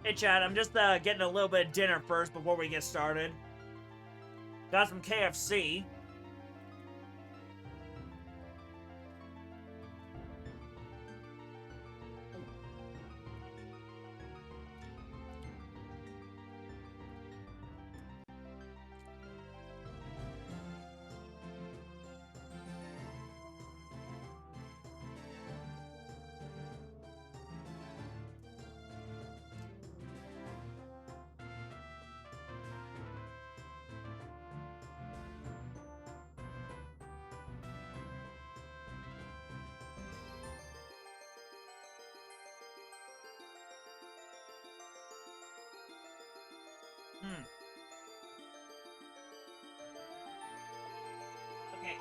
Hey, Chad, I'm just getting a little bit of dinner first before we get started. Got some KFC. Okay.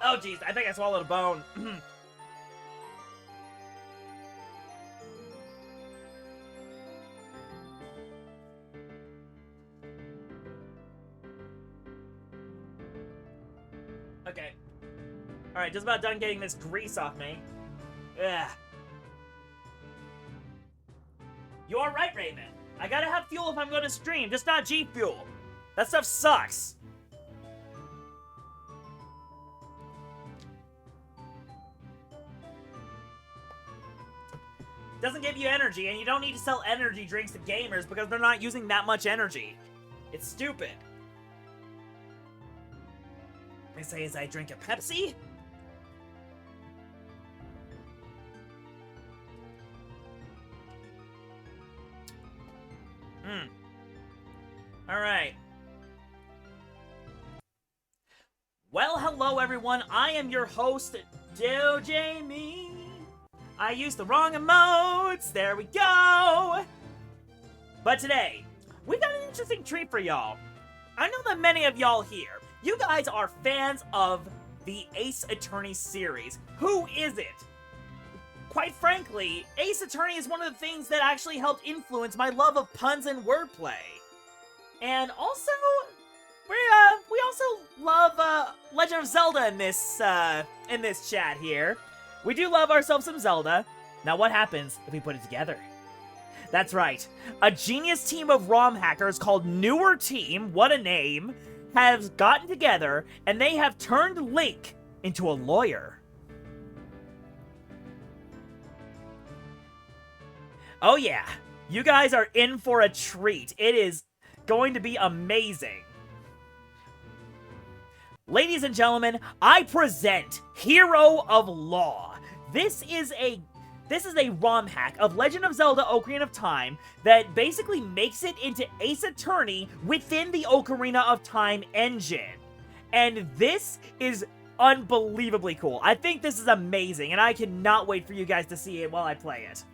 Oh, jeez, I think I swallowed a bone. Okay. Alright, just about done getting this grease off me. Ugh. You are right, Raven. I gotta have fuel if I'm gonna stream, just not G Fuel. That stuff sucks. Doesn't give you energy, and you don't need to sell energy drinks to gamers because they're not using that much energy. It's stupid. I say as I drink a Pepsi. Alright. Well, hello everyone. I am your host, Jamie. I used the wrong emotes. There we go. But today, we got an interesting treat for y'all. I know that many of y'all here, you guys are fans of the Ace Attorney series. Who isn't? Quite frankly, Ace Attorney is one of the things that actually helped influence my love of puns and wordplay. And also, we also love Legend of Zelda in this chat here. We do love ourselves some Zelda. Now what happens if we put it together? That's right. A genius team of ROM hackers called Newer Team, what a name, have gotten together and they have turned Link into a lawyer. Oh yeah, you guys are in for a treat. It is going to be amazing. Ladies and gentlemen, I present Hero of Law. This is a ROM hack of Legend of Zelda Ocarina of Time that basically makes it into Ace Attorney within the Ocarina of Time engine. And this is unbelievably cool. I think this is amazing, and I cannot wait for you guys to see it while I play it.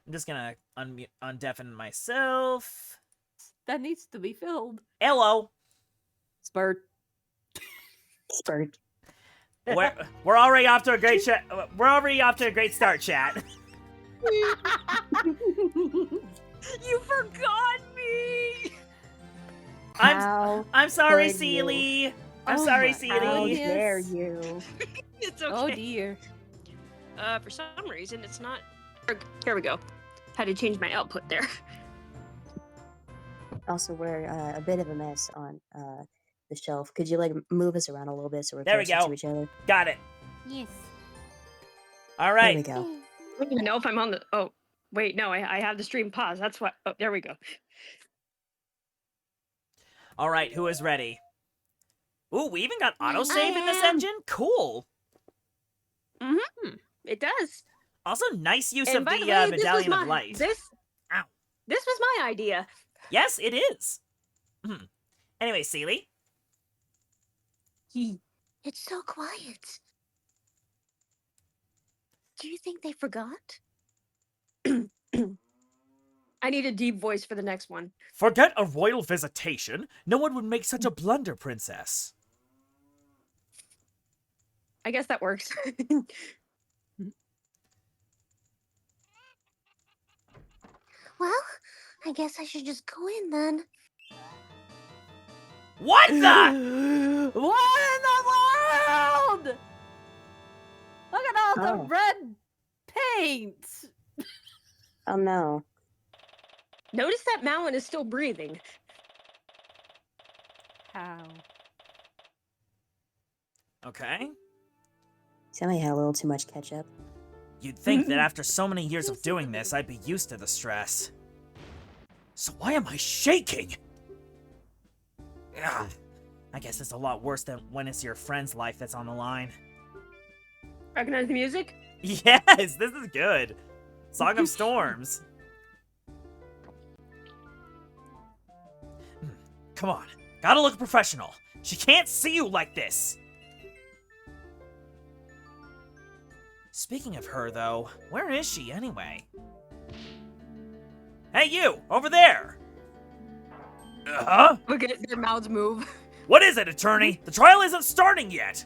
I'm just gonna undeafen myself. That needs to be filled. Hello. Spurt. Spurt. We're already off to a great chat. We're already off to a great start, chat. You forgot me. I'm sorry, Seely. I'm sorry, Seely. How dare you? It's okay. Oh dear. For some reason, it's not. Here we go. Had to change my output there. Also, we're a bit of a mess on the shelf. Could you like move us around a little bit so we're There we closer go. to each other? Got it. Yes. All There right. we go. I don't even know if I'm on the. Oh, wait, no, I have the stream paused. That's what. Oh, there we go. All right, who is ready? Ooh, we even got autosave in this am. engine? Cool. It does. Also, nice use And of by the the way, this was Medallion of my Light. Ow. this was my idea. Yes, it is. Anyway, Seely. It's so quiet. Do you think they forgot? I need a deep voice for the next one. Forget a royal visitation. No one would make such a blunder, princess. I guess that works. Well, I guess I should just go in then. What the? What in the world? Look at all the Oh. red paint. Oh no. Notice that Malin is still breathing. How? Okay. Somebody had a little too much ketchup. You'd think that after so many years of doing this, I'd be used to the stress. So why am I shaking? Ugh. I guess it's a lot worse than when it's your friend's life that's on the line. Recognize the music? Yes, this is good. Song of Storms. Come on, gotta look professional. She can't see you like this. Speaking of her, though, where is she anyway? Hey, you, over there! Huh? Look at their mouths move. What is it, attorney? The trial isn't starting yet!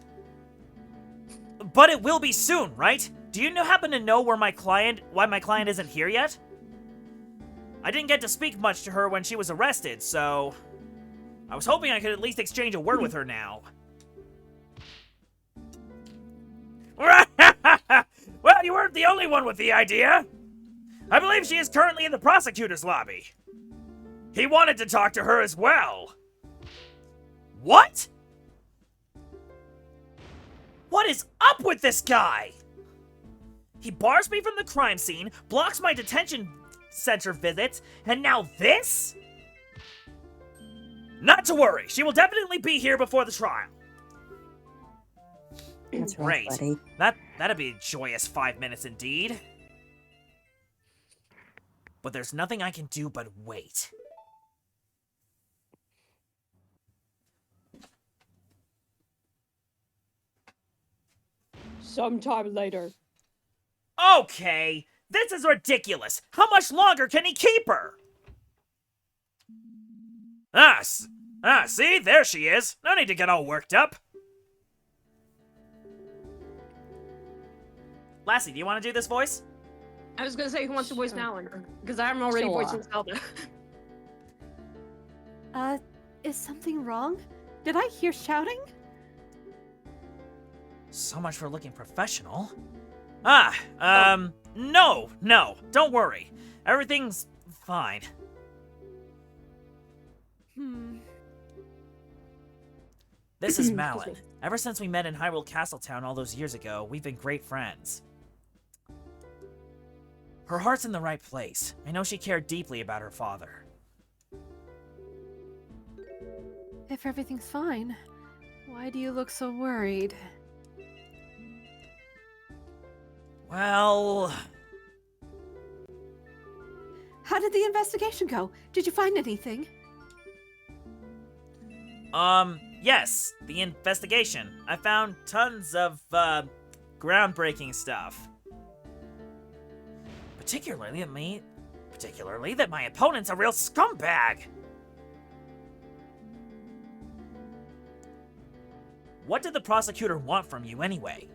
But it will be soon, right? Do you happen to know why my client isn't here yet? I didn't get to speak much to her when she was arrested, so I was hoping I could at least exchange a word with her now. Well, you weren't the only one with the idea. I believe she is currently in the prosecutor's lobby. He wanted to talk to her as well. What? What is up with this guy? He bars me from the crime scene, blocks my detention center visits, and now this? Not to worry, she will definitely be here before the trial. That's right, Great. buddy. That'd be a joyous 5 minutes indeed. But there's nothing I can do but wait. Sometime later. Okay, this is ridiculous. How much longer can he keep her? See, there she is. No need to get all worked up. Lassie, do you want to do this voice? I was gonna say who wants to voice Malin, because I'm already Sure. voicing Zelda. Is something wrong? Did I hear shouting? So much for looking professional. No, don't worry. Everything's fine. This is Malin. Ever since we met in Hyrule Castletown all those years ago, we've been great friends. Her heart's in the right place. I know she cared deeply about her father. If everything's fine, why do you look so worried? Well... How did the investigation go? Did you find anything? Yes, the investigation. I found tons of, groundbreaking stuff. Particularly that my opponent's a real scumbag! What did the prosecutor want from you anyway?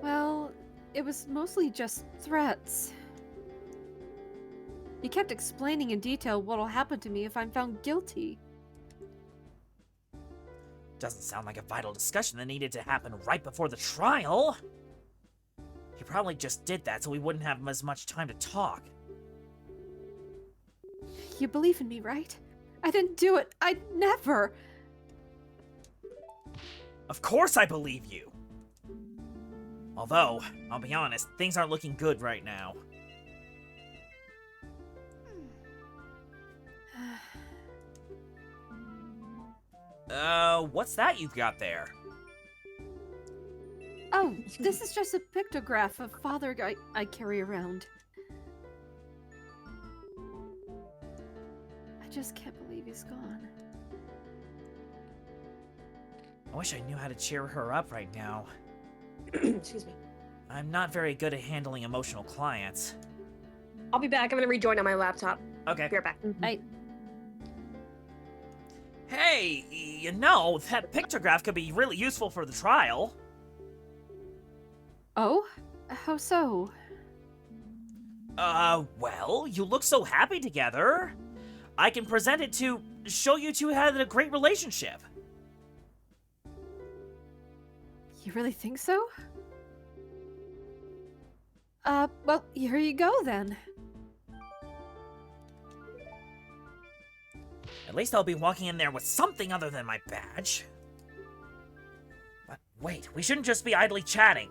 Well, it was mostly just threats. He kept explaining in detail what'll happen to me if I'm found guilty. Doesn't sound like a vital discussion that needed to happen right before the trial. He probably just did that so we wouldn't have as much time to talk. You believe in me, right? I didn't do it. I'd never. Of course I believe you. Although, I'll be honest, things aren't looking good right now. What's that you've got there? Oh, this is just a pictograph of Father I carry around. I just can't believe he's gone. I wish I knew how to cheer her up right now. Excuse me. I'm not very good at handling emotional clients. I'll be back. I'm gonna rejoin on my laptop. Okay. Be right back. Hey, you know, that pictograph could be really useful for the trial. Oh? How so? Well, you look so happy together. I can present it to show you two had a great relationship. You really think so? Well, here you go then. At least I'll be walking in there with something other than my badge. But wait, we shouldn't just be idly chatting.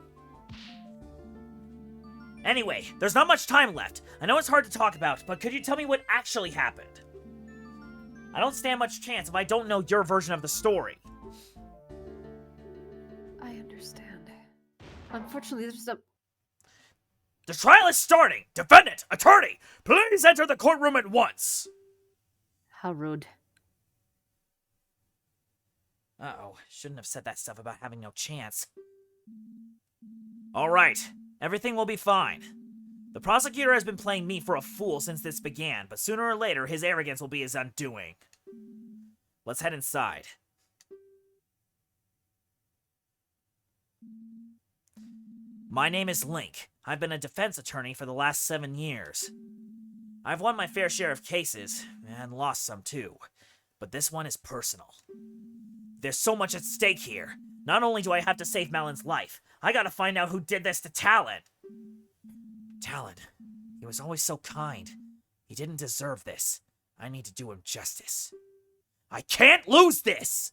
Anyway, there's not much time left. I know it's hard to talk about, but could you tell me what actually happened? I don't stand much chance if I don't know your version of the story. I understand. Unfortunately, there's a... The trial is starting! Defendant! Attorney! Please enter the courtroom at once! How rude. Uh-oh, shouldn't have said that stuff about having no chance. Alright, everything will be fine. The prosecutor has been playing me for a fool since this began, but sooner or later his arrogance will be his undoing. Let's head inside. My name is Link. I've been a defense attorney for the last 7 years. I've won my fair share of cases, and lost some too, but this one is personal. There's so much at stake here. Not only do I have to save Malon's life, I gotta find out who did this to Talon. Talon, he was always so kind. He didn't deserve this. I need to do him justice. I can't lose this!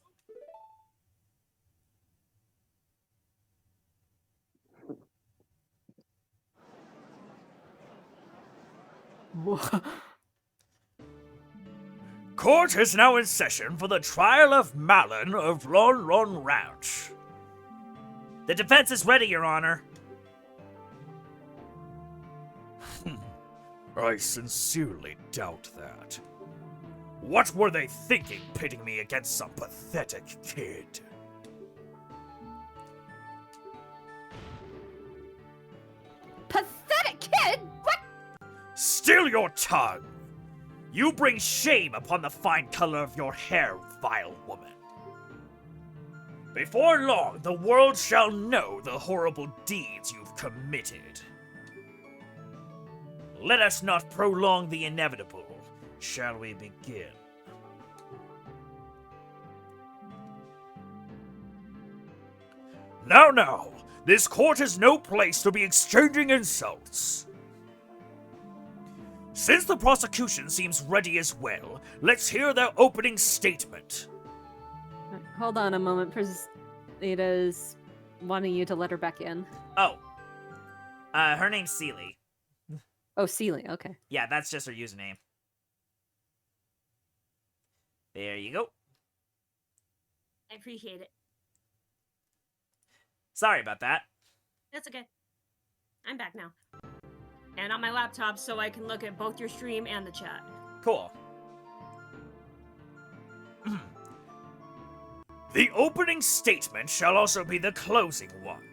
Court is now in session for the trial of Malon of Ron Ron Ranch. The defense is ready, Your Honor. I sincerely doubt that. What were they thinking, pitting me against some pathetic kid? Pathetic kid? What? Still your tongue! You bring shame upon the fine color of your hair, vile woman. Before long, the world shall know the horrible deeds you've committed. Let us not prolong the inevitable. Shall we begin? Now, this court is no place to be exchanging insults. Since the prosecution seems ready as well, let's hear their opening statement. Hold on a moment. Ada's wanting you to let her back in. Oh. Her name's Seely. Oh, Seely, okay. Yeah, that's just her username. There you go. I appreciate it. Sorry about that. That's okay. I'm back now. And on my laptop so I can look at both your stream and the chat. Cool. The opening statement shall also be the closing one.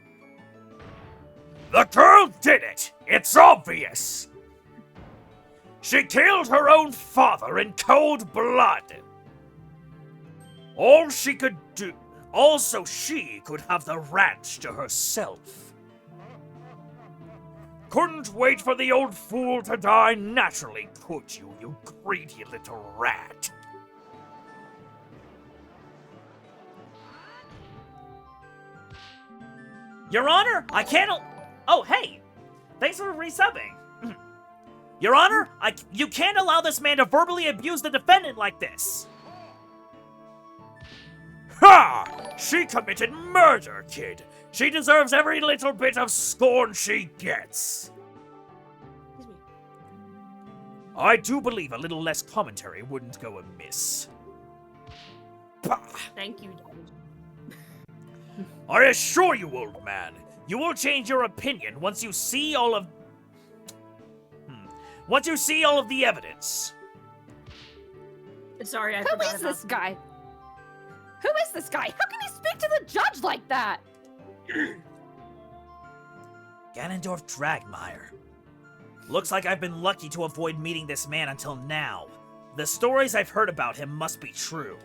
The girl did it! It's obvious! She killed her own father in cold blood! All she could do... Also, she could have the ranch to herself. Couldn't wait for the old fool to die naturally, could you, you greedy little rat? Your Honor, I can't... Oh, hey! Thanks for resubbing. Your Honor, you can't allow this man to verbally abuse the defendant like this. Ha! She committed murder, kid. She deserves every little bit of scorn she gets. Excuse me. I do believe a little less commentary wouldn't go amiss. Bah! Thank you, Judge. I assure you, old man, you will change your opinion once you see all of... Once you see all of the evidence. Sorry, I Who forgot is about this guy? Who is this guy? How can he speak to the judge like that? Ganondorf Dragmire. Looks like I've been lucky to avoid meeting this man until now. The stories I've heard about him must be true.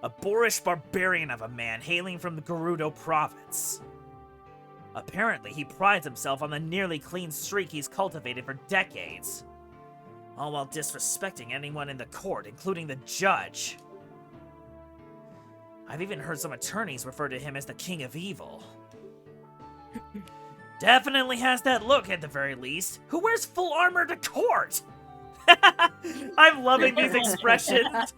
A boorish barbarian of a man hailing from the Gerudo province. Apparently, he prides himself on the nearly clean streak he's cultivated for decades. All while disrespecting anyone in the court, including the judge. I've even heard some attorneys refer to him as the King of Evil. Definitely has that look, at the very least. Who wears full armor to court? I'm loving these expressions.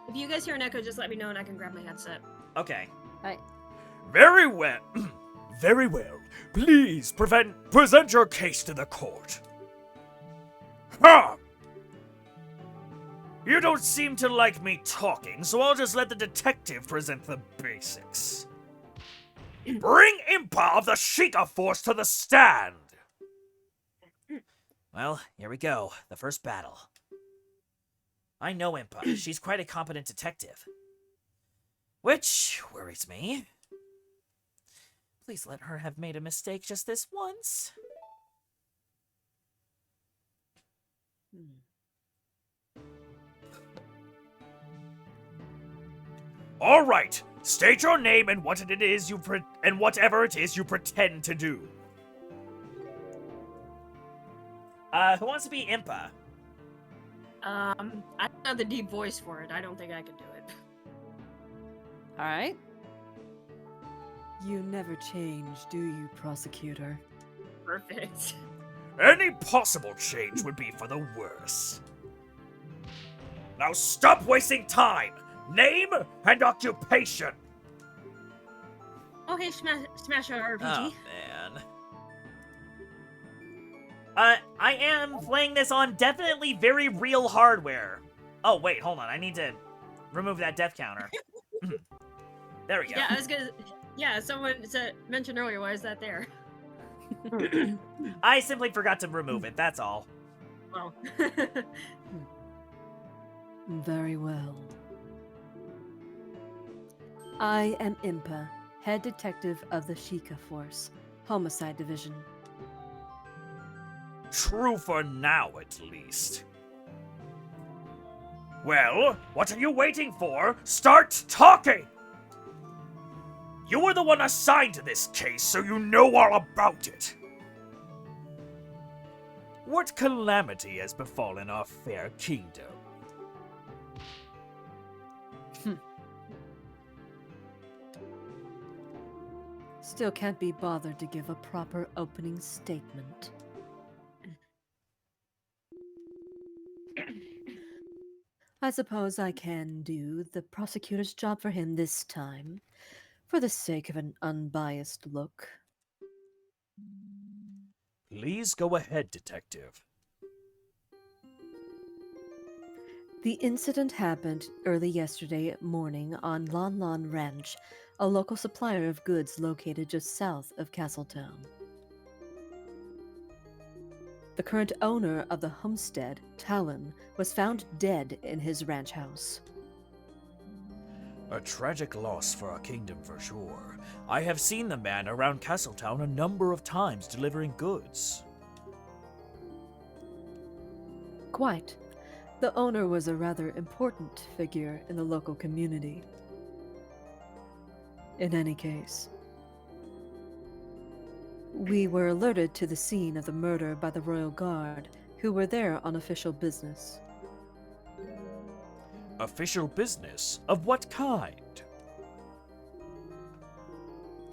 If you guys hear an echo, just let me know and I can grab my headset. Okay. Right. Very well. Very well. Please present your case to the court. Ha! You don't seem to like me talking, so I'll just let the detective present the basics. Bring Impa of the Sheikah Force to the stand! Well, here we go. The first battle. I know Impa. She's quite a competent detective. Which worries me. Please let her have made a mistake just this once. All right. State your name and what it is and whatever it is you pretend to do. Who wants to be Impa? I don't have the deep voice for it. I don't think I can do it. All right. You never change, do you, prosecutor? Perfect. Any possible change would be for the worse. Now stop wasting time! Name and occupation! Oh, hey, Smash RPG. Oh, man. I am playing this on definitely very real hardware. Oh, wait, hold on. I need to remove that death counter. There we go. Yeah, I was gonna... Yeah, someone mentioned earlier, why is that there? I simply forgot to remove it, that's all. Well. Very well. I am Impa, head detective of the Sheikah Force, Homicide Division. True for now, at least. Well, what are you waiting for? Start talking! You were the one assigned to this case, so you know all about it. What calamity has befallen our fair kingdom? Still can't be bothered to give a proper opening statement. I suppose I can do the prosecutor's job for him this time, for the sake of an unbiased look. Please go ahead, Detective. The incident happened early yesterday morning on Lon Lon Ranch, a local supplier of goods located just south of Castletown. The current owner of the homestead, Talon, was found dead in his ranch house. A tragic loss for our kingdom for sure. I have seen the man around Castletown a number of times delivering goods. Quite. The owner was a rather important figure in the local community. In any case, we were alerted to the scene of the murder by the Royal Guard, who were there on official business. Official business? Of what kind?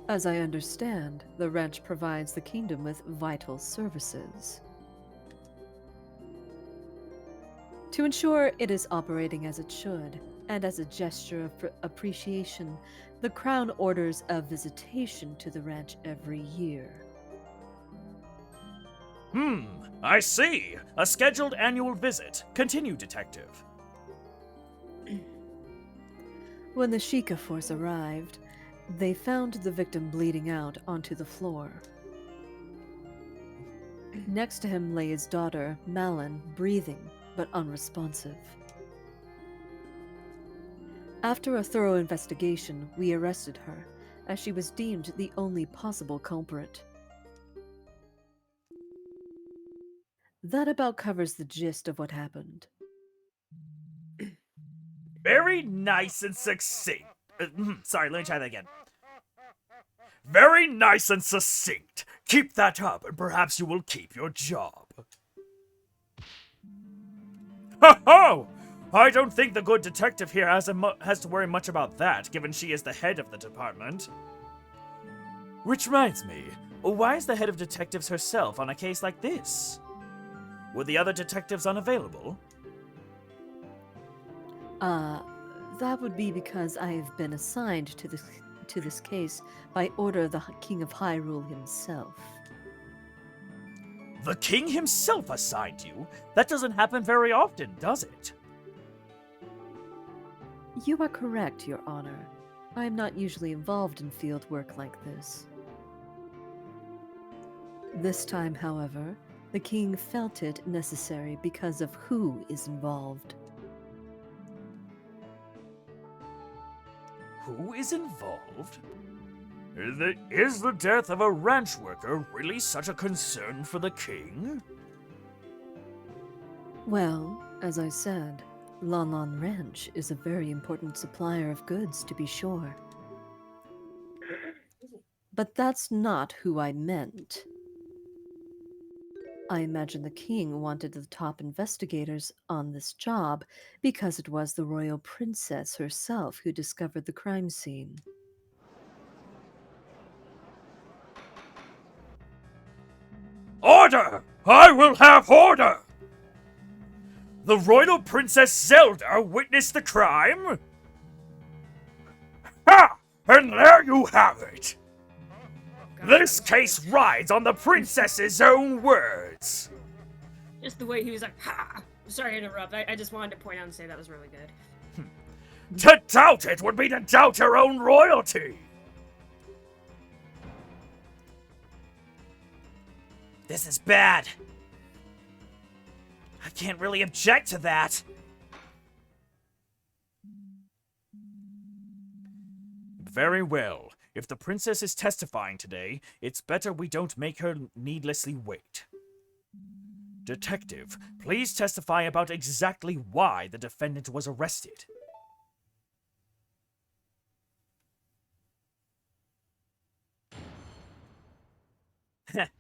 As I understand, the ranch provides the kingdom with vital services. To ensure it is operating as it should, and as a gesture of appreciation, the Crown orders a visitation to the ranch every year. I see. A scheduled annual visit. Continue, Detective. When the Sheikah force arrived, they found the victim bleeding out onto the floor. Next to him lay his daughter, Malin, breathing but unresponsive. After a thorough investigation, we arrested her, as she was deemed the only possible culprit. That about covers the gist of what happened. Very nice and succinct. Sorry, let me try that again. Very nice and succinct. Keep that up, and perhaps you will keep your job. Ho ho! I don't think the good detective here has to worry much about that, given she is the head of the department. Which reminds me, why is the head of detectives herself on a case like this? Were the other detectives unavailable? That would be because I have been assigned to this case by order of the King of Hyrule himself. The king himself assigned you? That doesn't happen very often, does it? You are correct, Your Honor. I am not usually involved in field work like this. This time, however, the king felt it necessary because of who is involved. Who is involved? Is the death of a ranch worker really such a concern for the king? Well, as I said, Lon Lon Ranch is a very important supplier of goods, to be sure. But that's not who I meant. I imagine the king wanted the top investigators on this job because it was the royal princess herself who discovered the crime scene. Order! I will have order! The royal princess Zelda witnessed the crime? Ha! And there you have it! This case rides on the princess's own words. Just the way he was like, ha! Sorry to interrupt. I just wanted to point out and say that was really good. To doubt it would be to doubt your own royalty. This is bad. I can't really object to that. Very well. If the princess is testifying today, it's better we don't make her needlessly wait. Detective, please testify about exactly why the defendant was arrested.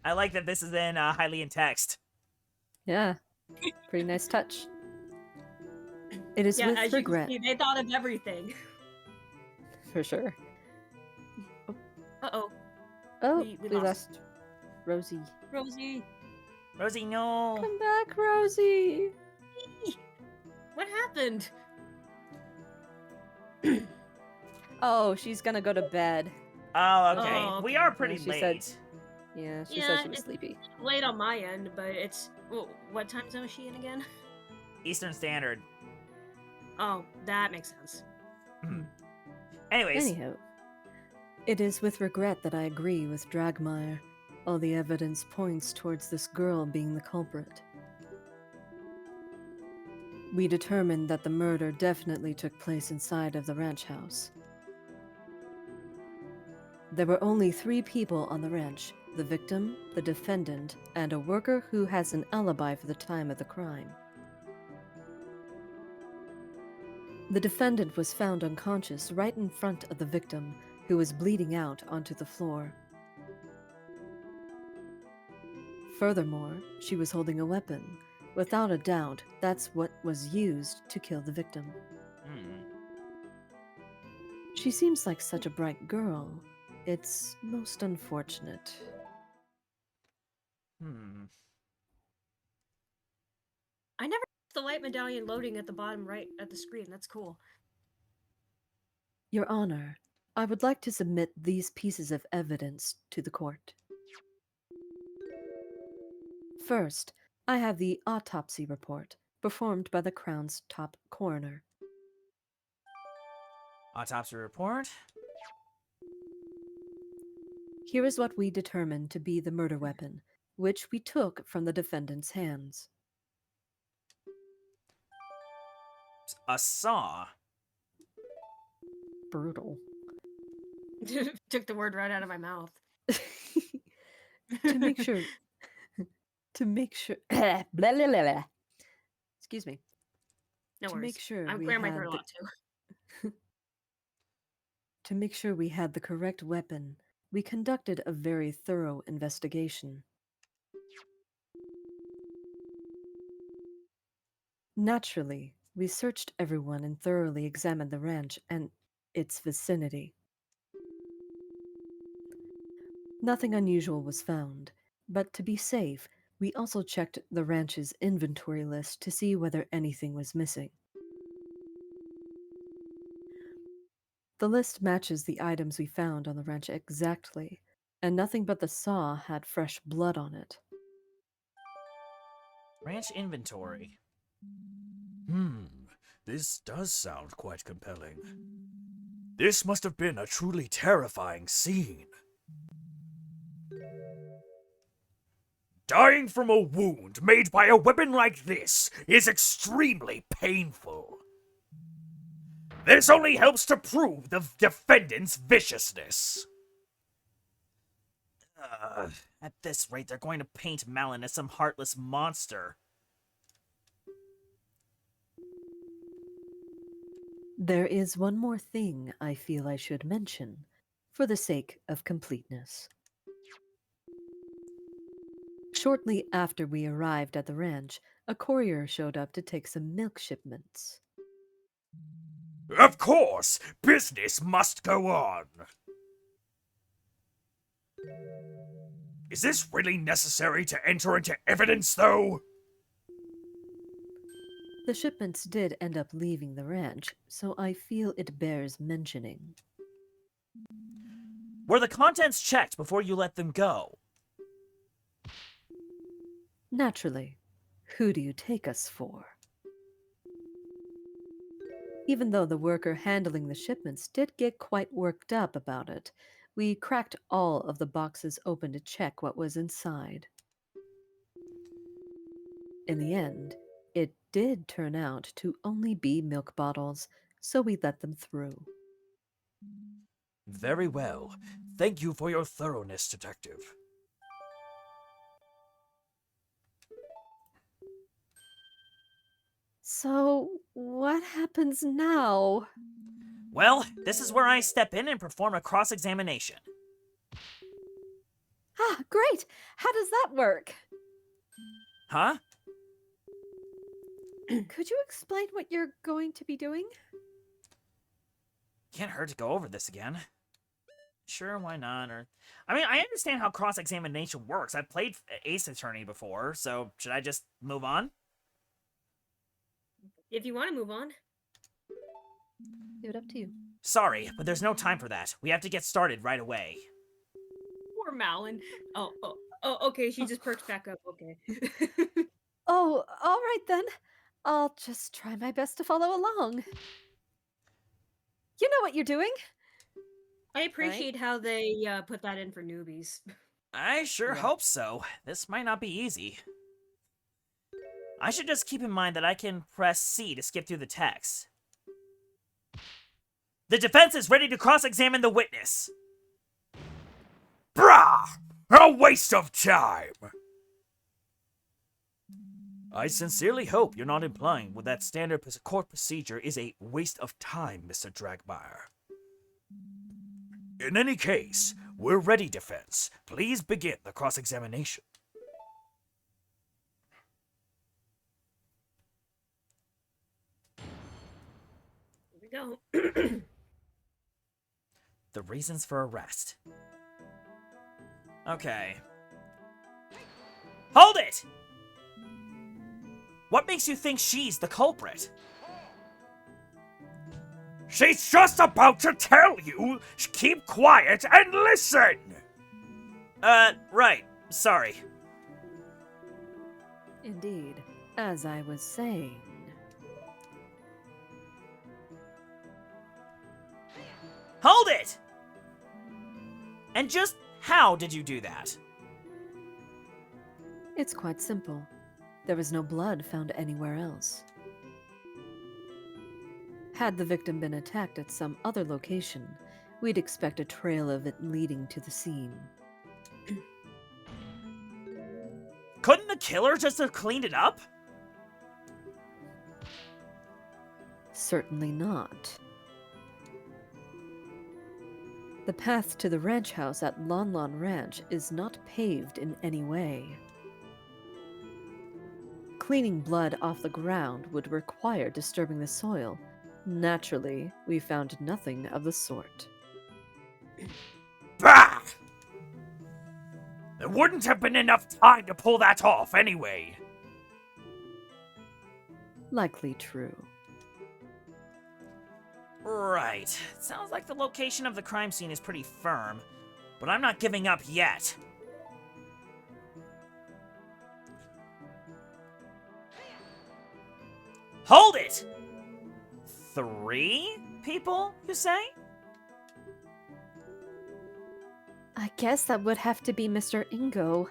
I like that this is in highly in text. Yeah, pretty nice touch. It is Yeah, with as you regret, can see, they thought of everything. for sure. Uh-oh. Oh, We we lost lost Rosie. Rosie. Rosie, no. Come back, Rosie! What happened? Oh, she's gonna go to bed. Oh, okay. Oh, We are pretty she late. said- Yeah, she said she was it's sleepy. late on my end, but it's... Well, what time zone is she in again? Eastern Standard. Oh, that makes sense. Anyways, Anyhow, it is with regret that I agree with Dragmire. All the evidence points towards this girl being the culprit. We determined that the murder definitely took place inside of the ranch house. There were only 3 people on the ranch: the victim, the defendant, and a worker who has an alibi for the time of the crime. The defendant was found unconscious right in front of the victim, who was bleeding out onto the floor. Furthermore, she was holding a weapon. Without a doubt, that's what was used to kill the victim. She seems like such a bright girl. It's most unfortunate. I never noticed the light medallion loading at the bottom right at the screen. That's cool. Your Honor, I would like to submit these pieces of evidence to the court. First, I have the autopsy report performed by the Crown's top coroner. Autopsy report? Here is what we determined to be the murder weapon, which we took from the defendant's hands. A saw. Brutal. Took the word right out of my mouth. to make sure blah, blah, blah, blah. Excuse me. No To worries. make sure I'm we clearing my had throat a the- lot too. To make sure we had the correct weapon, we conducted a very thorough investigation. Naturally, we searched everyone and thoroughly examined the ranch and its vicinity. Nothing unusual was found, but to be safe, we also checked the ranch's inventory list to see whether anything was missing. The list matches the items we found on the ranch exactly, and nothing but the saw had fresh blood on it. Ranch inventory. This does sound quite compelling. This must have been a truly terrifying scene. Dying from a wound made by a weapon like this is extremely painful. This only helps to prove the defendant's viciousness. At this rate, they're going to paint Malin as some heartless monster. There is one more thing I feel I should mention, for the sake of completeness. Shortly after we arrived at the ranch, a courier showed up to take some milk shipments. Of course, business must go on. Is this really necessary to enter into evidence, though? The shipments did end up leaving the ranch, so I feel it bears mentioning. Were the contents checked before you let them go? Naturally, who do you take us for? Even though the worker handling the shipments did get quite worked up about it, we cracked all of the boxes open to check what was inside. In the end, it did turn out to only be milk bottles, so we let them through. Very well. Thank you for your thoroughness, Detective. So, what happens now? Well, this is where I step in and perform a cross-examination. Ah, great! How does that work? Huh? Could you explain what you're going to be doing? Can't hurt to go over this again. Sure, why not? I understand how cross-examination works. I've played Ace Attorney before, so should I just move on? If you want to move on. Leave it up to you. Sorry, but there's no time for that. We have to get started right away. Poor Malin. Oh, okay. She just perked back up. Okay. Oh, all right then. I'll just try my best to follow along. You know what you're doing. I appreciate how they put that in for newbies. I sure Yeah. hope so. This might not be easy. I should just keep in mind that I can press C to skip through the text. The defense is ready to cross-examine the witness. Brah! A waste of time! I sincerely hope you're not implying that standard court procedure is a waste of time, Mr. Dragmire. In any case, we're ready, defense. Please begin the cross-examination. Here we go. The reasons for arrest. Okay. Hold it! What makes you think she's the culprit? She's just about to tell you. Keep quiet and listen. Right. Sorry. Indeed, as I was saying. Hold it! And just how did you do that? It's quite simple. There was no blood found anywhere else. Had the victim been attacked at some other location, we'd expect a trail of it leading to the scene. Couldn't the killer just have cleaned it up? Certainly not. The path to the ranch house at Lon Lon Ranch is not paved in any way. Cleaning blood off the ground would require disturbing the soil. Naturally, we found nothing of the sort. Bah! There wouldn't have been enough time to pull that off anyway. Likely true. Right. Sounds like the location of the crime scene is pretty firm, but I'm not giving up yet. Hold it! 3 people, you say? I guess that would have to be Mr. Ingo.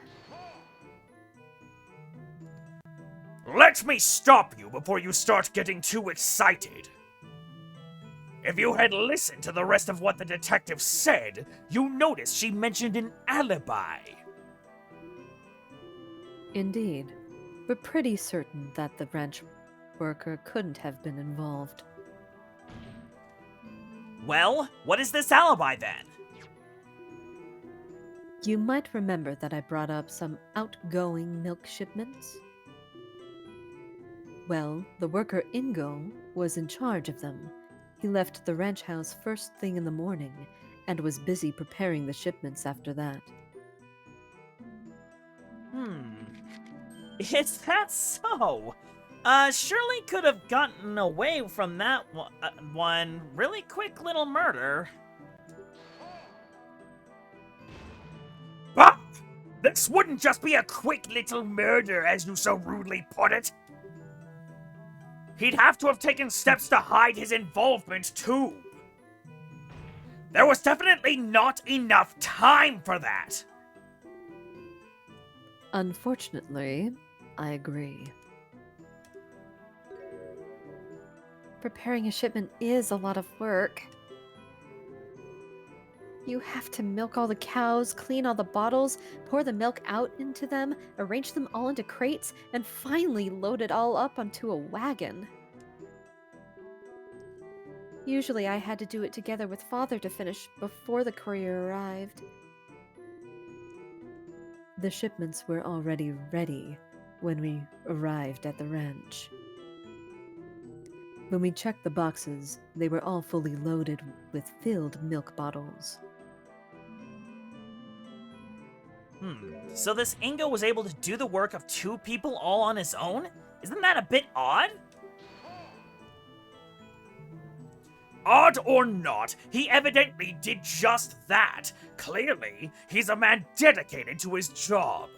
Let me stop you before you start getting too excited. If you had listened to the rest of what the detective said, you noticed she mentioned an alibi. Indeed. We're pretty certain that the ranch worker couldn't have been involved. Well, what is this alibi then? You might remember that I brought up some outgoing milk shipments? Well, the worker Ingo was in charge of them. He left the ranch house first thing in the morning and was busy preparing the shipments after that. Is that so? Surely could have gotten away from that one really quick little murder. Bah! This wouldn't just be a quick little murder, as you so rudely put it. He'd have to have taken steps to hide his involvement, too. There was definitely not enough time for that. Unfortunately, I agree. Preparing a shipment is a lot of work. You have to milk all the cows, clean all the bottles, pour the milk out into them, arrange them all into crates, and finally load it all up onto a wagon. Usually I had to do it together with Father to finish before the courier arrived. The shipments were already ready when we arrived at the ranch. When we checked the boxes, they were all fully loaded with filled milk bottles. So this Ingo was able to do the work of 2 people all on his own? Isn't that a bit odd? Odd or not, he evidently did just that. Clearly, he's a man dedicated to his job.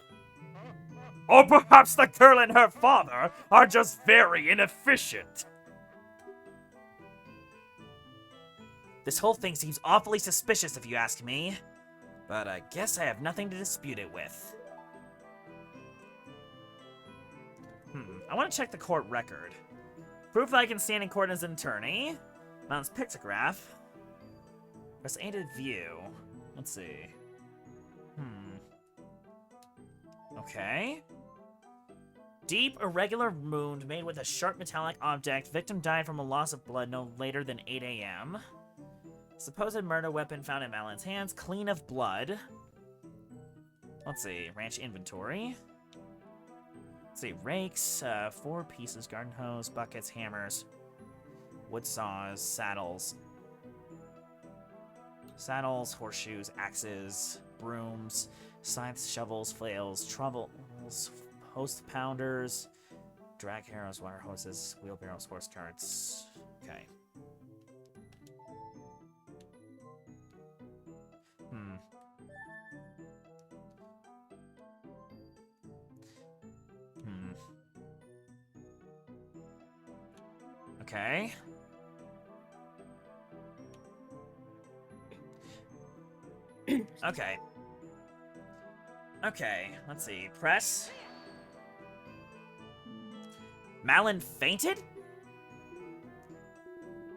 Or perhaps the girl and her father are just very inefficient. This whole thing seems awfully suspicious if you ask me. But I guess I have nothing to dispute it with. I want to check the court record. Proof that I can stand in court as an attorney. Mountain's pictograph. Press A to view. Let's see. Okay. Deep, irregular wound made with a sharp metallic object. Victim died from a loss of blood no later than 8 a.m. Supposed murder weapon found in Madeline's hands. Clean of blood. Let's see. Ranch inventory. Let's see. Rakes. 4 pieces. Garden hose. Buckets. Hammers. Wood saws. Saddles. Saddles, horseshoes, axes, brooms, scythes, shovels, flails, troubles, host pounders, drag harrows, water hoses, wheelbarrows, horse carts. Okay. Okay. Okay. Okay, let's see. Press. Malin fainted?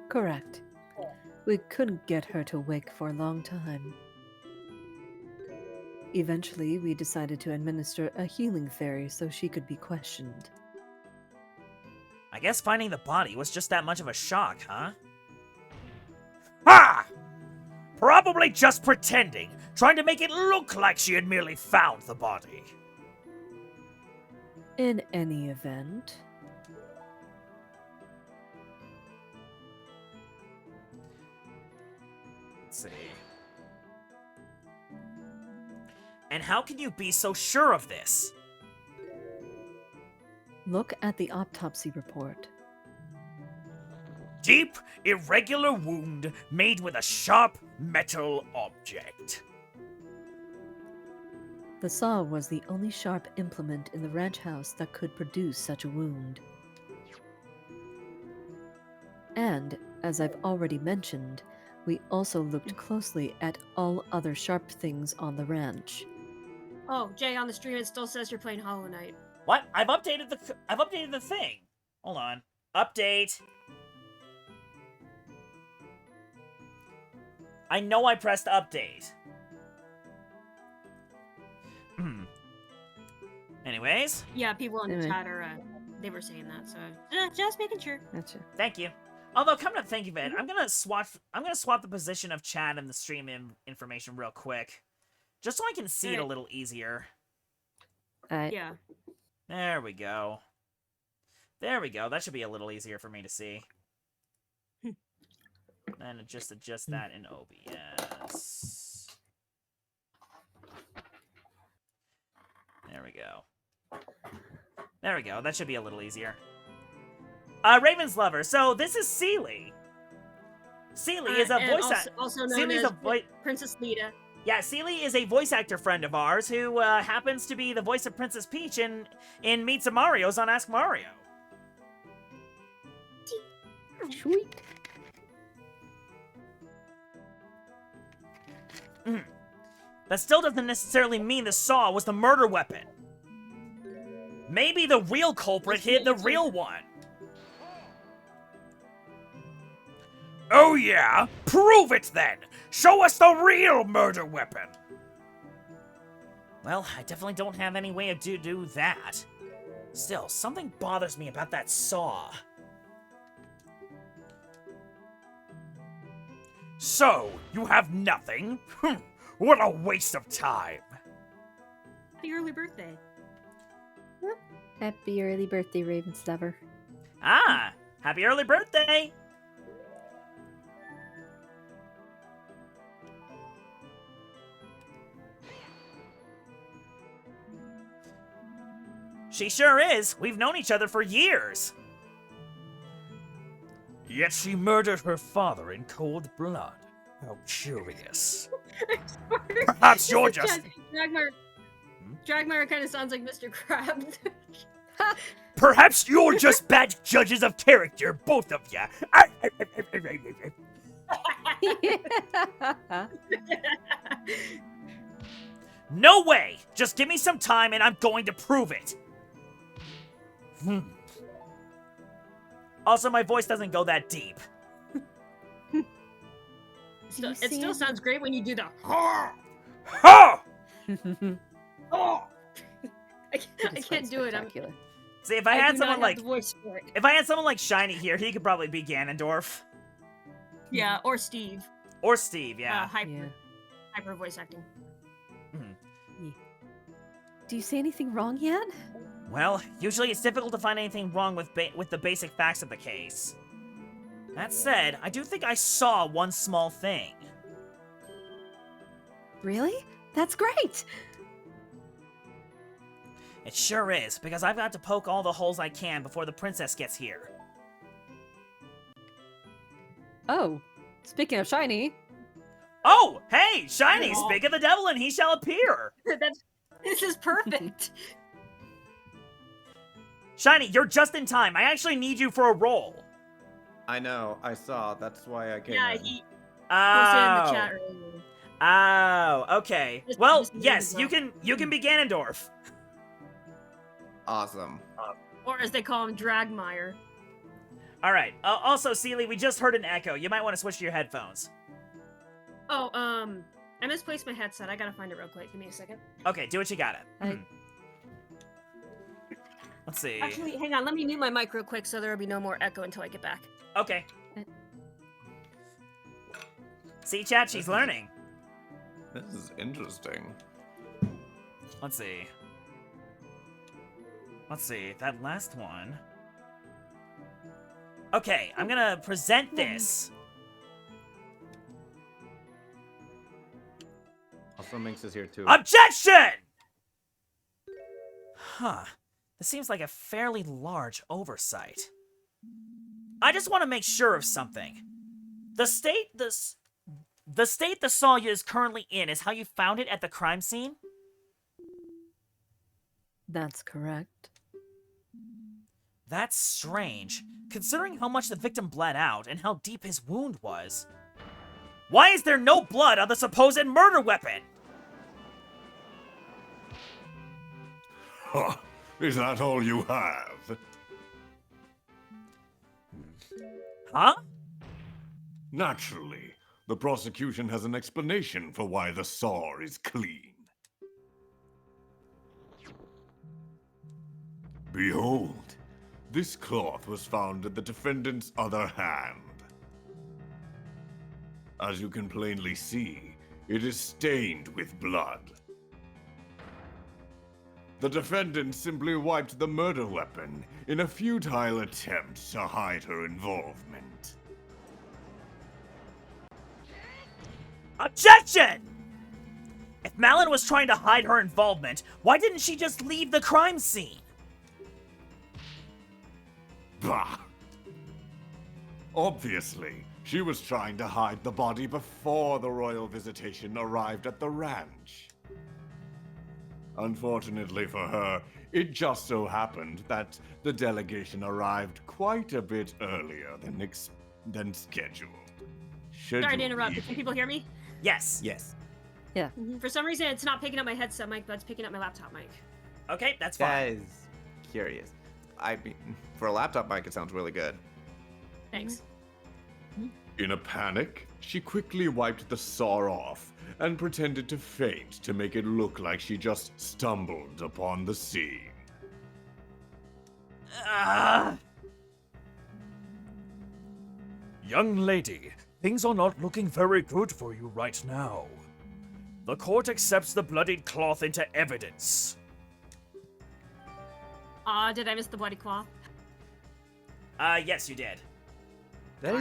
Correct. We couldn't get her to wake for a long time. Eventually, we decided to administer a healing fairy so she could be questioned. I guess finding the body was just that much of a shock, huh? Ha! Probably just pretending, trying to make it look like she had merely found the body. In any event, Let's see. And how can you be so sure of this? look at the autopsy report. Deep, irregular wound made with a sharp metal object. The saw was the only sharp implement in the ranch house that could produce such a wound. And, as I've already mentioned, we also looked closely at all other sharp things on the ranch. Oh, Jay, on the stream it still says you're playing Hollow Knight. What? I've updated the thing. Hold on. Update. I know I pressed update. Anyways, Yeah, people in the Anyway. chat are, they were saying that, so just making sure. Gotcha. thank you. Although, come to think of it, I'm gonna swap the position of chat and the stream information real quick, just so I can see it a Alright. little easier. Yeah. There we go. There we go. That should be a little easier for me to see. And just adjust that in OBS. There we go. There we go. That should be a little easier. Raven's Lover. So this is Seely. Seely is a and voice also, actor. also known Seely's as a voice. Princess Lita. Yeah, Seely is a voice actor friend of ours who happens to be the voice of Princess Peach in Meet Some Marios on Ask Mario. Sweet. That still doesn't necessarily mean the saw was the murder weapon. Maybe the real culprit hid the real one. Oh yeah? Prove it then! Show us the real murder weapon! Well, I definitely don't have any way to do that. Still, something bothers me about that saw. So, you have nothing? What a waste of time! Happy early birthday. Happy early birthday, Raven's Lover. Ah, happy early birthday! She sure is. We've known each other for years. Yet she murdered her father in cold blood. How curious. Perhaps you're just... Dragmire kind of sounds like Mr. Krabs. Perhaps you're just bad judges of character, both of ya. No way! Just give me some time and I'm going to prove it. Also, my voice doesn't go that deep. It still sounds great when you do the Ha! I can't do it. See, if I had do someone not have like the voice for it. if I had someone like Shiny here, he could probably be Ganondorf Yeah, or Steve. or Steve. Yeah. Hyper voice acting. Do you see anything wrong yet? Well, usually it's difficult to find anything wrong with the basic facts of the case. That said, I do think I saw one small thing. Really? That's great! It sure is, because I've got to poke all the holes I can before the princess gets here. Oh, speaking of shiny, Oh, hey, Shiny, Oh. speak of the devil and he shall appear. This is perfect. Shiny, you're just in time. I actually need you for a role. I know, I saw. That's why I came Yeah, in. he posted in the chat earlier. Oh, okay. Just- Well, just leave yes, it you alone. can be Ganondorf. Awesome. Or as they call him, Dragmire. All right. Also, Seely, we just heard an echo. You might want to switch to your headphones. Oh, I misplaced my headset. I gotta find it real quick. Give me a second. Okay, do what you got it. Let's see. Actually, hang on. Let me mute my mic real quick so there will be no more echo until I get back. Okay. See, chat, she's learning. This is interesting. Let's see. Let's see, that last one. Okay, I'm gonna present this. Also, Minx is here too. Objection! Huh. This seems like a fairly large oversight. I just want to make sure of something. The state the Salia is currently in is how you found it at the crime scene? that's correct. That's strange, considering how much the victim bled out and how deep his wound was. Why is there no blood on the supposed murder weapon? Huh. Is that all you have? Huh? Naturally, the prosecution has an explanation for why the saw is clean. Behold, this cloth was found in the defendant's other hand. As you can plainly see, it is stained with blood. The defendant simply wiped the murder weapon in a futile attempt to hide her involvement. Objection! If Malin was trying to hide her involvement, why didn't she just leave the crime scene? Bah! Obviously, she was trying to hide the body before the royal visitation arrived at the ranch. Unfortunately for her, it just so happened that the delegation arrived quite a bit earlier than scheduled. Sorry to interrupt. Can people hear me? Yes. Yes. For some reason, it's not picking up my headset mic, but it's picking up my laptop mic. Okay, that's That fine. is curious. I mean, for a laptop mic, it sounds really good. Thanks. In a panic, she quickly wiped the saw off and pretended to faint to make it look like she just stumbled upon the scene. Young lady, things are not looking very good for you right now. The court accepts the bloodied cloth into evidence. Did I miss the bloody cloth? Yes, you did. That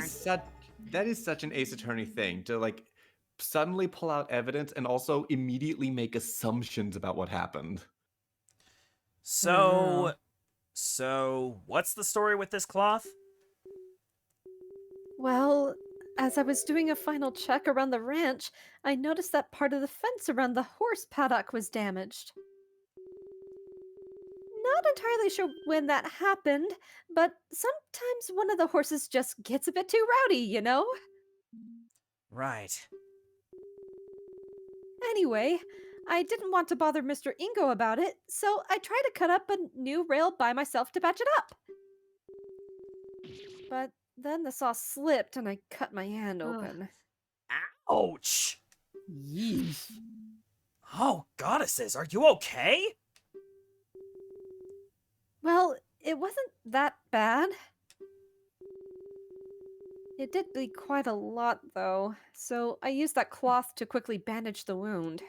is such an Ace Attorney thing to like suddenly pull out evidence and also immediately make assumptions about what happened. So, what's the story with this cloth? Well, as I was doing a final check around the ranch, I noticed that part of the fence around the horse paddock was damaged. Not entirely sure when that happened, but sometimes one of the horses just gets a bit too rowdy, you know? Right. Anyway, I didn't want to bother Mr. Ingo about it, so I tried to cut up a new rail by myself to patch it up. But then the saw slipped and I cut my hand Ugh. open. Ouch! Yeesh. Oh, goddesses, are you okay? Well, it wasn't that bad. It did bleed quite a lot, though, so I used that cloth to quickly bandage the wound.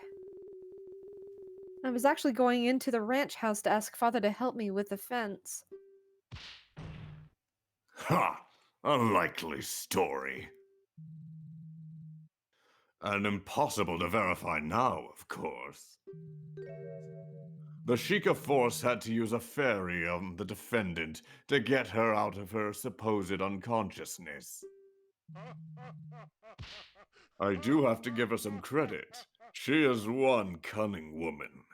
I was actually going into the ranch house to ask Father to help me with the fence. Ha! A likely story. And impossible to verify now, of course. The Sheikah force had to use a fairy on the defendant to get her out of her supposed unconsciousness. I do have to give her some credit. She is one cunning woman.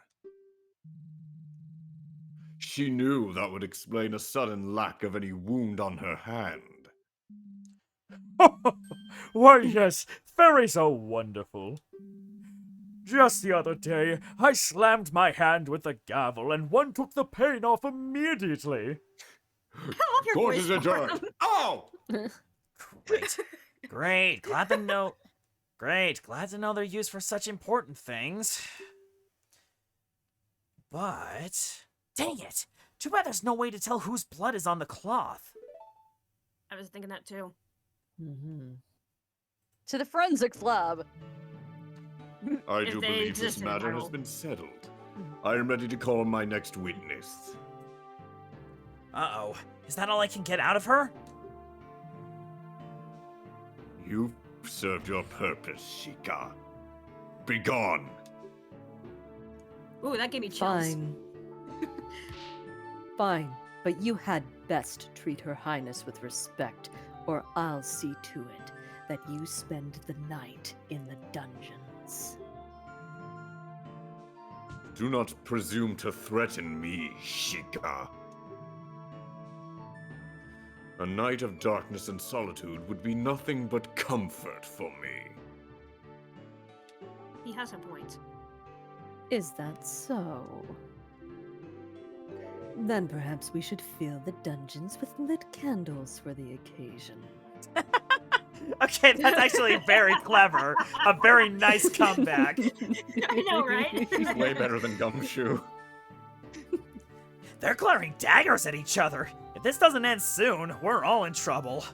She knew that would explain a sudden lack of any wound on her hand. Why, yes, fairies are wonderful. Just the other day, I slammed my hand with the gavel and one took the pain off immediately. I love your Court voice is for adjourned. him. Oh! Great. Great. Glad to know they're used for such important things. But dang it! Too bad there's no way to tell whose blood is on the cloth. I was thinking that too. Mm-hmm. To the forensics lab. I If do they believe exist this in the matter has Bible. been settled. I am ready to call my next witness. Uh-oh. Is that all I can get out of her? You've served your purpose, Sheikah. Begone! Ooh, that gave me chills. Fine. Fine, but you had best treat Her Highness with respect, or I'll see to it that you spend the night in the dungeons. Do not presume to threaten me, Sheikah. A night of darkness and solitude would be nothing but comfort for me. He has a point. Is that so? Then perhaps we should fill the dungeons with lit candles for the occasion. Okay, that's actually very clever. A very nice comeback. I know, right? He's way better than Gumshoe. They're glaring daggers at each other. If this doesn't end soon, we're all in trouble.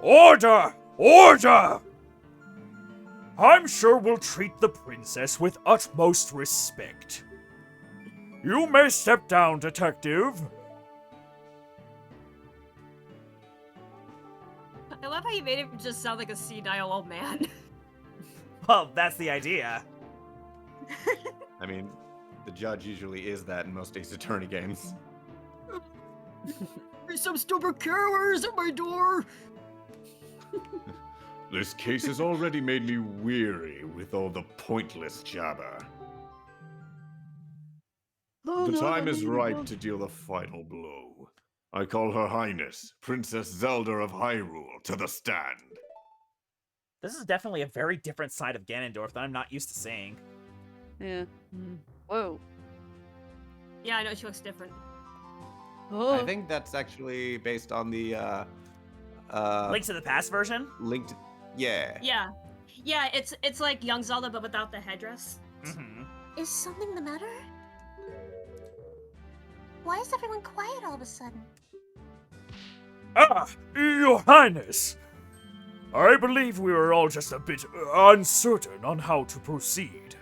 Order! Order! I'm sure we'll treat the princess with utmost respect. You may step down, detective. I love how you made it just sound like a senile old man. Well, that's the idea. I mean, the judge usually is that in most Ace Attorney games. There's some stupid carriers at my door. This case has already made me weary with all the pointless jabber. The time is ripe to deal the final blow. I call Her Highness, Princess Zelda of Hyrule, to the stand. This is definitely a very different side of Ganondorf that I'm not used to seeing. Yeah. Whoa. Yeah, I know she looks different. Oh. I think that's actually based on the Link to the Past version? linked. Yeah. Yeah. Yeah, it's like young Zelda but without the headdress. Mm-hmm. Is something the matter? Why is everyone quiet all of a sudden? Ah, Your Highness. I believe we were all just a bit uncertain on how to proceed.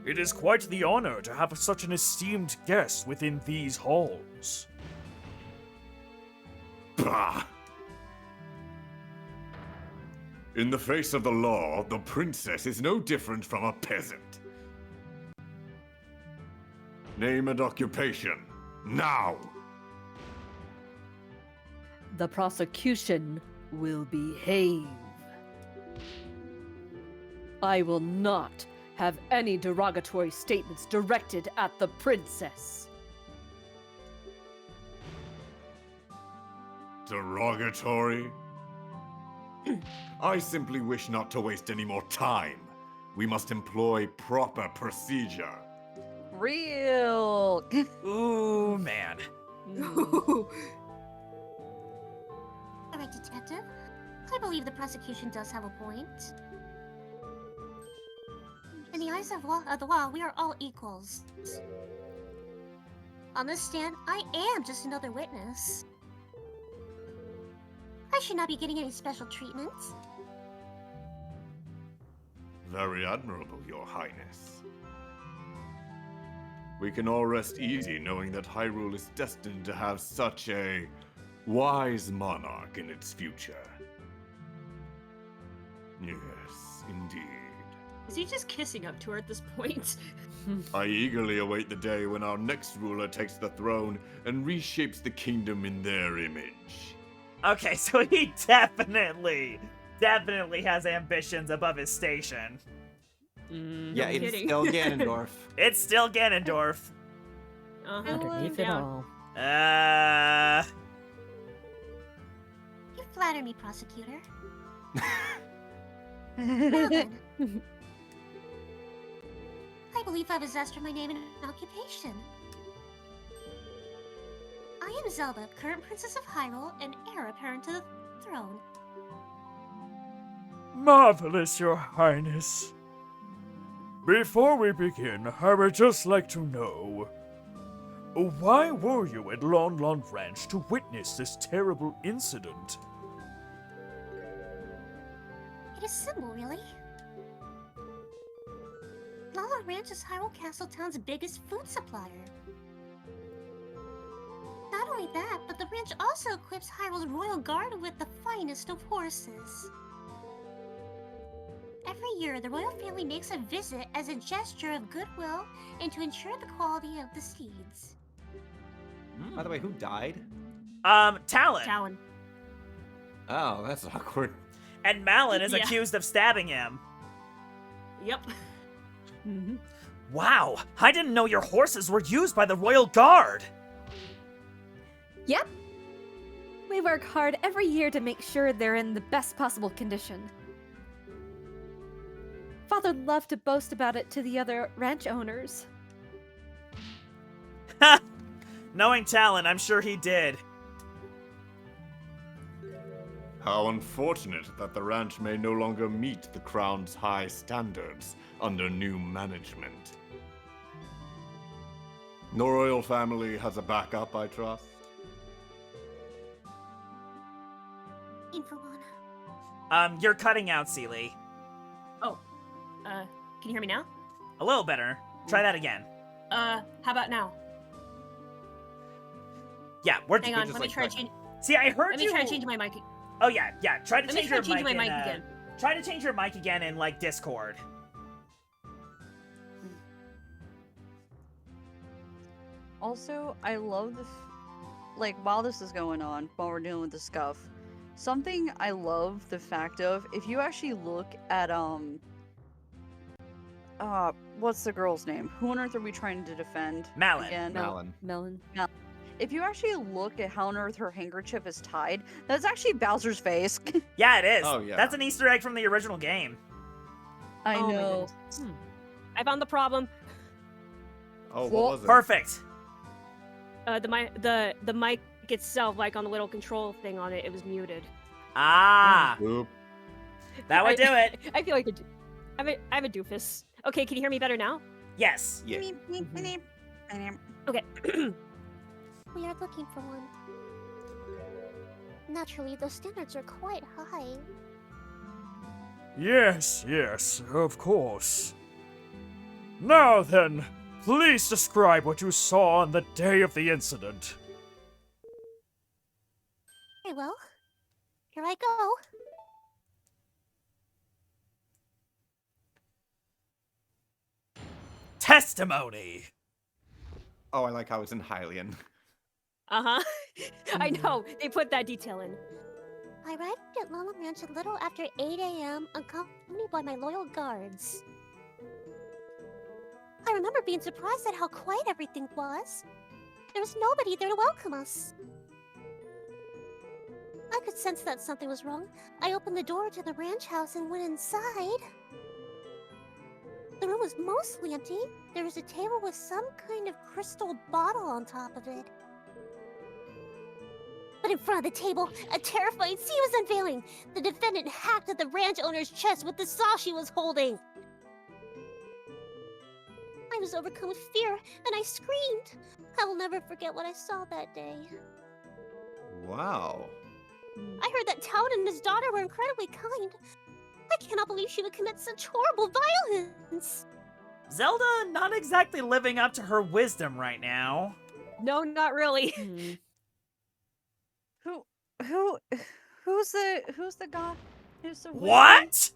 It is quite the honor to have such an esteemed guest within these halls. Bah! In the face of the law, the princess is no different from a peasant. Name and occupation, now! The prosecution will behave. I will not have any derogatory statements directed at the princess. Derogatory? I simply wish not to waste any more time. We must employ proper procedure. Real. Ooh, man. Alright, Detective. I believe the prosecution does have a point. In the eyes of the law, we are all equals. On this stand, I am just another witness. I should not be getting any special treatment. Very admirable, Your Highness. We can all rest easy knowing that Hyrule is destined to have such a wise monarch in its future. Yes, indeed. Is he just kissing up to her at this point? I eagerly await the day when our next ruler takes the throne and reshapes the kingdom in their image. Okay, so he definitely has ambitions above his station. Yeah, it's kidding. still Ganondorf. It's still Ganondorf. Underneath it down. all. You flatter me, prosecutor. Now then. I believe I was asked for my name and occupation. I am Zelda, current Princess of Hyrule and heir apparent to the throne. Marvelous, Your Highness. Before we begin, I would just like to know, why were you at Lon Lon Ranch to witness this terrible incident? It is simple, really. Lala Ranch is Hyrule Castle Town's biggest food supplier. Not only that, but the ranch also equips Hyrule's royal guard with the finest of horses. Every year, the royal family makes a visit as a gesture of goodwill and to ensure the quality of the steeds. By the way, who died? Talon. Talon. Oh, that's awkward. And Malin is Yeah. accused of stabbing him. Yep. Wow, I didn't know your horses were used by the Royal Guard. Yep. We work hard every year to make sure they're in the best possible condition. Father'd love to boast about it to the other ranch owners. Ha! Knowing Talon, I'm sure he did. How unfortunate that the ranch may no longer meet the Crown's high standards under new management. The royal family has a backup, I trust? In for one. You're cutting out, Seely. Oh. Can you hear me now? A little better. Try that again. How about now? Yeah, we're Hang we're on, just let me like try cutting. change. See, I heard Let me you. try changing my mic. Oh yeah. Try to Let me change try your changing mic. my in, mic again. Try to change your mic again in like Discord. Also, I love like, while this is going on, while we're dealing with the scuff, something I love the fact of, if you actually look at, what's the girl's name? Who on earth are we trying to defend? Malin. Again? Malin. Melon. If you actually look at how on earth her handkerchief is tied, that's actually Bowser's face. Yeah, it is. Oh, yeah. That's an Easter egg from the original game. I Oh my know. goodness. I found the problem. Oh, What? what was it? Perfect. The mic itself, like on the little control thing on it, it was muted. Ah, Oop. that would do it. I feel like I'm a doofus. Okay, can you hear me better now? Yes. Yeah. Okay. We are looking for one. Naturally, the standards are quite high. Yes, of course. Now then, please describe what you saw on the day of the incident. Very well. Here I go. Testimony. Oh, I like how it's in Hylian. Uh-huh. I know. They put that detail in. I arrived at Lala Ranch a little after 8 a.m., accompanied by my loyal guards. I remember being surprised at how quiet everything was. There was nobody there to welcome us. I could sense that something was wrong. I opened the door to the ranch house and went inside. The room was mostly empty. There was a table with some kind of crystal bottle on top of it. But in front of the table, a terrifying scene was unveiling. The defendant hacked at the ranch owner's chest with the saw she was holding. I was overcome with fear, and I screamed. I will never forget what I saw that day. Wow. I heard that Toad and his daughter were incredibly kind. I cannot believe she would commit such horrible violence. Zelda not exactly living up to her wisdom right now. No, not really. Who's the guy? Who's the What?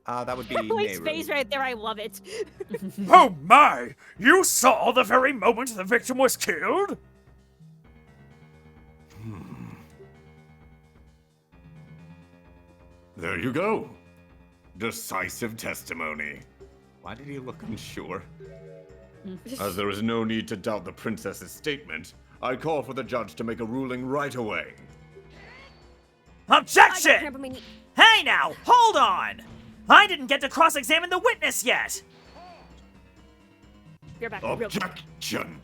That would be White's Nehru. face right there, I love it. Oh my! You saw the very moment the victim was killed? There you go. Decisive testimony. Why did he look unsure? As there is no need to doubt the princess's statement, I call for the judge to make a ruling right away. I got Objection! cramp in my knee. Hey now, hold on! I didn't get to cross-examine the witness yet! You're back. Real quick. Objection!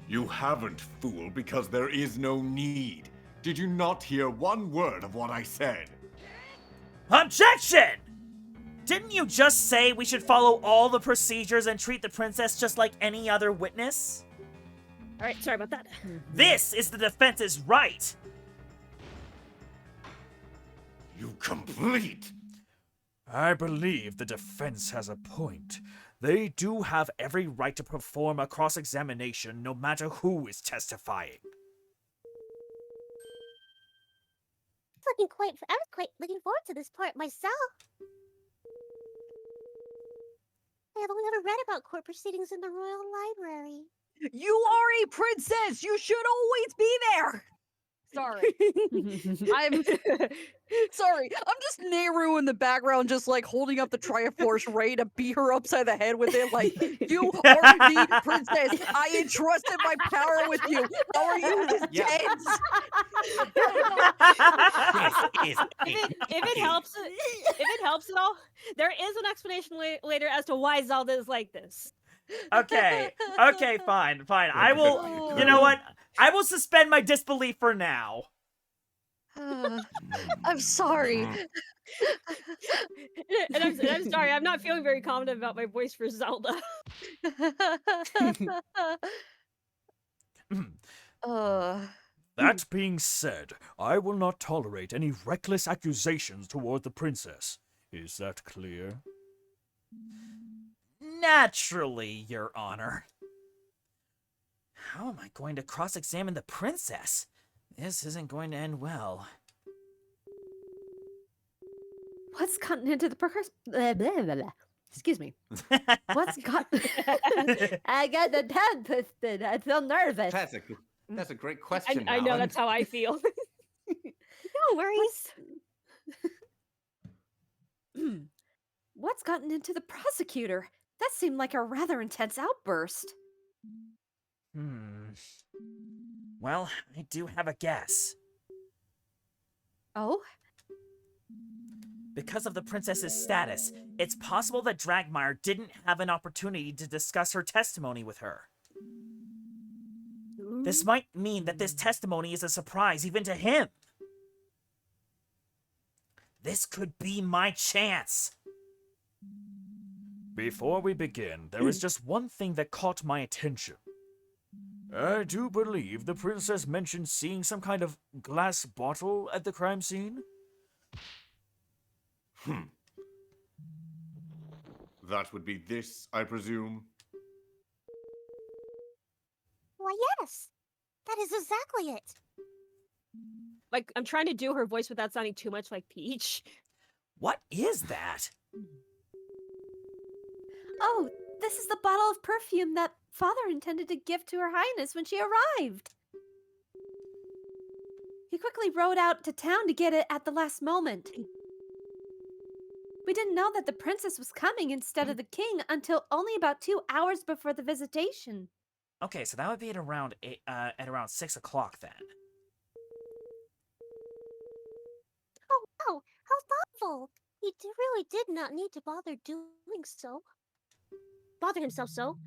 You haven't, fool, because there is no need. Did you not hear one word of what I said? Objection! Didn't you just say we should follow all the procedures and treat the princess just like any other witness? All right, sorry about that. This is the defense's right! You complete! I believe the defense has a point. They do have every right to perform a cross-examination no matter who is testifying. I was quite looking forward to this part myself. I have only ever read about court proceedings in the royal library. You are a princess. You should always be there. Sorry. I'm sorry. I'm just Nehru in the background, just like holding up the Triforce, ready to beat her upside the head with it. Like, you are indeed princess. I entrusted my power with you. How are you this tense? If it helps at all, there is an explanation later as to why Zelda is like this. Okay, fine. I will, you know what? I will suspend my disbelief for now. I'm sorry. And I'm sorry, I'm not feeling very confident about my voice for Zelda. That being said, I will not tolerate any reckless accusations toward the princess. Is that clear? Naturally, Your Honor. How am I going to cross-examine the princess? This isn't going to end well. What's gotten into the progress? Excuse me. What's got? I got the tongue twisted. I feel nervous. That's a great question. I know Alan. that's how I feel. No worries. What's gotten into the prosecutor? That seemed like a rather intense outburst. Well, I do have a guess. Oh? Because of the princess's status, it's possible that Dragmire didn't have an opportunity to discuss her testimony with her. This might mean that this testimony is a surprise even to him. This could be my chance. Before we begin, there is just one thing that caught my attention. I do believe the princess mentioned seeing some kind of glass bottle at the crime scene. That would be this, I presume. Why, yes. That is exactly it. Like, I'm trying to do her voice without sounding too much like Peach. What is that? Oh, this is the bottle of perfume that Father intended to give to Her Highness when she arrived. He quickly rode out to town to get it at the last moment. We didn't know that the princess was coming instead of the king until only about 2 hours before the visitation. Okay, so that would be at around 6 o'clock then. Oh, wow. How thoughtful. He really did not need to bother doing so. Bother himself so.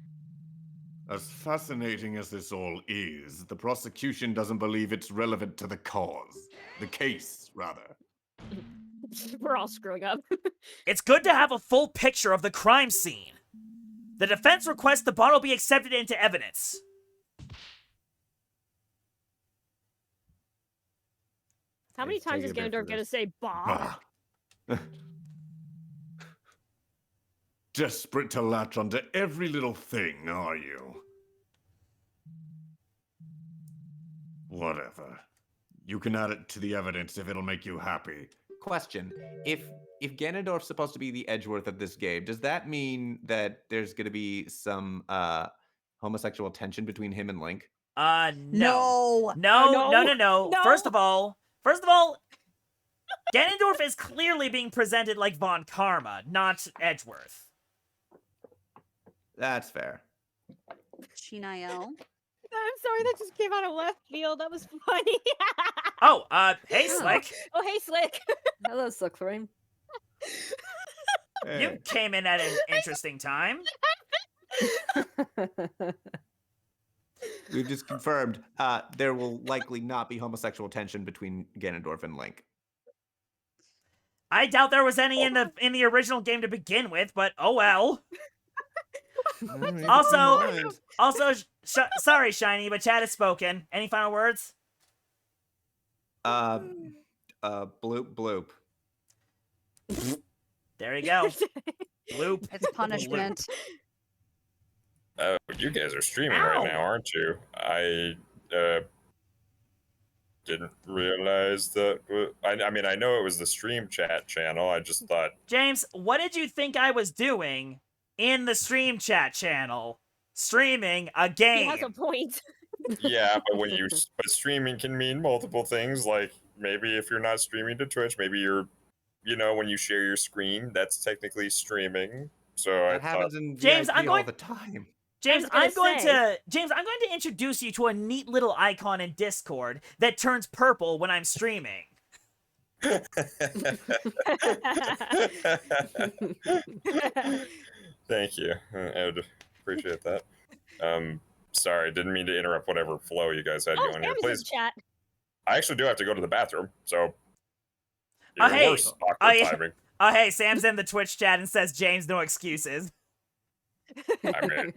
As fascinating as this all is, the prosecution doesn't believe it's relevant to the cause. The case, rather. We're all screwing up. It's good to have a full picture of the crime scene. The defense requests the bottle be accepted into evidence. How many times is Ganondorf gonna say Bob? Desperate to latch onto every little thing, are you? Whatever. You can add it to the evidence if it'll make you happy. Question: if Ganondorf's supposed to be the Edgeworth of this game, does that mean that there's going to be some homosexual tension between him and Link? No. No. No. First of all, Ganondorf is clearly being presented like Von Karma, not Edgeworth. That's fair. Shinael. I'm sorry, that just came out of left field. That was funny. Oh, hey, Slick. Oh, hey, Slick. Hello, Slickframe. You came in at an interesting time. We've just confirmed there will likely not be homosexual tension between Ganondorf and Link. I doubt there was any in the original game to begin with, but oh well. Also, sorry, Shiny, but Chad has spoken. Any final words? Bloop bloop. There you go. Bloop. It's punishment. You guys are streaming right now, aren't you? I didn't realize that. I mean, I know it was the stream chat channel. I just thought. James, what did you think I was doing in the stream chat channel? Streaming a game. He has a point. Yeah, but streaming can mean multiple things. Like maybe if you're not streaming to Twitch, maybe you're, when you share your screen, that's technically streaming. So that happens in James, VIP all the time. James, I'm going to introduce you to a neat little icon in Discord that turns purple when I'm streaming. Thank you. I would appreciate that. Sorry, didn't mean to interrupt whatever flow you guys had going here. Please. Chat. I actually do have to go to the bathroom, so. Hey, Sam's in the Twitch chat and says, James, no excuses. I mean,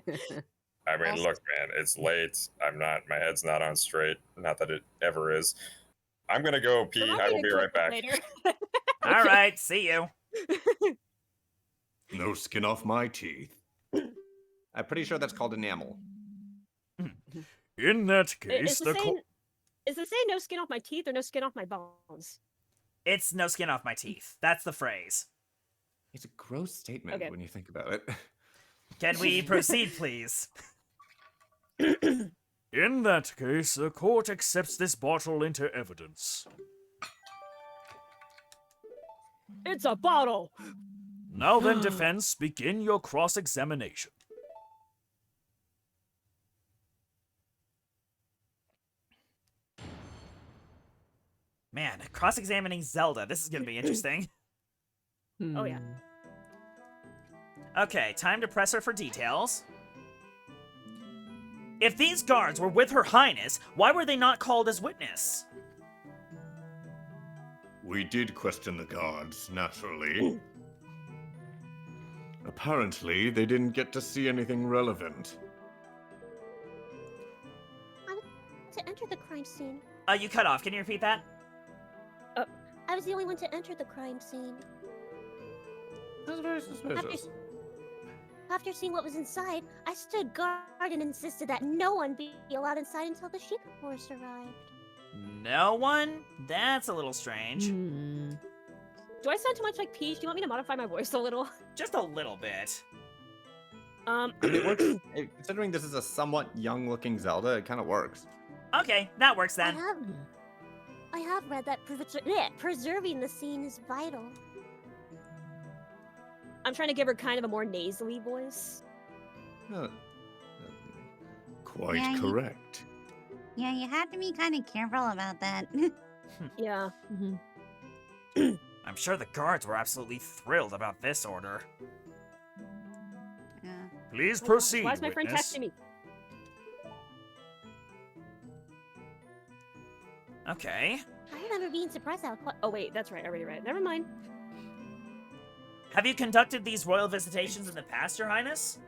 look, man, it's late. My head's not on straight. Not that it ever is. I'm gonna go pee. I will be right back. All right, see you. No skin off my teeth. I'm pretty sure that's called enamel. In that case, Is it saying no skin off my teeth or no skin off my bones? It's no skin off my teeth. That's the phrase. It's a gross statement when you think about it. Can we proceed, please? In that case, the court accepts this bottle into evidence. It's a bottle! Now then, defense, begin your cross-examination. Man, cross-examining Zelda. This is gonna be interesting. Oh, yeah. Okay, time to press her for details. If these guards were with Her Highness, why were they not called as witness? We did question the guards, naturally. Apparently, they didn't get to see anything relevant. I was to enter the crime scene. You cut off. Can you repeat that? I was the only one to enter the crime scene. That's very suspicious. After seeing what was inside, I stood guard and insisted that no one be allowed inside until the Sheikah force arrived. No one? That's a little strange. Do I sound too much like Peach? Do you want me to modify my voice a little? Just a little bit. It works. Considering this is a somewhat young-looking Zelda, it kind of works. Okay, that works then. I have read that preserving the scene is vital. I'm trying to give her kind of a more nasally voice. Quite correct. Yeah, you have to be kind of careful about that. Yeah. I'm sure the guards were absolutely thrilled about this order. Yeah. Please proceed, Why is my friend witness. texting me? Okay. I remember being surprised how Oh wait, that's right. I already read it. Never mind. Have you conducted these royal visitations in the past, Your Highness?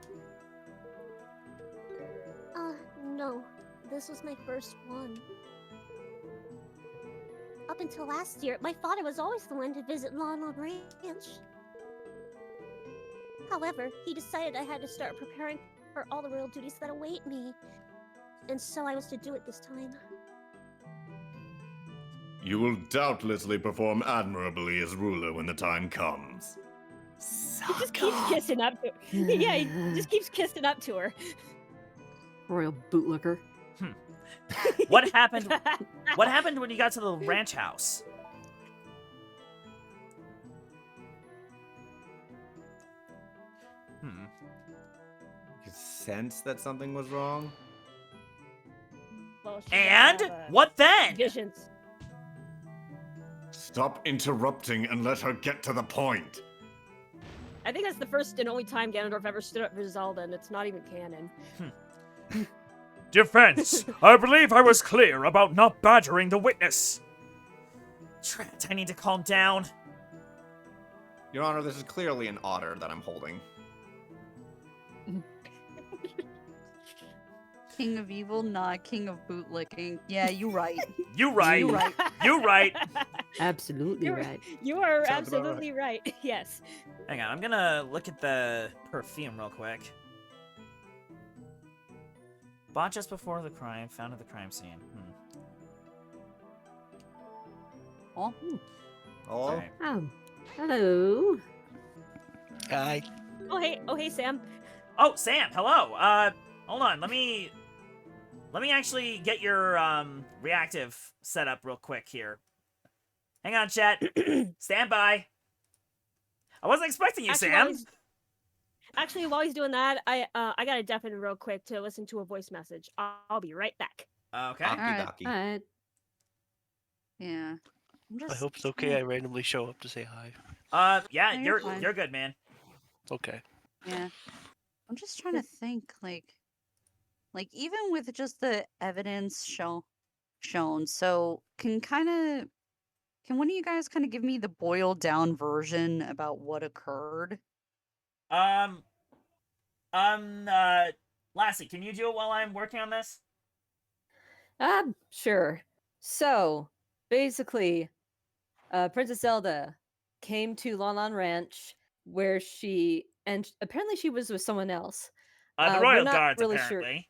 No. This was my first one. Up until last year, my father was always the one to visit Lana Ranch. However, he decided I had to start preparing for all the royal duties that await me. And so I was to do it this time. You will doubtlessly perform admirably as ruler when the time comes. He just keeps kissing up to her. Yeah, he just keeps kissing up to her. Royal bootlicker. What happened? What happened when you got to the ranch house? You sense that something was wrong? Well, she And got all the what then? visions. Stop interrupting and let her get to the point. I think that's the first and only time Ganondorf ever stood up for Zelda, and it's not even canon. Defense! I believe I was clear about not badgering the witness. Trent, I need to calm down. Your Honor, this is clearly an otter that I'm holding. King of evil, not king of bootlicking. Yeah, you right. You right. You right. You right. Absolutely You're- right. You are Sounds about absolutely right. Yes. Hang on, I'm gonna look at the perfume real quick. Bought just before the crime, found at the crime scene. Oh. Hello? Sorry. Oh, hello. Hi. Oh hey Sam. Oh, Sam, hello. Hold on, let me actually get your reactive set up real quick here. Hang on, chat. Stand by. I wasn't expecting you, Sam. Actually, while he's doing that, I gotta dip in real quick to listen to a voice message. I'll be right back. Okay. Alright. Alright. Yeah. I'm just I hope it's okay. I randomly show up to say hi. Yeah, No, you're fine. good, man. Okay. Yeah. I'm just trying to think, like even with just the evidence shown, so can one of you guys kind of give me the boiled down version about what occurred? Lassie, can you do it while I'm working on this? Sure. So, basically, Princess Zelda came to Lon Lon Ranch where and apparently she was with someone else. The we're Royal not Guards, really apparently.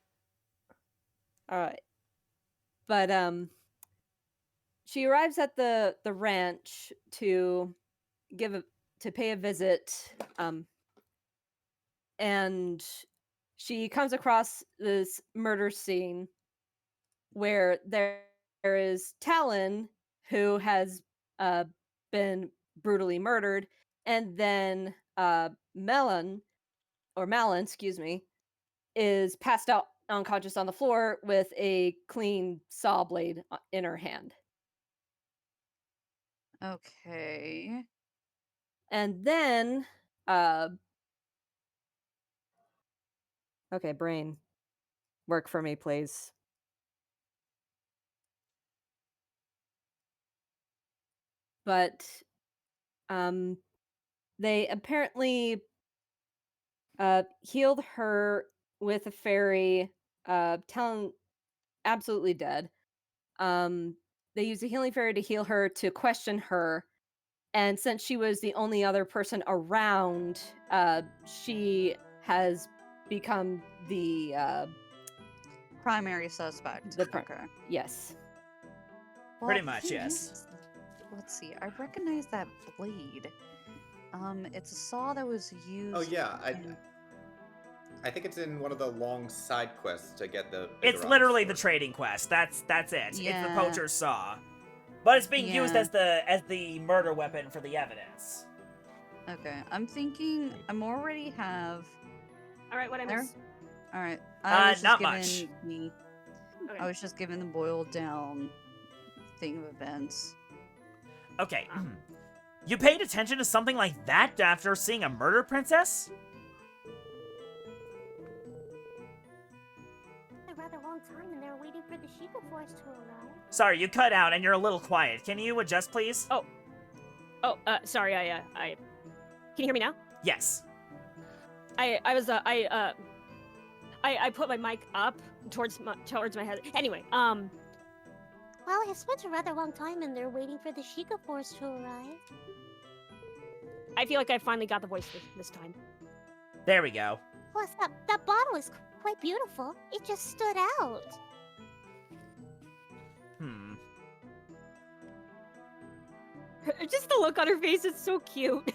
Sure. Alright. But, she arrives at the ranch to pay a visit, and she comes across this murder scene where there is Talon, who has been brutally murdered, and then Malin, excuse me, is passed out unconscious on the floor with a clean saw blade in her hand. Okay. And then, okay, brain, work for me, please. But, they apparently healed her with a fairy, Talon absolutely dead. They used a healing fairy to heal her, to question her, and since she was the only other person around, she has become the Primary suspect. Okay. Yes. Pretty Well, much, thing yes. is, let's see. I recognize that blade. It's a saw that was used. Oh yeah, in- I think it's in one of the long side quests to get the. It's literally the trading quest. That's it. It's the Yeah. poacher's saw. But it's being used Yeah. as the murder weapon for the evidence. Okay, I'm thinking I'm already have. All right, what I There? miss? All right. Not much. Okay. I was just given the boiled down thing of events. Okay. You paid attention to something like that after seeing a murder princess? A rather long time and they're waiting for the Sheikah Force to arrive. Sorry, you cut out and you're a little quiet. Can you adjust, please? Oh, sorry. I can you hear me now? Yes. I put my mic up towards my head. Anyway, Well, it's been a rather long time and they're waiting for the Sheikah Force to arrive. I feel like I finally got the voice this time. There we go. Plus, that bottle is quite beautiful. It just stood out. Just the look on her face is so cute.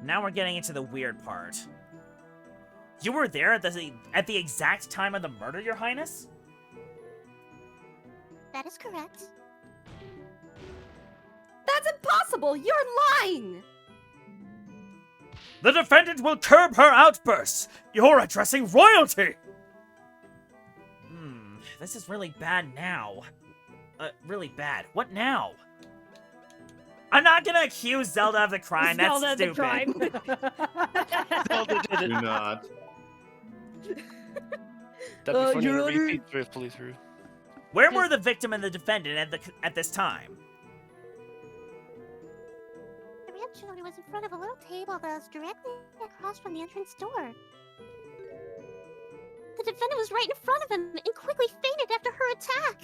Now we're getting into the weird part. You were there at the exact time of the murder, Your Highness? That is correct. That's impossible! You're lying! The defendant will curb her outbursts. You're addressing royalty. This is really bad now. Really bad. What now? I'm not gonna accuse Zelda of the crime. That's Zelda stupid. the crime. Zelda did Do it. not. That'd be funny Your to Honor. repeat swiftly through. Where were the victim and the defendant at this time? The ranch owner was in front of a little table that was directly across from the entrance door. The defendant was right in front of him and quickly fainted after her attack.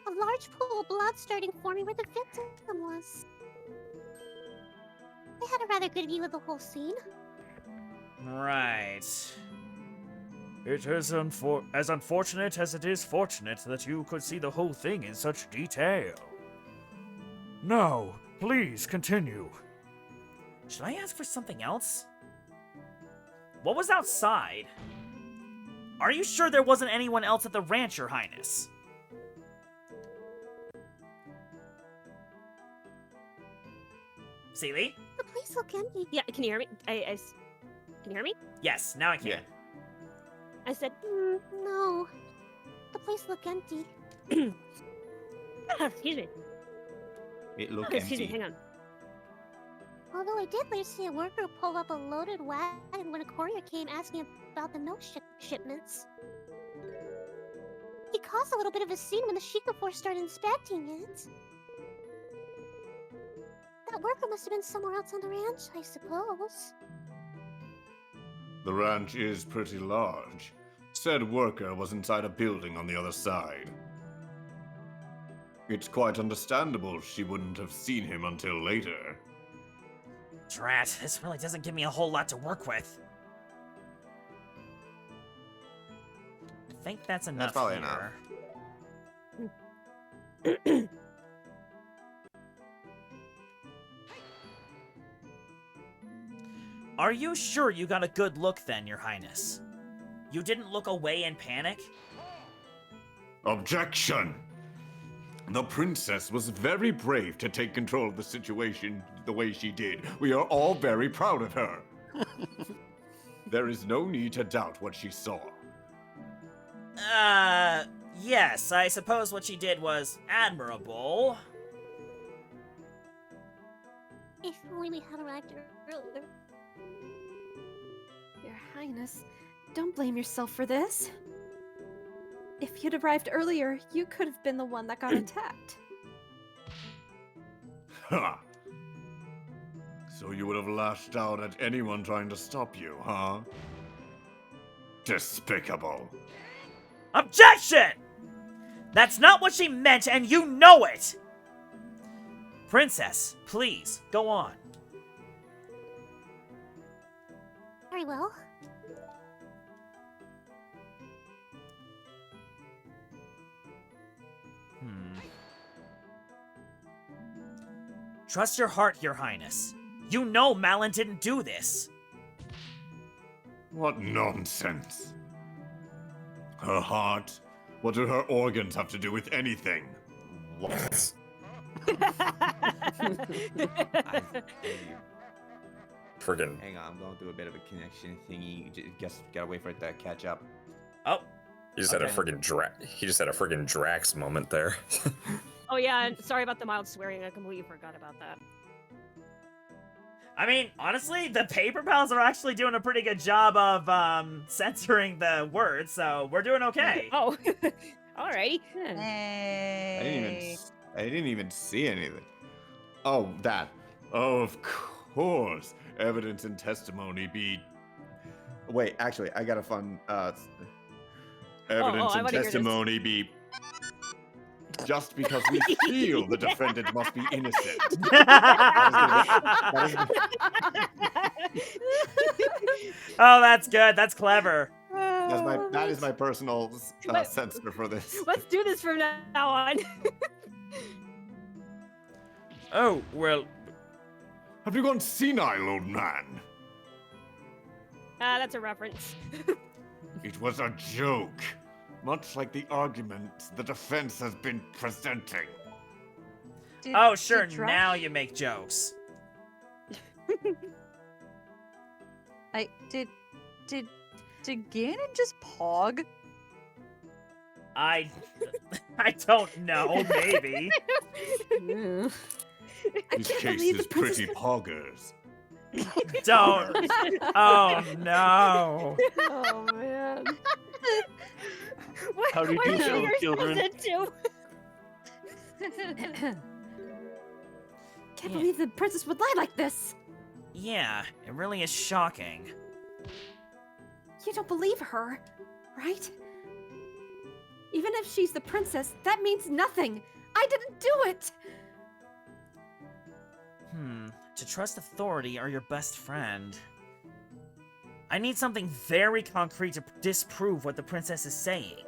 A large pool of blood starting forming where the victim was. I had a rather good view of the whole scene. Right. It is as unfortunate as it is fortunate that you could see the whole thing in such detail. Now, please continue. Should I ask for something else? What was outside? Are you sure there wasn't anyone else at the ranch, Your Highness? Seely? The place looked empty. Yeah, can you hear me? Can you hear me? Yes, now I can. Yeah. I said, No. The place looked empty. excuse me. It looked Excuse me, empty. hang on. Although I did later see a worker pull up a loaded wagon when a courier came asking about the milk shipments. He caused a little bit of a scene when the Sheikah Force started inspecting it. That worker must have been somewhere else on the ranch, I suppose. The ranch is pretty large. Said worker was inside a building on the other side. It's quite understandable she wouldn't have seen him until later. Drat, this really doesn't give me a whole lot to work with. I think that's enough probably here. Are you sure you got a good look then, Your Highness? You didn't look away in panic? Objection! The princess was very brave to take control of the situation the way she did. We are all very proud of her. There is no need to doubt what she saw. Yes, I suppose what she did was admirable. If only we had arrived earlier. Your Highness, don't blame yourself for this. If you'd arrived earlier, you could have been the one that got attacked. Ha! So you would have lashed out at anyone trying to stop you, huh? Despicable. Objection! That's not what she meant, and you know it! Princess, please, go on. Very well. Trust your heart, Your Highness. You know Malin didn't do this. What nonsense. Her heart? What do her organs have to do with anything? What? Friggin' Hang on, I'm going through a bit of a connection thingy. Just gotta wait for it to catch up. Oh. He just had a friggin' Drax moment there. Oh yeah, and sorry about the mild swearing. I completely forgot about that. I mean, honestly, the Paper Pals are actually doing a pretty good job of censoring the words, so we're doing okay. Oh, alrighty. Hey. I didn't even see anything. Oh, that. Of course. Evidence and testimony be... Wait, actually, I got a fun. Evidence I and wanna hear this. testimony be... Just because we feel the defendant must be innocent. Oh, that's good. That's clever. That is my personal censor for this. Let's do this from now on. Oh, well, Have you gone senile, old man? That's a reference. It was a joke. Much like the argument the defense has been presenting. Oh, sure, now you make jokes. Did Ganon just pog? I don't know, maybe. This case is pretty poggers. Don't. Oh, no. Oh, man. How do you do, fellow children? Can't believe the princess would lie like this. Yeah, it really is shocking. You don't believe her, right? Even if she's the princess, that means nothing. I didn't do it. To trust authority or your best friend. I need something very concrete to disprove what the princess is saying.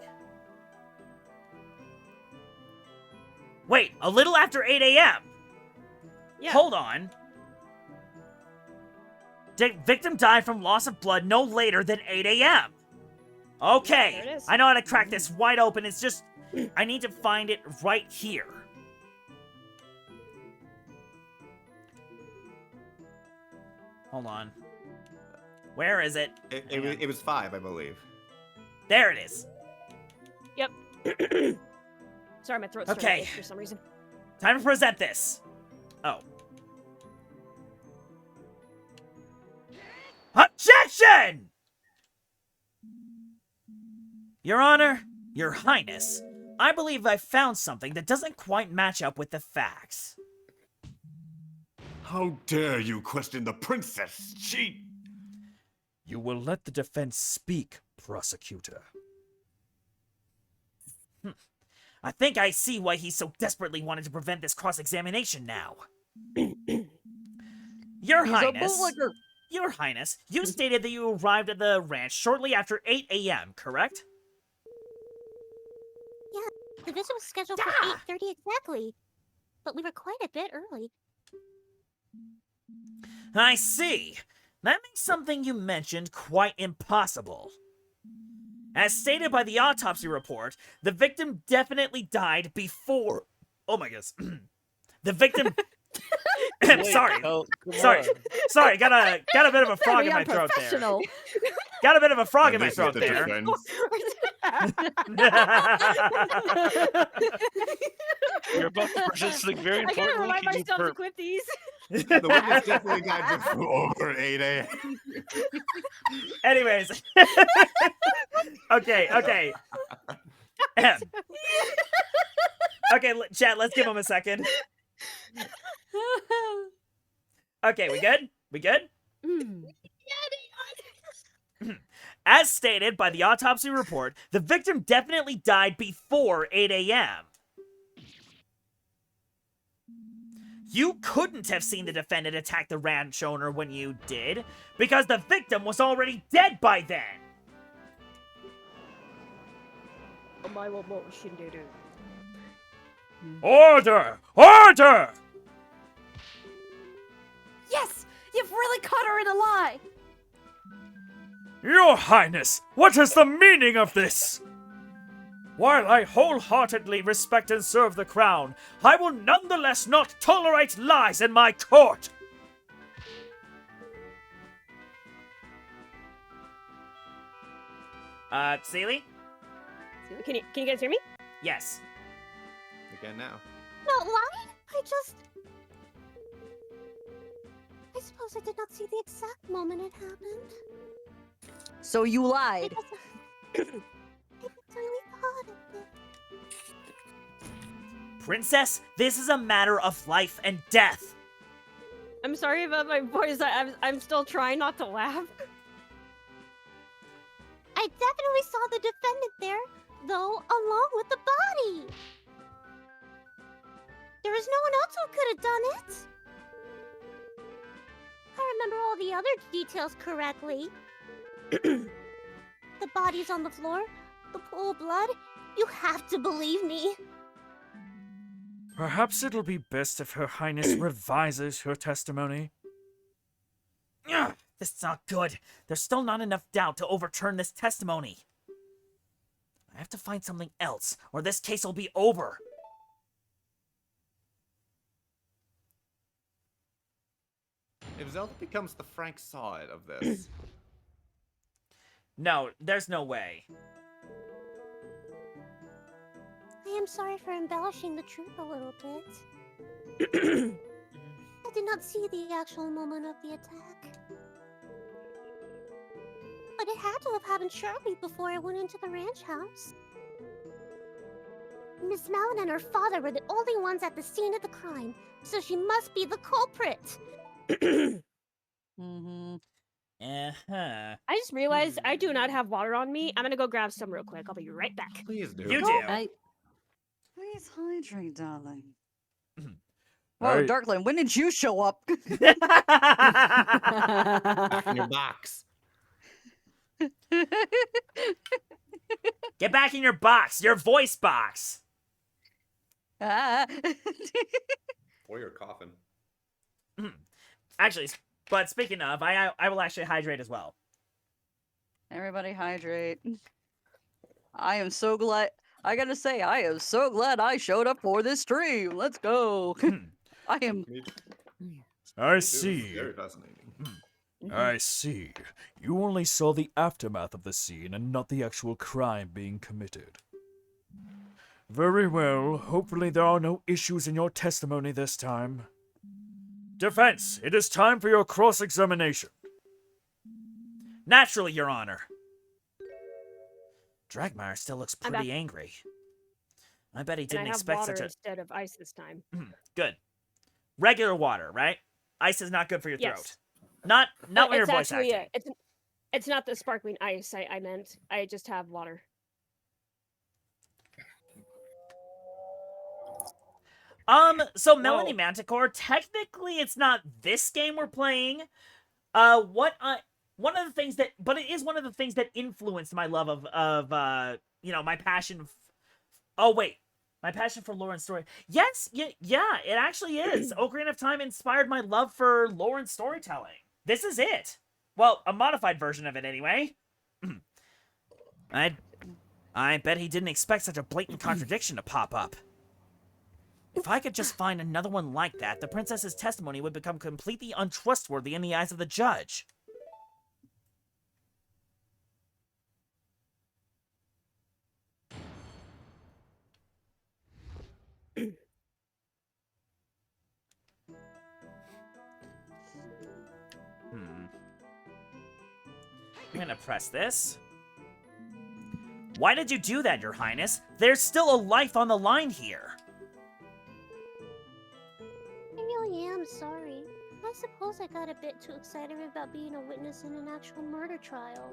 Wait, a little after 8 a.m.? Yeah. Hold on. Victim died from loss of blood no later than 8 a.m. Okay, There it is. I know how to crack this wide open. It's just, I need to find it right here. Hold on. Where is it? It was 5, I believe. There it is. Yep. Sorry, my throat's Okay. for some reason. Time to present this. Oh. Objection! Your Honor, Your Highness, I believe I found something that doesn't quite match up with the facts. How dare you question the princess? You will let the defense speak, prosecutor. I think I see why he so desperately wanted to prevent this cross-examination now. Your Highness, you stated that you arrived at the ranch shortly after 8 a.m., correct? Yeah, the visit was scheduled for 8:30 exactly, but we were quite a bit early. I see. That makes something you mentioned quite impossible. As stated by the autopsy report, the victim definitely died before... Oh my goodness. The victim... Sorry, got a bit of a frog in my throat there. Got a bit of a frog in my throat there. You're about to present something very I gotta important. remind Can you myself to quit these. The witness definitely died before 8 a.m. Anyways. Okay. Okay, chat, let's give him a second. Okay, we good? We good? As stated by the autopsy report, the victim definitely died before 8 a.m. You couldn't have seen the defendant attack the ranch owner when you did, because the victim was already dead by then. Order! Order! Yes! You've really caught her in a lie! Your Highness, what is the meaning of this? While I wholeheartedly respect and serve the crown, I will nonetheless not tolerate lies in my court. Seely? Can you guys hear me? Yes. Again now. Not lying? I suppose I did not see the exact moment it happened. So you lied. I really thought of it. Princess, this is a matter of life and death. I'm sorry about my voice. I'm still trying not to laugh. I definitely saw the defendant there, though, along with the body. There was no one else who could have done it. I remember all the other details correctly. The body's on the floor. The pool of blood. You have to believe me. Perhaps it'll be best if Her Highness revises her testimony. Ugh, this is not good. There's still not enough doubt to overturn this testimony. I have to find something else, or this case will be over. If Zelda becomes the Frank side of this, No, there's no way. I am sorry for embellishing the truth a little bit. I did not see the actual moment of the attack. But it had to have happened shortly before I went into the ranch house. Miss Malin and her father were the only ones at the scene of the crime, so she must be the culprit. Mm-hmm. Uh-huh. I just realized I do not have water on me. I'm gonna go grab some real quick. I'll be right back. please do. You do. Please hydrate, darling. All Whoa, right. Darkland, when did you show up? Back in your box. Get back in your box, your voice box. Ah. Or your coffin. Actually, but speaking of, I will actually hydrate as well. Everybody hydrate. I am so glad. I gotta say, I am so glad I showed up for this stream. Let's go. I am. I see. Very fascinating. I see. You only saw the aftermath of the scene and not the actual crime being committed. Very well. Hopefully there are no issues in your testimony this time. Defense, it is time for your cross-examination. Naturally, Your Honor. Dragmire still looks I'm pretty back. angry. I bet he And didn't I have expect water such a... instead of ice this time. Good. Regular water, right? Ice is not good for your Yes. throat. Not when you're it's voice actually acting. it's not the sparkling ice I meant. I just have water. So Melanie Whoa. Manticore, technically it's not this game we're playing. One of the things that, but it is one of the things that influenced my love of my passion. My passion for lore and story. Yes, yeah, it actually is. Ocarina of Time inspired my love for lore and storytelling. This is it. Well, a modified version of it anyway. I bet he didn't expect such a blatant contradiction to pop up. If I could just find another one like that, the princess's testimony would become completely untrustworthy in the eyes of the judge. I'm gonna press this. Why did you do that, Your Highness? There's still a life on the line here. I really am sorry. I suppose I got a bit too excited about being a witness in an actual murder trial.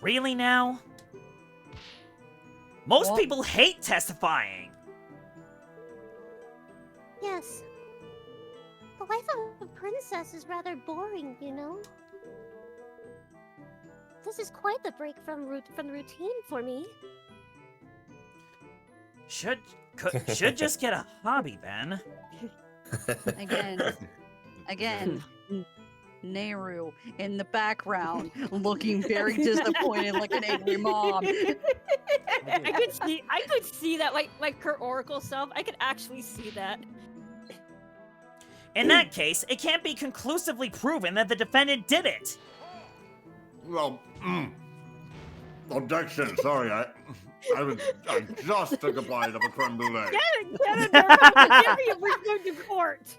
Really now? Most people hate testifying. Yes. The life of a princess is rather boring, you know? This is quite the break from the routine for me. Should just get a hobby, Ben. Again, Nehru in the background, looking very disappointed, like an angry mom. I could see that, like her Oracle self. I could actually see that. In that case, it can't be conclusively proven that the defendant did it. Well, objection. Sorry, I just took a bite of a creme brulee. Get it, we're going to court.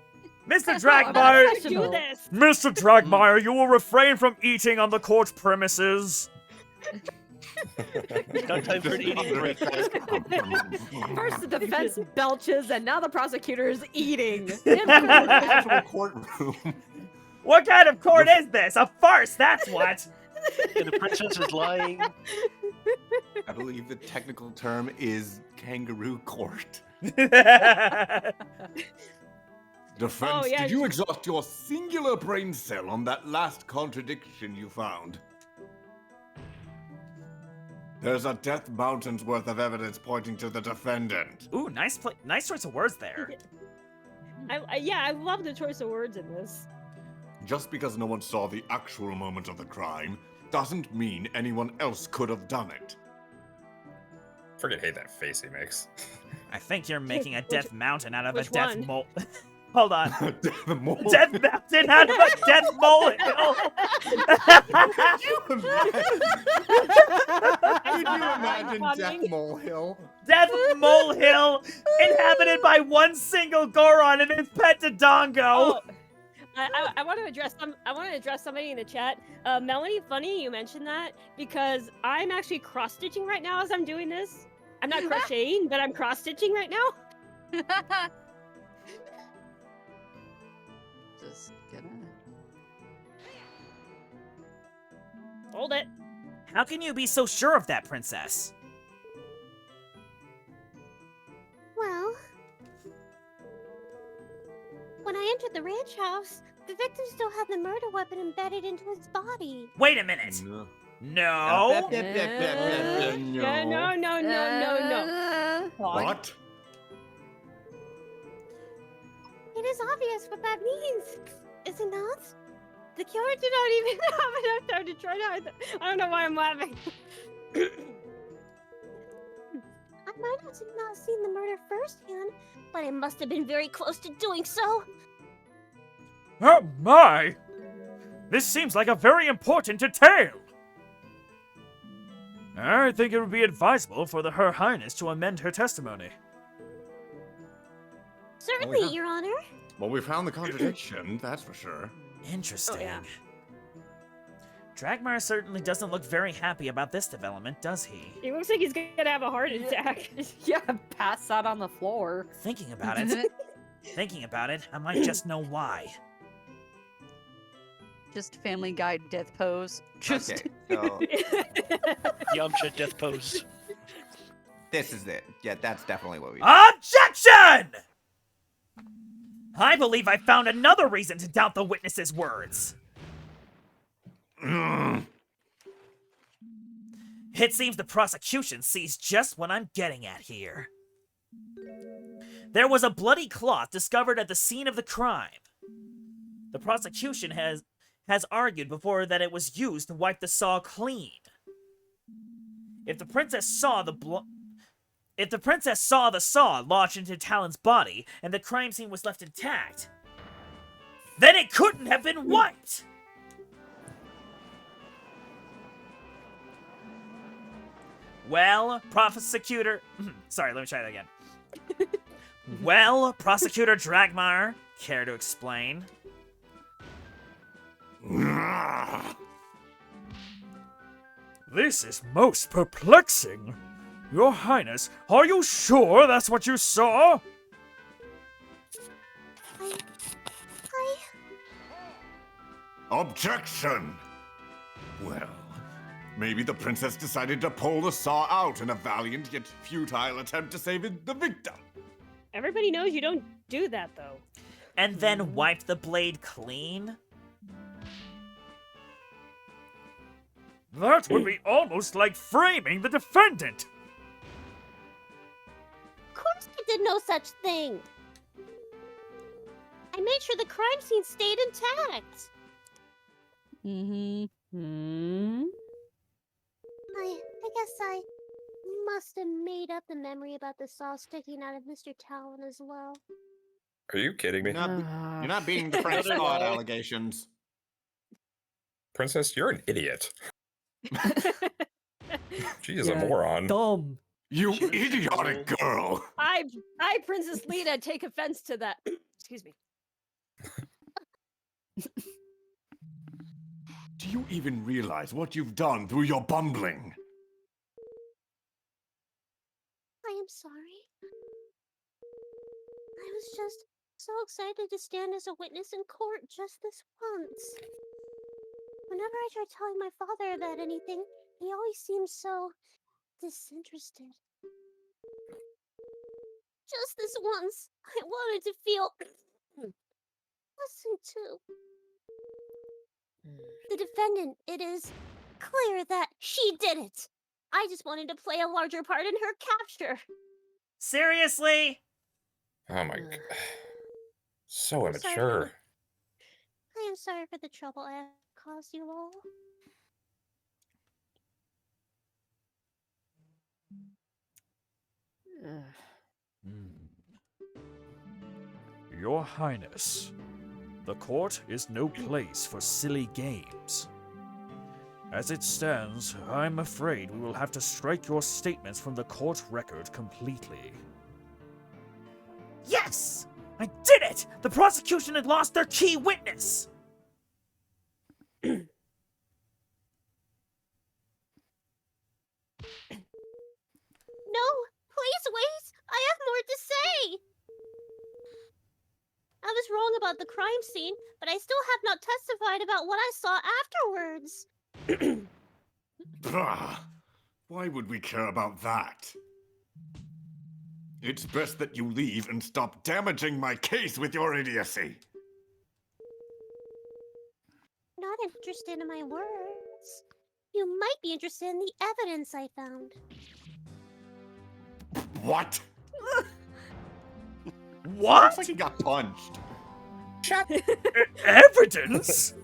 Mr. Dragmire, Do this. Mr. Dragmire, you will refrain from eating on the court premises. Not time for an eating break. First the defense belches, and now the prosecutor is eating. Actual courtroom. What kind of court is this? A farce, that's what. And the princess is lying. I believe the technical term is kangaroo court. Defense, Oh, yeah, did you exhaust your singular brain cell on that last contradiction you found? There's a Death Mountain's worth of evidence pointing to the defendant. Ooh, nice choice of words there. Yeah, I love the choice of words in this. Just because no one saw the actual moment of the crime doesn't mean anyone else could have done it. Freaking hate that face he makes. I think you're making a Death Mountain out of a which Death one? Mole. Hold on. Death Mole. Death Mountain out of a Death Molehill. Could you imagine Death Molehill? Death Molehill, inhabited by one single Goron and its pet Dodongo. Oh, I want to address somebody in the chat. Melanie, funny you mentioned that because I'm actually cross stitching right now as I'm doing this. I'm not crocheting, but I'm cross stitching right now. Just gonna. Hold it. How can you be so sure of that, Princess? Well, when I entered the ranch house, the victim still had the murder weapon embedded into his body. Wait a minute. No. No. No. What? It is obvious what that means, is it not? The killer did not even have enough time to try to. I don't know why I'm laughing. I might have not seen the murder firsthand, but I must have been very close to doing so. Oh my! This seems like a very important detail. I think it would be advisable for Her Highness to amend her testimony. Certainly, Your Honor. Well, we found the contradiction, that's for sure. Interesting. Oh, yeah. Dragmar certainly doesn't look very happy about this development, does he? He looks like he's gonna have a heart attack. Yeah, pass out on the floor. Thinking about it, I might just know why. Just Family Guy death pose. Just Okay, so Yamcha death pose. this is it. Yeah, that's definitely what we do. Objection! I believe I found another reason to doubt the witness's words. It seems the prosecution sees just what I'm getting at here. There was a bloody cloth discovered at the scene of the crime. The prosecution has argued before that it was used to wipe the saw clean. If the princess saw the saw lodged into Talon's body and the crime scene was left intact, then it couldn't have been wiped! Well, prosecutor... Sorry, let me try that again. Well, Prosecutor Dragmar, care to explain? This is most perplexing. Your Highness, are you sure that's what you saw? Objection! Well, maybe the princess decided to pull the saw out in a valiant yet futile attempt to save the victim. Everybody knows you don't do that, though. And then wiped the blade clean? That would be almost like framing the defendant. Of course I did no such thing. I made sure the crime scene stayed intact. Mm-hmm. I guess I must have made up the memory about the saw sticking out of Mr. Talon as well. Are you kidding me? You're not beating the French fraud allegations. Princess, you're an idiot. She is a moron. Dumb. You idiotic girl! I, Princess Lita, take offense to that. Excuse me. Do you even realize what you've done through your bumbling? I am sorry. I was just so excited to stand as a witness in court just this once. Whenever I try telling my father about anything, he always seems so disinterested. Just this once, I wanted to feel listened to. The defendant, it is clear that she did it. I just wanted to play a larger part in her capture. Seriously? Oh my god. So I'm sorry immature. I am sorry for the trouble I have caused you all. Your Highness, the court is no place for silly games. As it stands, I'm afraid we will have to strike your statements from the court record completely. Yes! I did it! The prosecution had lost their key witness! No, please wait! I have more to say! I was wrong about the crime scene, but I still have not testified about what I saw afterwards. Bah! Why would we care about that? It's best that you leave and stop damaging my case with your idiocy. Not interested in my words. You might be interested in the evidence I found. What? What? Looks like he got punched. Evidence?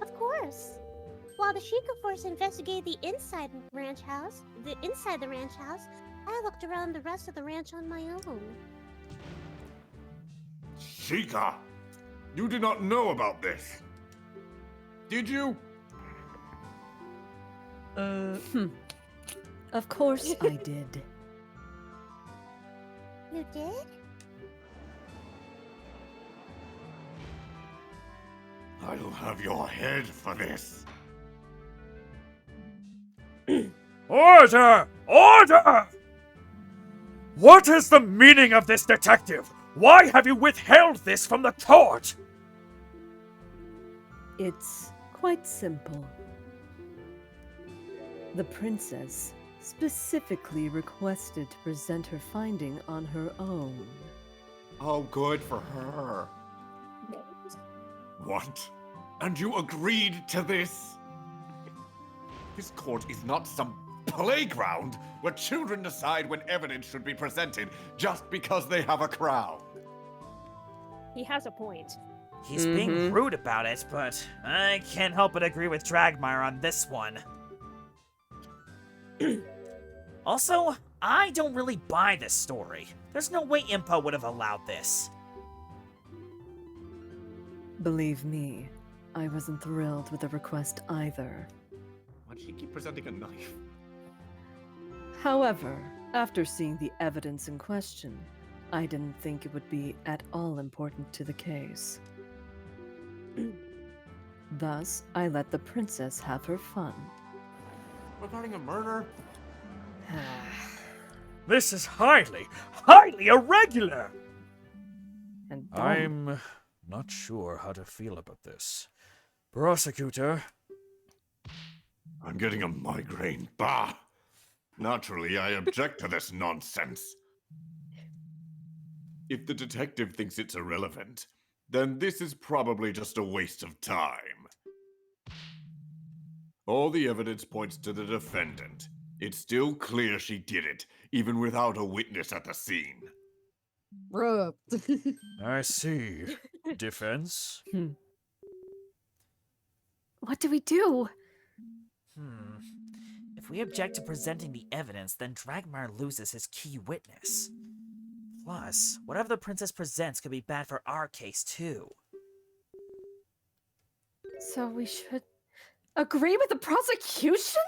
Of course. While the Sheikah Force investigated the inside the ranch house, I looked around the rest of the ranch on my own. Sheikah, you did not know about this. Did you? Of course I did. You did? I'll have your head for this. Order! Order! What is the meaning of this, detective? Why have you withheld this from the court? It's quite simple. The princess specifically requested to present her finding on her own. Oh, good for her. What? And you agreed to this? This court is not some playground where children decide when evidence should be presented just because they have a crown. He has a point. He's being rude about it, but I can't help but agree with Dragmire on this one. Also, I don't really buy this story. There's no way Impa would have allowed this. Believe me, I wasn't thrilled with the request either. Why does she keep presenting a knife? However, after seeing the evidence in question, I didn't think it would be at all important to the case. Thus, I let the princess have her fun. Regarding a murder? This is highly irregular! And I'm not sure how to feel about this. Prosecutor? I'm getting a migraine. Bah! Naturally, I object to this nonsense. If the detective thinks it's irrelevant, then this is probably just a waste of time. All the evidence points to the defendant. It's still clear she did it, even without a witness at the scene. Bruh. I see. Defense? What do we do? If we object to presenting the evidence, then Dragmire loses his key witness. Plus, whatever the princess presents could be bad for our case, too. So we should agree with the prosecution?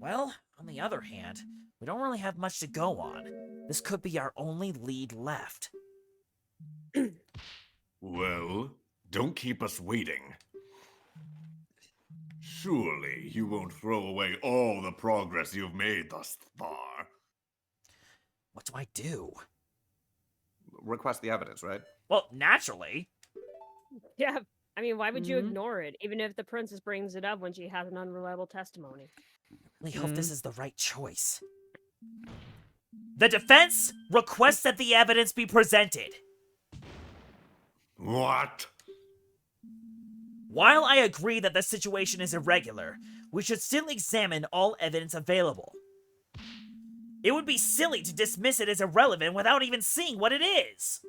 Well, on the other hand, we don't really have much to go on. This could be our only lead left. Well, don't keep us waiting. Surely you won't throw away all the progress you've made thus far. What do I do? Request the evidence, right? Well, naturally. Yeah, I mean, why would you ignore it, even if the princess brings it up when she has an unreliable testimony? We hope this is the right choice. The defense requests that the evidence be presented. What? While I agree that the situation is irregular, we should still examine all evidence available. It would be silly to dismiss it as irrelevant without even seeing what it is.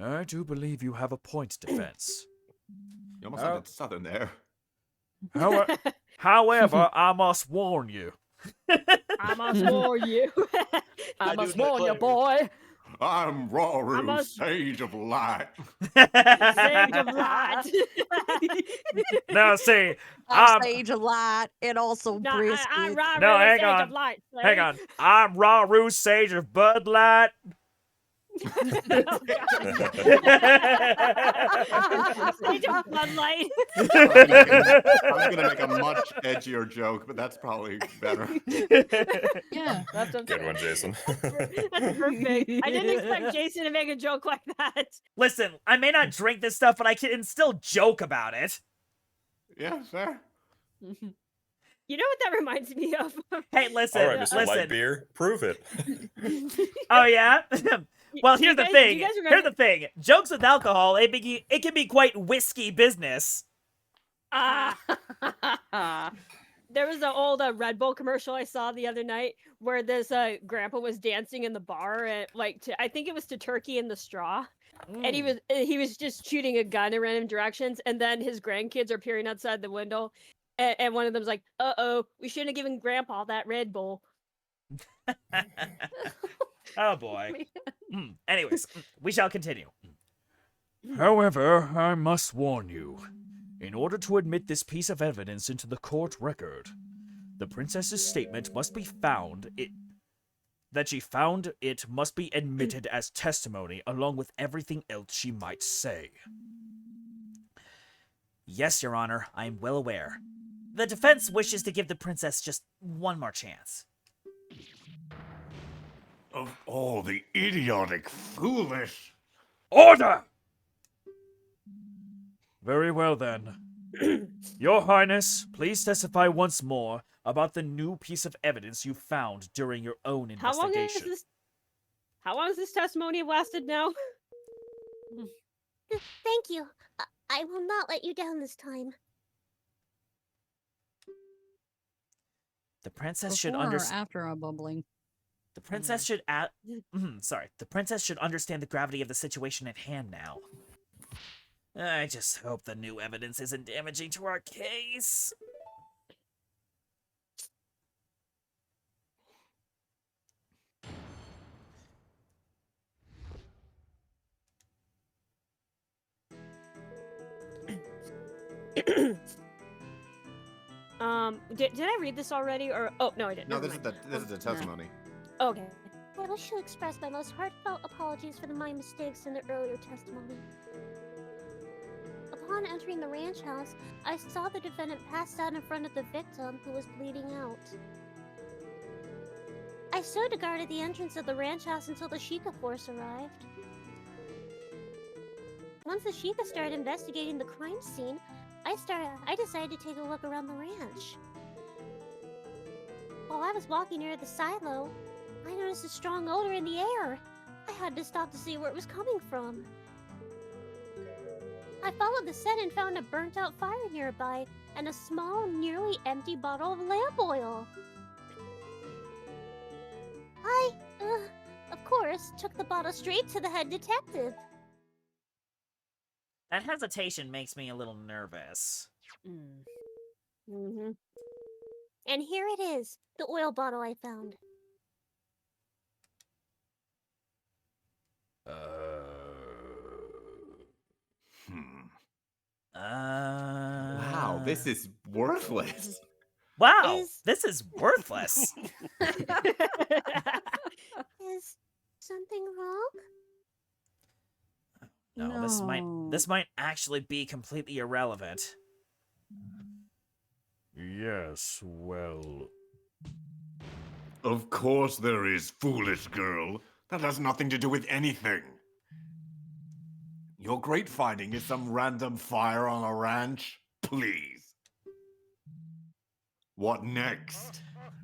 I do believe you have a point, defense. You almost sounded southern there. However, I must warn you. I must warn you. I must warn you, boy. I'm Raru, must- Sage of Light. Sage of light. Now, see, I'm Sage of Light and also No, Brisket. I'm Raru, No, hang Sage on. of light. Hang on. I'm Raru, Sage of Bud Light. Sage of sunlight. I was gonna make a much edgier joke, but that's probably better. Yeah, that's Good one, Jason. That's perfect. I didn't expect Jason to make a joke like that. Listen, I may not drink this stuff, but I can still joke about it. Yeah, sure. You know what that reminds me of? Hey, listen, All right, Mr. listen. Light Beer, prove it. Oh yeah. Well, Do you here's the guys- do thing. you guys Here's remember- the thing. Jokes with alcohol, it can be quite whiskey business. There was an old Red Bull commercial I saw the other night where this grandpa was dancing in the bar and I think it was to Turkey in the Straw. And he was just shooting a gun in random directions, and then his grandkids are peering outside the window, and one of them's like, "Uh-oh, we shouldn't have given Grandpa that Red Bull." Oh boy. Anyways, we shall continue. However, I must warn you. In order to admit this piece of evidence into the court record, the princess's statement must be that she found it must be admitted as testimony along with everything else she might say. Yes, Your Honor, I am well aware. The defense wishes to give the princess just one more chance. Of all the idiotic, foolish. Order! Very well then. Your Highness, please testify once more about the new piece of evidence you found during your own How long investigation. has this testimony lasted now? Thank you. I will not let you down this time. The princess should Before or understand. after a bubbling. The princess should The princess should understand the gravity of the situation at hand now. I just hope the new evidence isn't damaging to our case. Did I read this already, or oh no, I didn't. No, Never this is mind. the testimony. Okay. I wish to express my most heartfelt apologies for my mistakes in the earlier testimony. Upon entering the ranch house, I saw the defendant passed out in front of the victim, who was bleeding out. I stood to guard at the entrance of the ranch house until the Sheikah force arrived. Once the Sheikah started investigating the crime scene, I decided to take a look around the ranch. While I was walking near the silo, I noticed a strong odor in the air. I had to stop to see where it was coming from. I followed the scent and found a burnt-out fire nearby and a small, nearly empty bottle of lamp oil. I, of course, took the bottle straight to the head detective. That hesitation makes me a little nervous. Mm-hmm. And here it is, the oil bottle I found. Wow, this is worthless. Wow, this is worthless. Is something wrong? No, this might actually be completely irrelevant. Yes, well... Of course there is, foolish girl. That has nothing to do with anything. Your great finding is some random fire on a ranch? Please. What next?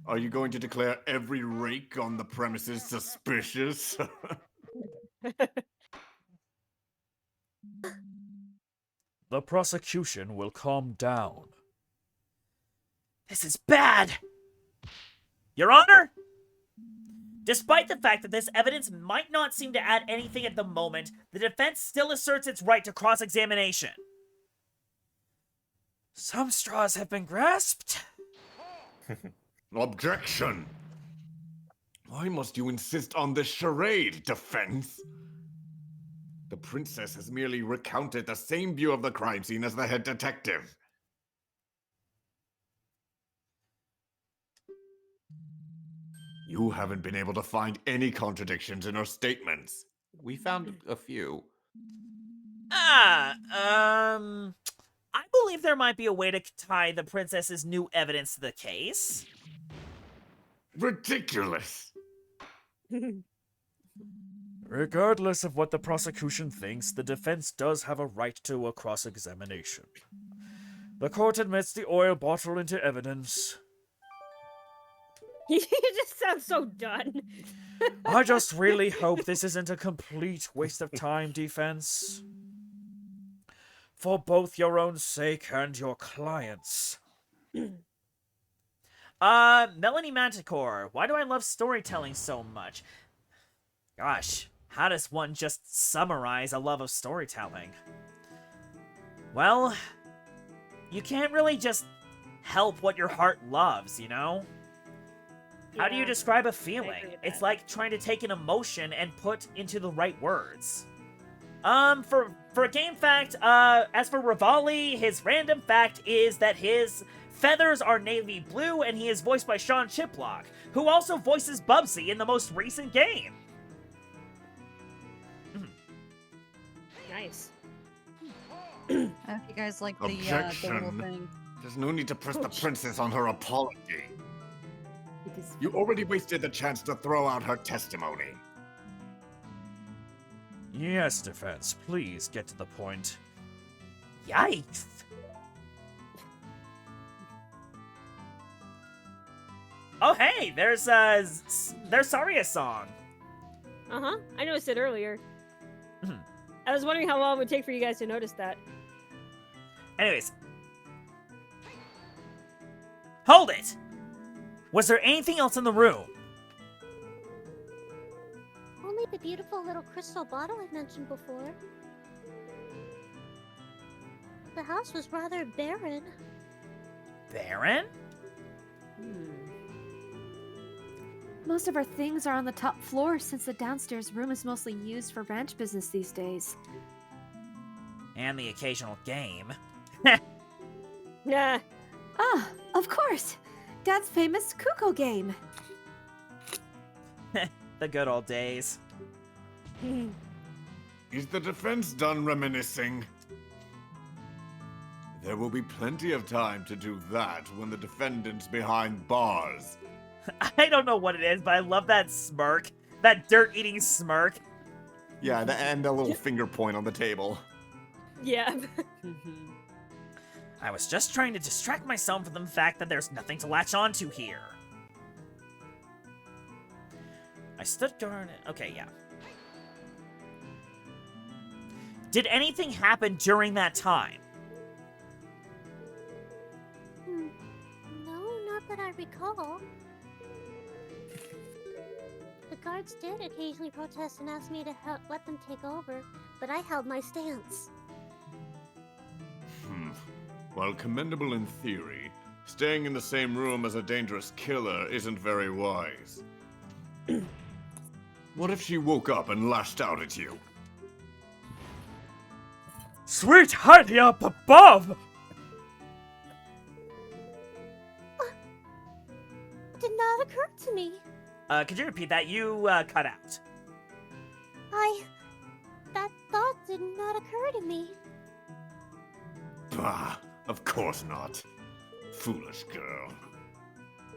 Are you going to declare every rake on the premises suspicious? the prosecution will calm down. This is bad! Your Honor? Despite the fact that this evidence might not seem to add anything at the moment, the defense still asserts its right to cross-examination. Some straws have been grasped. Objection! Why must you insist on this charade, defense? The princess has merely recounted the same view of the crime scene as the head detective. You haven't been able to find any contradictions in her statements. We found a few. I believe there might be a way to tie the princess's new evidence to the case. Ridiculous! Regardless of what the prosecution thinks, the defense does have a right to a cross-examination. The court admits the oil bottle into evidence. You just sound so done. I just really hope this isn't a complete waste of time, defense. For both your own sake and your clients. Melanie Manticore, why do I love storytelling so much? Gosh, how does one just summarize a love of storytelling? Well, you can't really just help what your heart loves, you know? How do you describe a feeling? It's like trying to take an emotion and put into the right words. For a game fact, as for Rivali, his random fact is that his feathers are navy blue and he is voiced by Sean Chiplock, who also voices Bubsy in the most recent game. Nice. I hope you guys like the whole thing. There's no need to press the princess on her apology. You already wasted the chance to throw out her testimony. Yes, defense, please get to the point. Yikes! Oh hey, there's Saria's song. Uh-huh, I noticed it earlier. I was wondering how long it would take for you guys to notice that. Anyways. Hold it! Was there anything else in the room? Only the beautiful little crystal bottle I mentioned before. The house was rather barren. Barren? Most of our things are on the top floor since the downstairs room is mostly used for ranch business these days. And the occasional game. Nah. Ah, of course! Dad's famous Kuko game. The good old days. Is the defense done reminiscing? There will be plenty of time to do that when the defendant's behind bars. I don't know what it is, but I love that smirk. That dirt-eating smirk. Yeah, and a little finger point on the table. Yeah. I was just trying to distract myself from the fact that there's nothing to latch onto here. I stood guard. Okay, yeah. Did anything happen during that time? No, not that I recall. The guards did occasionally protest and ask me to let them take over, but I held my stance. While commendable in theory, staying in the same room as a dangerous killer isn't very wise. What if she woke up and lashed out at you? Sweet Heidi up above! Did not occur to me. Could you repeat that? You, cut out. That thought did not occur to me. Bah, of course not. Foolish girl.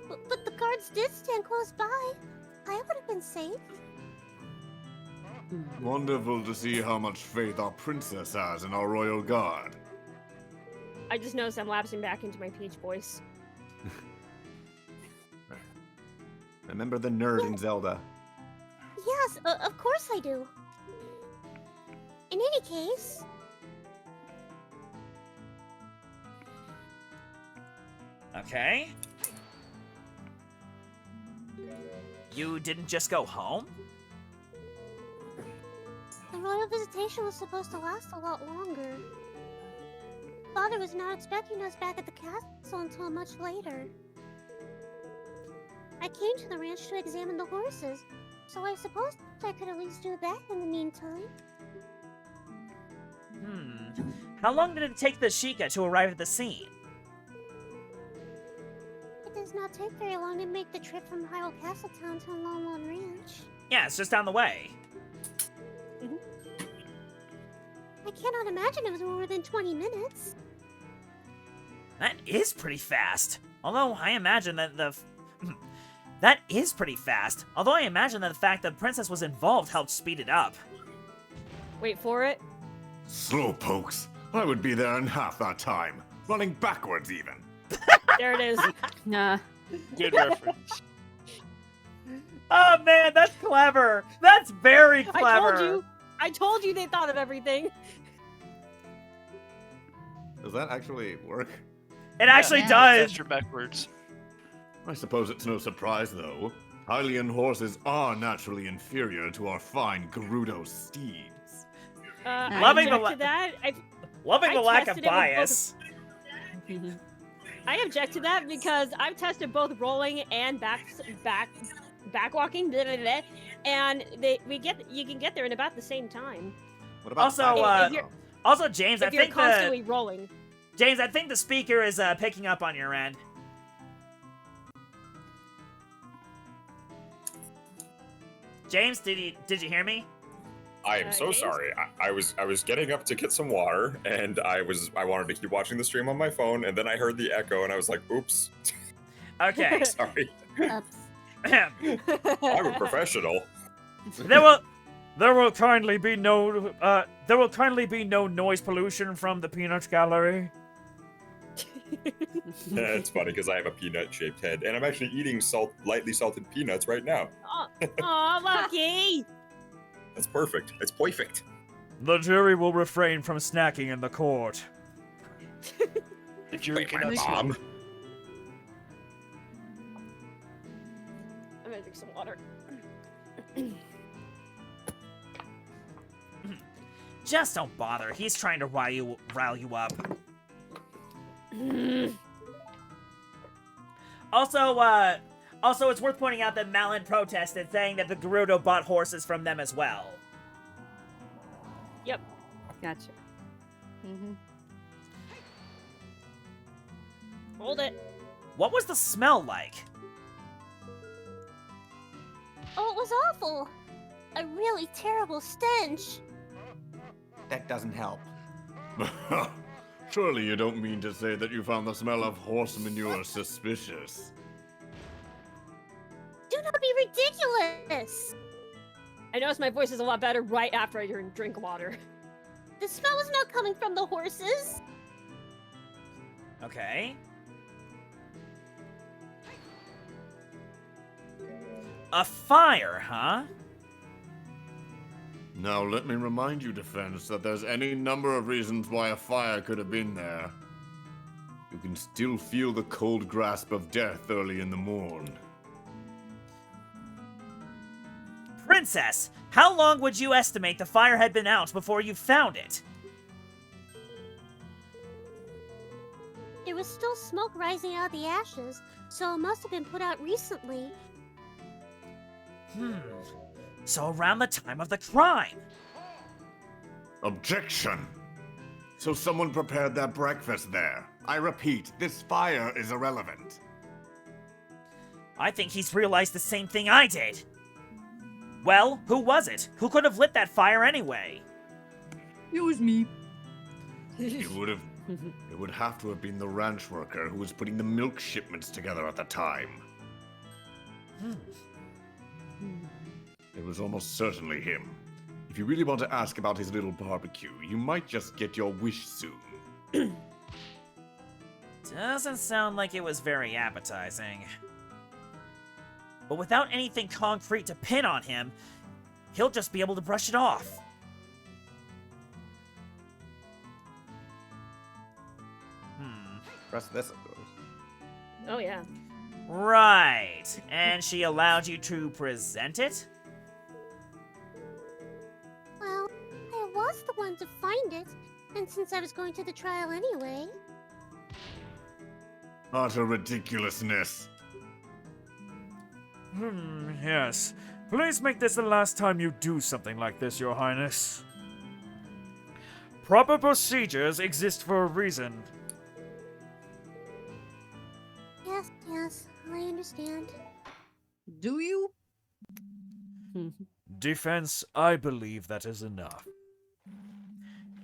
But the guards did stand close by. I would have been safe. Wonderful to see how much faith our princess has in our royal guard. I just noticed I'm lapsing back into my Peach voice. Remember the nerd in Zelda? Yes, of course I do. In any case, Okay. You didn't just go home? The royal visitation was supposed to last a lot longer. Father was not expecting us back at the castle until much later. I came to the ranch to examine the horses, so I suppose I could at least do that in the meantime. How long did it take the Sheikah to arrive at the scene? It does not take very long to make the trip from Hyrule Castletown to Lon Lon Ranch. Yeah, it's just down the way. I cannot imagine it was more than 20 minutes. That is pretty fast. Although I imagine that that is pretty fast. Although I imagine that the fact that Princess was involved helped speed it up. Wait for it. Slowpokes. I would be there in half that time. Running backwards, even. There it is. Nah. Good reference. Oh man, that's clever. That's very clever. I told you they thought of everything. Does that actually work? It actually does. Faster backwards. I suppose it's no surprise, though. Hylian horses are naturally inferior to our fine Gerudo steeds. Loving I object to that. Loving the lack of tested it with bias. I object to that because I've tested both rolling and back walking, blah, blah, blah, and you can get there in about the same time. What about also James, if you're constantly rolling. James, I think the speaker is picking up on your end. James, did you hear me? I am so sorry. I was getting up to get some water, and I wanted to keep watching the stream on my phone, and then I heard the echo, and I was like, "Oops." Okay. Sorry. Oops. I'm a professional. There will kindly be no noise pollution from the peanut gallery. It's funny because I have a peanut-shaped head, and I'm actually eating lightly salted peanuts right now. Oh, lucky! That's perfect. It's perfect. The jury will refrain from snacking in the court. The jury cannot Mom. I'm gonna drink some water. Just don't bother. He's trying to rile you up. Also, it's worth pointing out that Malin protested, saying that the Gerudo bought horses from them as well. Yep. Gotcha. Hold it. What was the smell like? Oh, it was awful. A really terrible stench. That doesn't help. Surely you don't mean to say that you found the smell of horse manure suspicious. Do not be ridiculous. I noticed my voice is a lot better right after I drink water. The smell was not coming from the horses. Okay. A fire, huh? Now let me remind you, Defense, that there's any number of reasons why a fire could have been there. You can still feel the cold grasp of death early in the morn. Princess, how long would you estimate the fire had been out before you found it? There was still smoke rising out of the ashes, so it must have been put out recently. So around the time of the crime. Objection! So someone prepared their breakfast there. I repeat, this fire is irrelevant. I think he's realized the same thing I did. Well, who was it? Who could have lit that fire anyway? It was me. It would have to have been the ranch worker who was putting the milk shipments together at the time. It was almost certainly him. If you really want to ask about his little barbecue, you might just get your wish soon. Doesn't sound like it was very appetizing. But without anything concrete to pin on him, he'll just be able to brush it off. Press this, of course. Oh, yeah. Right. And she allowed you to present it? Well, I was the one to find it, and since I was going to the trial anyway. Utter ridiculousness. Yes. Please make this the last time you do something like this, Your Highness. Proper procedures exist for a reason. Yes, I understand. Do you? Defense, I believe that is enough.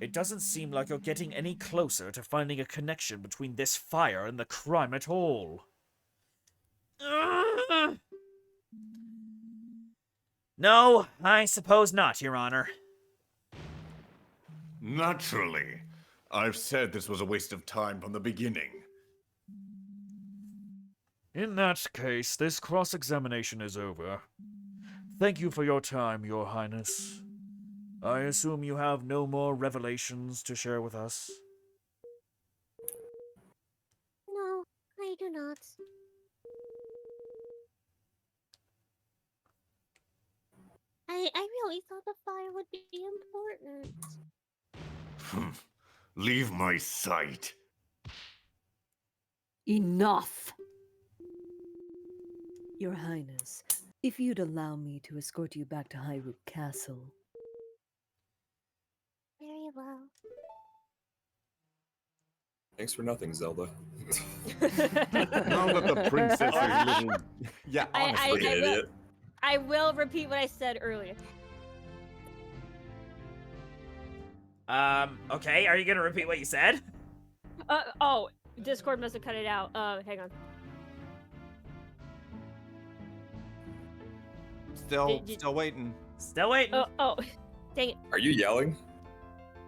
It doesn't seem like you're getting any closer to finding a connection between this fire and the crime at all. No, I suppose not, Your Honor. Naturally. I've said this was a waste of time from the beginning. In that case, this cross-examination is over. Thank you for your time, Your Highness. I assume you have no more revelations to share with us? No, I do not. I really thought the fire would be important. Leave my sight. Enough! Your Highness, if you'd allow me to escort you back to Hyrule Castle. Very well. Thanks for nothing, Zelda. Now that the princess is little... Yeah, honestly. I will repeat what I said earlier. Okay, are you gonna repeat what you said? Oh, Discord must have cut it out. Hang on. Still waiting. Still waiting. Oh, dang it. Are you yelling?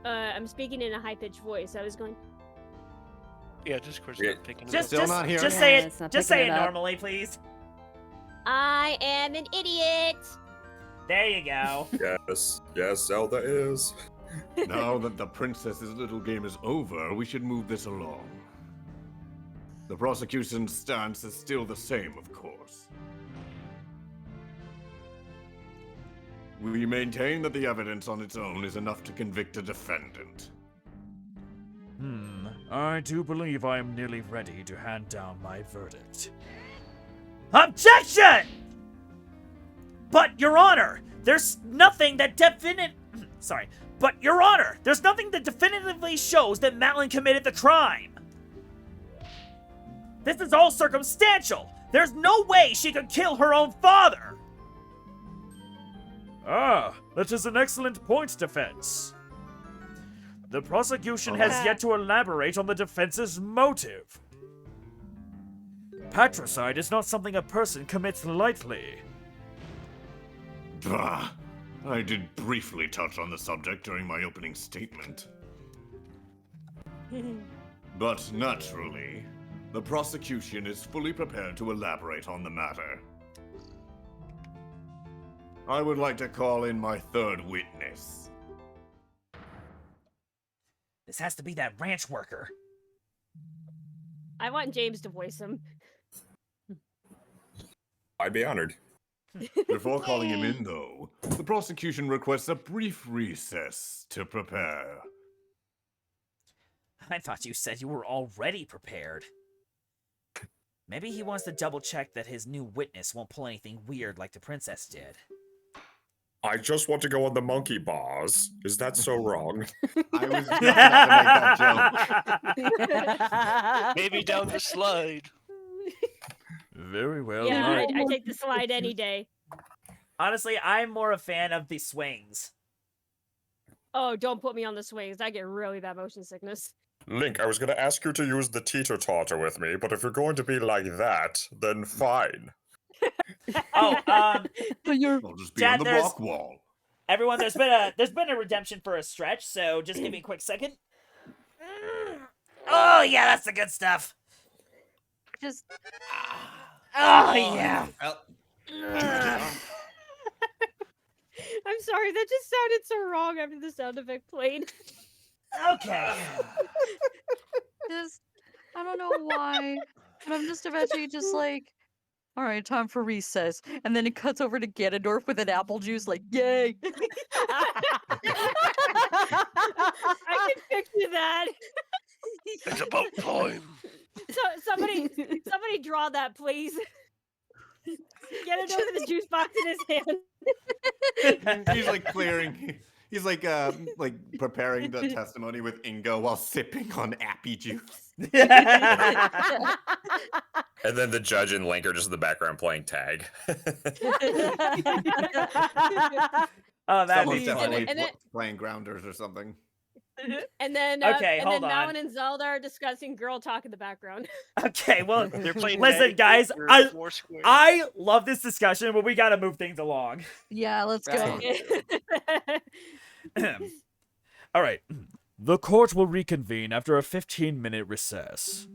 I'm speaking in a high-pitched voice. I was going... Yeah, Discord's not picking it Just up. say it normally, please. I am an idiot. There you go. Yes, Zelda is. Now that the princess's little game is over, we should move this along. The prosecution's stance is still the same, of course. We maintain that the evidence on its own is enough to convict a defendant. I do believe I am nearly ready to hand down my verdict. Objection! But, Your Honor, there's nothing that there's nothing that definitively shows that Madeline committed the crime. This is all circumstantial. There's no way she could kill her own father. Ah, that is an excellent point, defense. The prosecution has yet to elaborate on the defense's motive. Patricide is not something a person commits lightly. Bah! I did briefly touch on the subject during my opening statement. But naturally, the prosecution is fully prepared to elaborate on the matter. I would like to call in my third witness. This has to be that ranch worker. I want James to voice him. I'd be honored. Before calling him in, though, the prosecution requests a brief recess to prepare. I thought you said you were already prepared. Maybe he wants to double check that his new witness won't pull anything weird like the princess did. I just want to go on the monkey bars. Is that so wrong? I was just about to make that joke. Maybe down the slide. Very well. Yeah, I take the slide any day. Honestly, I'm more a fan of the swings. Oh, don't put me on the swings. I get really bad motion sickness. Link, I was going to ask you to use the teeter-totter with me, but if you're going to be like that, then fine. Oh, I'll just be Dad, on the block wall. Everyone, there's been a redemption for a stretch, so just give me a quick second. Oh yeah, that's the good stuff. Just. Oh yeah. I'm sorry, that just sounded so wrong after the sound effect played. Okay. Just. I don't know why. And I'm just imagining just like, all right, time for recess. And then it cuts over to Ganondorf with an apple juice, like, yay. I can picture that. It's about time. So somebody draw that, please. Get it over the juice box in his hand. He's like clearing. He's like preparing the testimony with Ingo while sipping on appy juice. And then the judge and Link are just in the background playing tag. Oh, that'd Someone's be definitely funny. playing grounders or something. And then Okay, and hold then on. Malin and Zelda are discussing girl talk in the background. Okay, well, They're playing listen, Magic guys, or I Foursquare. love this discussion, but we gotta move things along. Yeah, let's go. All right. The court will reconvene after a 15-minute recess.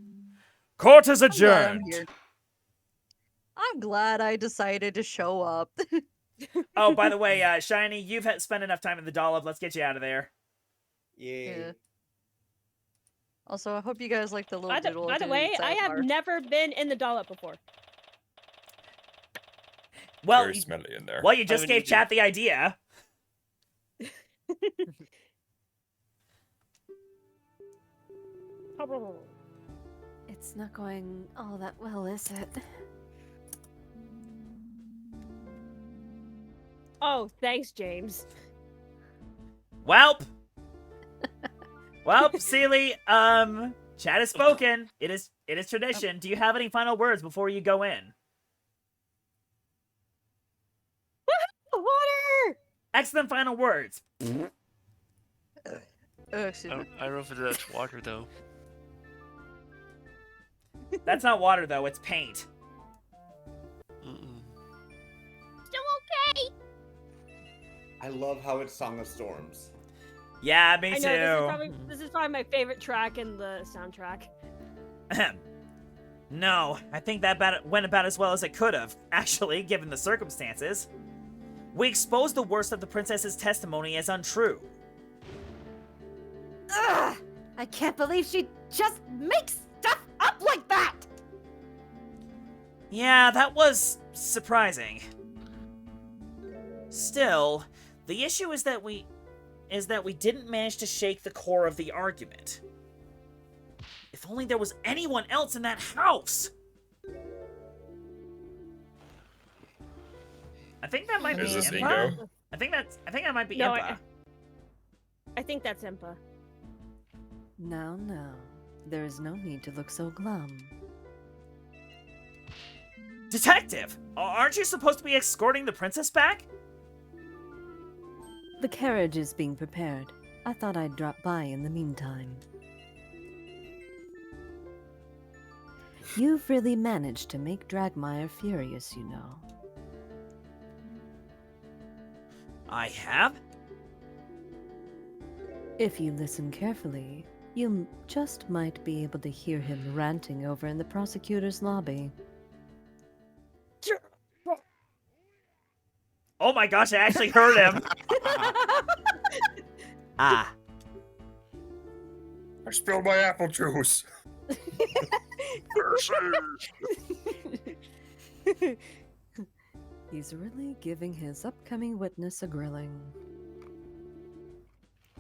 Court is I'm glad I'm adjourned. here. I'm glad I decided to show up. Oh, by the way, Shiny, you've spent enough time in the dollop. Let's get you out of there. Yeah. Also, I hope you guys like the little doodle. By the way, I have never been in the dollop before. Well, Very smelly in there. Well, you just gave chat the idea. It's not going all that well, is it? Oh, thanks, James. Welp. Seely, chat has spoken. It is tradition. Do you have any final words before you go in? Water! Excellent final words. Excuse me. I don't know if that's water though. That's not water though, it's paint. Still okay. I love how it's Song of Storms. Yeah, me I too. know, this is probably my favorite track in the soundtrack. No, I think that went about as well as it could have, actually, given the circumstances. We exposed the worst of the princess's testimony as untrue. Ugh! I can't believe she just makes stuff up like that! Yeah, that was surprising. Still, the issue is that we didn't manage to shake the core of the argument. If only there was anyone else in that house! I think that might be Is this Impa. Ingo? I think that might be No, Impa. I think that's Impa. Now, there is no need to look so glum. Detective! Aren't you supposed to be escorting the princess back? The carriage is being prepared. I thought I'd drop by in the meantime. You've really managed to make Dragmire furious, you know. I have? If you listen carefully, you just might be able to hear him ranting over in the prosecutor's lobby. Oh my gosh, I actually heard him! Ah. I spilled my apple juice. He's really giving his upcoming witness a grilling.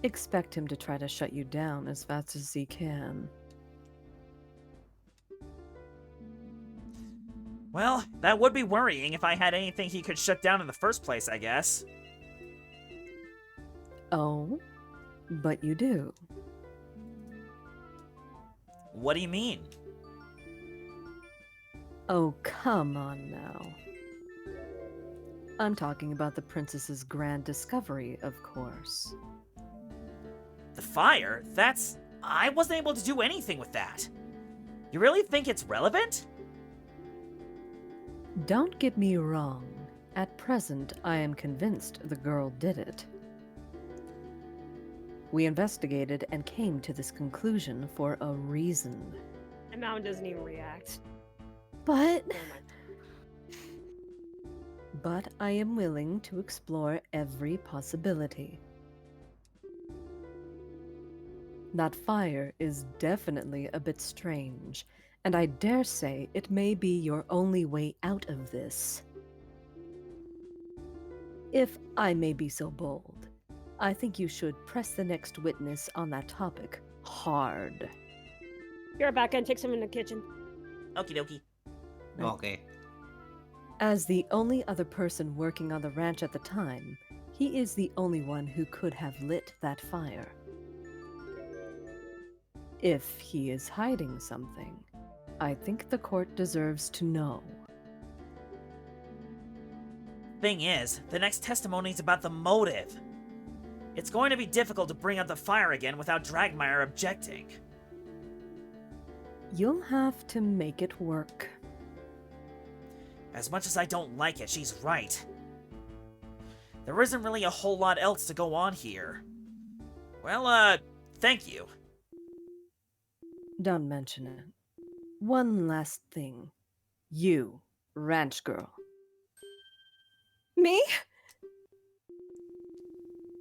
Expect him to try to shut you down as fast as he can. Well, that would be worrying if I had anything he could shut down in the first place, I guess. Oh? But you do. What do you mean? Oh, come on now. I'm talking about the princess's grand discovery, of course. The fire? I wasn't able to do anything with that. You really think it's relevant? Don't get me wrong. At present, I am convinced the girl did it. We investigated and came to this conclusion for a reason. And Mountain doesn't even react. But I am willing to explore every possibility. That fire is definitely a bit strange, And I dare say it may be your only way out of this. If I may be so bold, I think you should press the next witness on that topic hard. You're back and take some in the kitchen. Okie dokie. Okay. As the only other person working on the ranch at the time, he is the only one who could have lit that fire. If he is hiding something, I think the court deserves to know. Thing is, the next testimony is about the motive. It's going to be difficult to bring up the fire again without Dragmire objecting. You'll have to make it work. As much as I don't like it, she's right. There isn't really a whole lot else to go on here. Well, thank you. Don't mention it. One last thing. You, ranch girl. Me?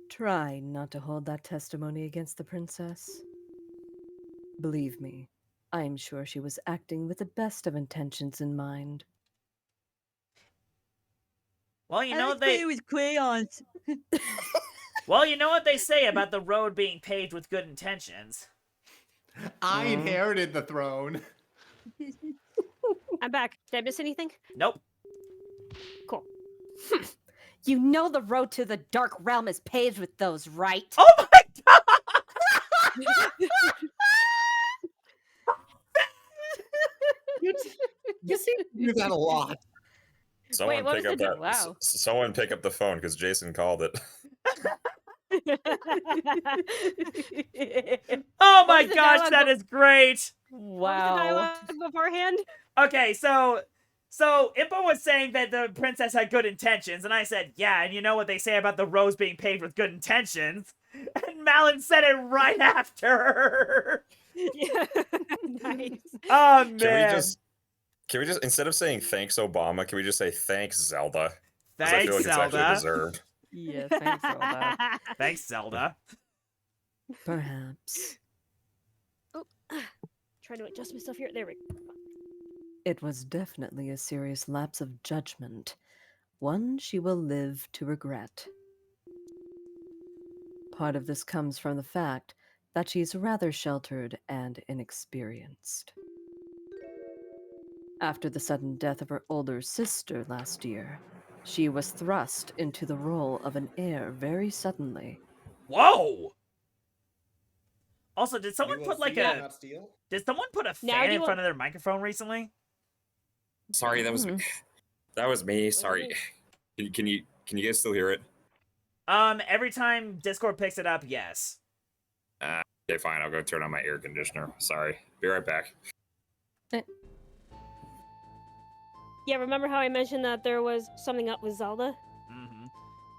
Try not to hold that testimony against the princess. Believe me, I am sure she was acting with the best of intentions in mind. Well, you I know like they... playing with crayons. Well, you know what they say about the road being paved with good intentions. I inherited the throne. I'm back. Did I miss anything? Nope. Cool. You know the road to the Dark Realm is paved with those, right? Oh my god! You seem to do that a lot. Someone what pick does up it do? that. Wow. Someone pick up the phone because Jason called it. Oh my was the gosh, dialogue that is great! What was the dialogue beforehand? Okay, so Impa was saying that the princess had good intentions, and I said, yeah, and you know what they say about the roads being paved with good intentions? And Malin said it right after. Yeah. Nice. Oh man. Can we just instead of saying thanks Obama, can we just say thanks Zelda? 'Cause I Thanks, feel like it's actually Zelda. deserved. Yeah, thanks, Zelda. Thanks, Zelda. Perhaps. Oh, trying to adjust myself here. There we go. It was definitely a serious lapse of judgment, one she will live to regret. Part of this comes from the fact that she's rather sheltered and inexperienced. After the sudden death of her older sister last year, she was thrust into the role of an heir very suddenly. Whoa! Also, did someone You put will like steal, a not steal? did someone put a Now fan do in you front of their microphone recently? Sorry, that was me. That was me. Sorry. Can you guys still hear it? Every time Discord picks it up, yes. Okay, fine. I'll go turn on my air conditioner. Sorry. Be right back. Yeah, remember how I mentioned that there was something up with Zelda?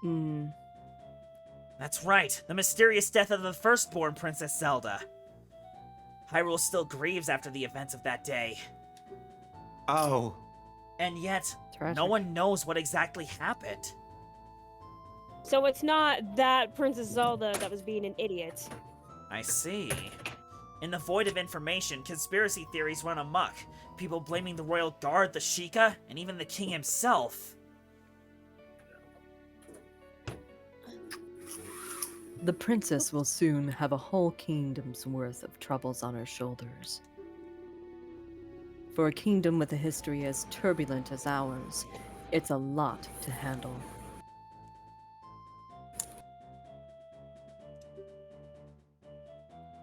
Mm-hmm. That's right, the mysterious death of the firstborn Princess Zelda. Hyrule still grieves after the events of that day. Oh. And yet, Tragic. no one knows what exactly happened. So it's not that Princess Zelda that was being an idiot. I see. In the void of information, conspiracy theories run amok. People blaming the royal guard, the Sheikah, and even the king himself. The princess will soon have a whole kingdom's worth of troubles on her shoulders. For a kingdom with a history as turbulent as ours, it's a lot to handle.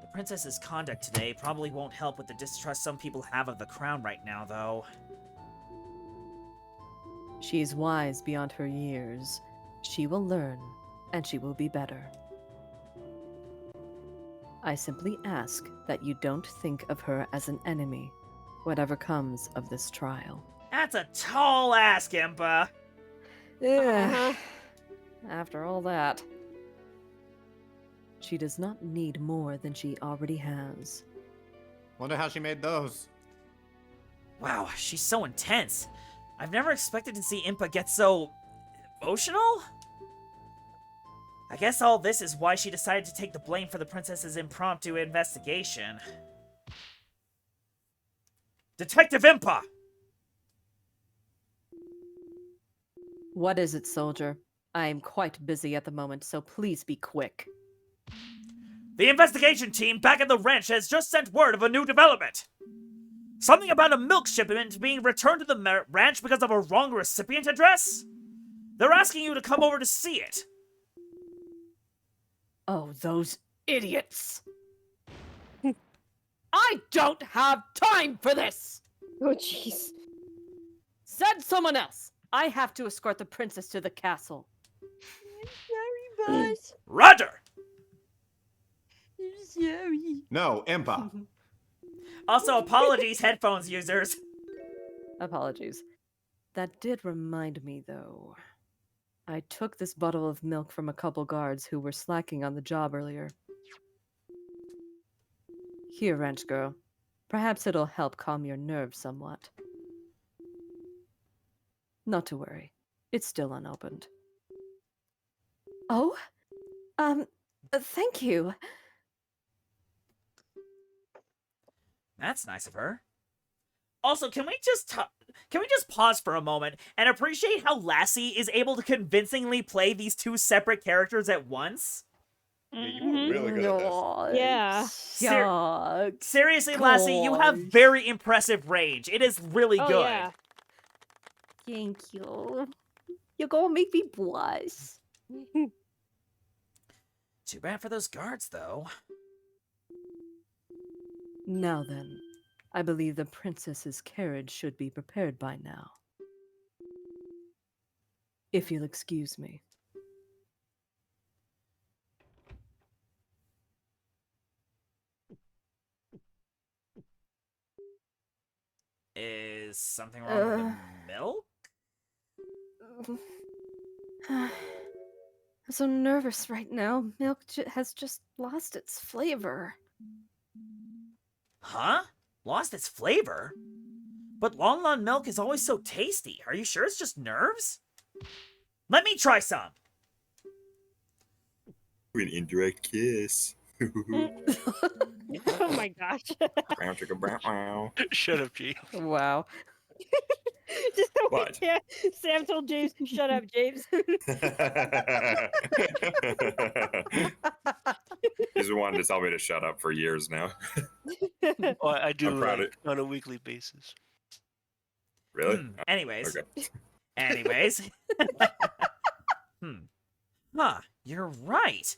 The princess's conduct today probably won't help with the distrust some people have of the crown right now, though. She is wise beyond her years. She will learn, and she will be better. I simply ask that you don't think of her as an enemy, whatever comes of this trial. That's a tall ask, Impa. Ugh. After all that. She does not need more than she already has. Wonder how she made those. Wow, she's so intense. I've never expected to see Impa get so emotional? I guess all this is why she decided to take the blame for the princess's impromptu investigation. Detective Impa! What is it, soldier? I am quite busy at the moment, so please be quick. The investigation team back at the ranch has just sent word of a new development. Something about a milk shipment being returned to the ranch because of a wrong recipient address? They're asking you to come over to see it. Oh, those idiots! I don't have time for this! Oh, jeez. Send someone else! I have to escort the princess to the castle. Sorry, boss. Roger! Sorry. No, Impa. Also, apologies, headphones users. Apologies. That did remind me, though. I took this bottle of milk from a couple guards who were slacking on the job earlier. Here, ranch girl. Perhaps it'll help calm your nerves somewhat. Not to worry. It's still unopened. Oh? Thank you. That's nice of her. Also, can we just pause for a moment and appreciate how Lassie is able to convincingly play these two separate characters at once? Yeah, you were really good at this. Yeah. Seriously, Lassie, you have very impressive range. It is really Oh, good. yeah. Thank you. You're gonna make me blush. Too bad for those guards, though. Now then, I believe the princess's carriage should be prepared by now. If you'll excuse me. Is something wrong with the milk? I'm so nervous right now. Milk has just lost its flavor. Huh? Lost its flavor? But Long Lon milk is always so tasty. Are you sure it's just nerves? Let me try some. An indirect kiss. Oh my gosh. Shut up, G. Wow. Just the way What? Sam told James, "Shut up, James." He's been wanting to tell me to shut up for years now. Oh, I do I'm proud like on a weekly basis. Really? Anyways. Okay. Anyways. Huh, you're right.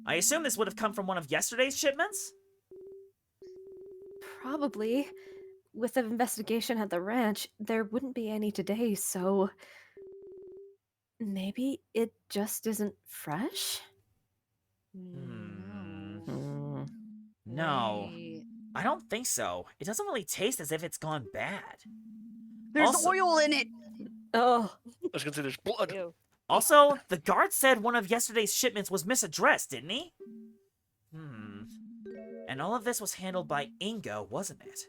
I assume this would have come from one of yesterday's shipments? Probably. With the investigation at the ranch, there wouldn't be any today, so maybe it just isn't fresh? No. I don't think so. It doesn't really taste as if it's gone bad. There's Also- oil in it. Oh. I was gonna say there's blood. Ew. Also, the guard said one of yesterday's shipments was misaddressed, didn't he? And all of this was handled by Ingo, wasn't it?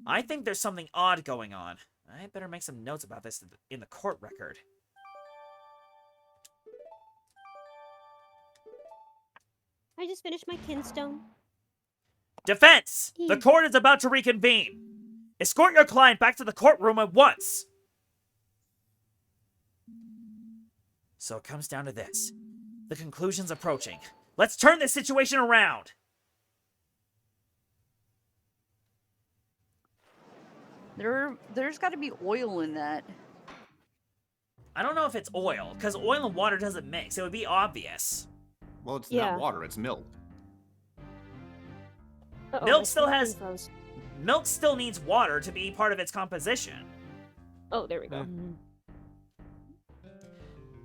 I think there's something odd going on. I better make some notes about this in the court record. I just finished my kinstone. Defense! The court is about to reconvene. Escort your client back to the courtroom at once. So it comes down to this. The conclusion's approaching. Let's turn this situation around. There's got to be oil in that. I don't know if it's oil, because oil and water doesn't mix. It would be obvious. Well, it's Yeah. not water, it's milk. Uh-oh, Milk my still screen has- froze. Milk still needs water to be part of its composition. Oh, there we go.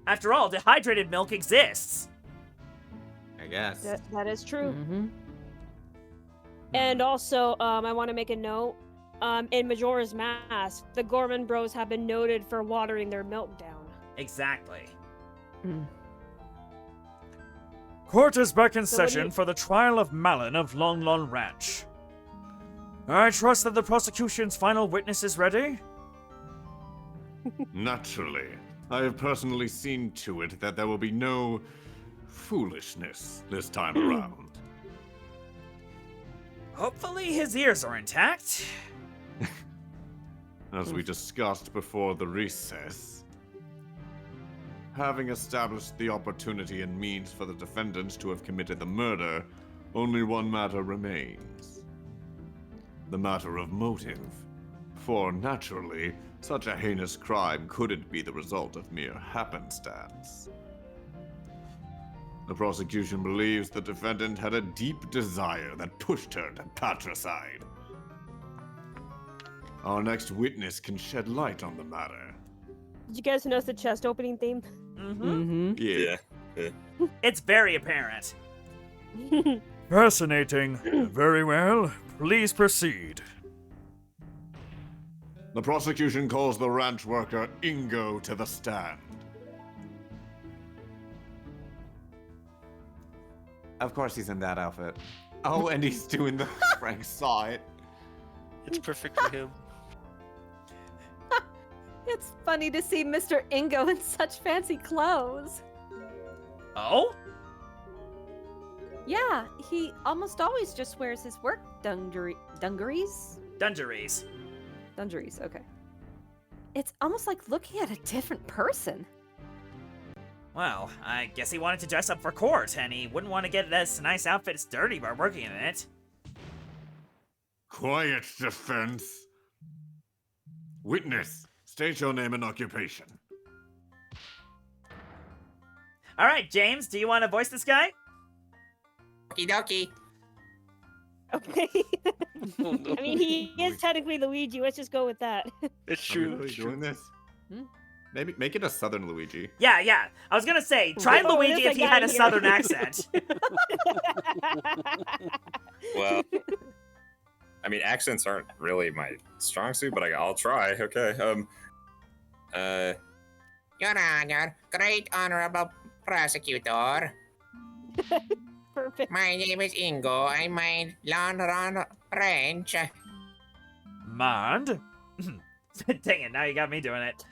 After all, dehydrated milk exists. I guess. That is true. Mm-hmm. And also, I want to make a note. In Majora's Mask, the Gorman Bros have been noted for watering their milk down. Exactly. Court is back in So what do session you- for the trial of Malin of Long Lon Ranch. I trust that the prosecution's final witness is ready? Naturally. I have personally seen to it that there will be no foolishness this time around. Hopefully his ears are intact. As we discussed before the recess, having established the opportunity and means for the defendant to have committed the murder, only one matter remains. The matter of motive. For naturally, such a heinous crime couldn't be the result of mere happenstance. The prosecution believes the defendant had a deep desire that pushed her to patricide. Our next witness can shed light on the matter. Did you guys notice the chest opening theme? Mm-hmm. Yeah. It's very apparent. Fascinating. Very well. Please proceed. The prosecution calls the ranch worker Ingo to the stand. Of course he's in that outfit. Oh, and he's doing the Frank saw it. It's perfect for him. It's funny to see Mr. Ingo in such fancy clothes. Oh? Yeah, he almost always just wears his work dungarees? Dungarees. Dungarees, okay. It's almost like looking at a different person. Well, I guess he wanted to dress up for court, and he wouldn't want to get this nice outfit it's dirty by working in it. Quiet, defense. Witness, state your name and occupation. Alright, James, do you want to voice this guy? Okie dokie. Okay. Oh, no. I mean, he is technically Luigi. Let's just go with that. It's Are we true. really It's true. doing this? Maybe make it a Southern Luigi. Yeah. I was gonna say, try Oh, Luigi there's if a he guy had a here. southern accent. Well, I mean, accents aren't really my strong suit, but I'll try. Okay. Your Honor, great honorable prosecutor. Perfect. My name is Ingo. I mind Lon Ranch. Mind? Dang it, now you got me doing it.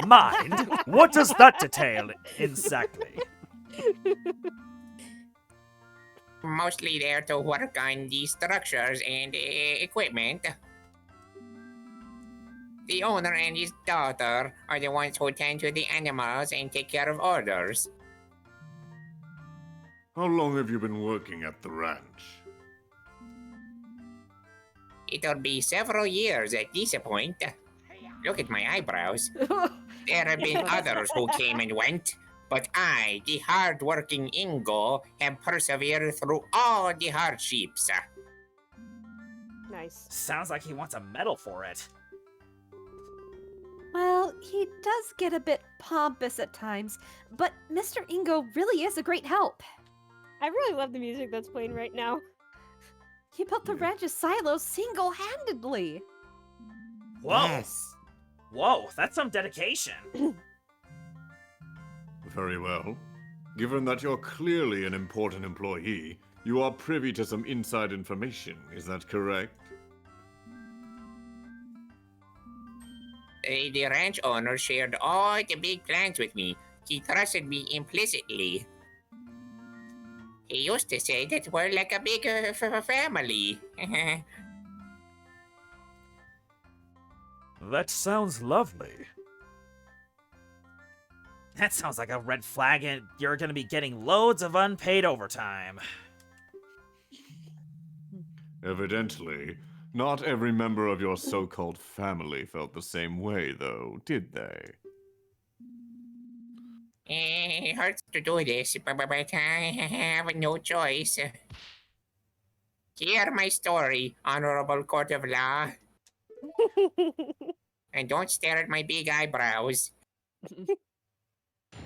Mind? What does that detail exactly? Mostly there to work on the structures and equipment. The owner and his daughter are the ones who tend to the animals and take care of orders. How long have you been working at the ranch? It'll be several years at this point. Look at my eyebrows. There have been others who came and went, but I, the hard-working Ingo, have persevered through all the hardships. Nice. Sounds like he wants a medal for it. Well, he does get a bit pompous at times, but Mr. Ingo really is a great help. I really love the music that's playing right now. He built the ranch's silos single-handedly. Whoa. Yes. Whoa, that's some dedication. Very well. Given that you're clearly an important employee, you are privy to some inside information, is that correct? The ranch owner shared all the big plans with me. He trusted me implicitly. He used to say that we're like a big family. That sounds lovely. That sounds like a red flag, and you're gonna be getting loads of unpaid overtime. Evidently, not every member of your so-called family felt the same way, though, did they? It hurts to do this, but I have no choice. Hear my story, Honorable Court of Law. And don't stare at my big eyebrows.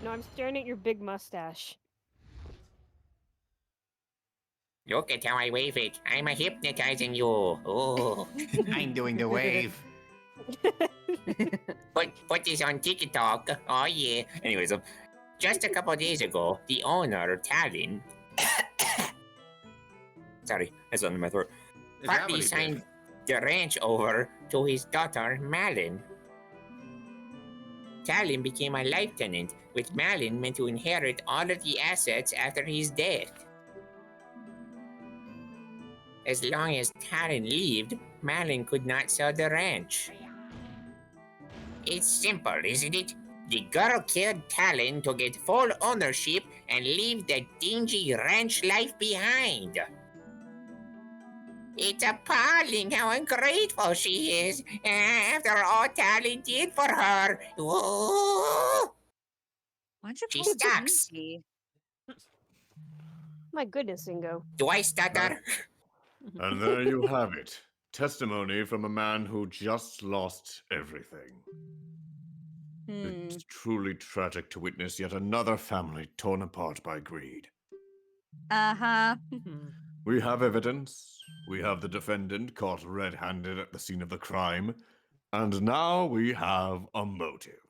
No, I'm staring at your big mustache. Look at how I wave it. I'm hypnotizing you. Oh. I'm doing the wave. Put this on TikTok. Oh yeah. Anyways, just a couple days ago, the owner, Talon, sorry, that's under my throat, Is that what partly he signed did? the ranch over to his daughter, Malin. Talon became a lieutenant, with Malin meant to inherit all of the assets after his death. As long as Talon lived, Malin could not sell the ranch. It's simple, isn't it? The girl killed Talon to get full ownership and leave the dingy ranch life behind. It's appalling how ungrateful she is after all Talon did for her. Ooh. Why'd you She call it sucks. dingy? My goodness, Ingo. Do I stutter? And there you have it. Testimony from a man who just lost everything. It's truly tragic to witness yet another family torn apart by greed. Uh-huh. We have evidence. We have the defendant caught red-handed at the scene of the crime. And now we have a motive.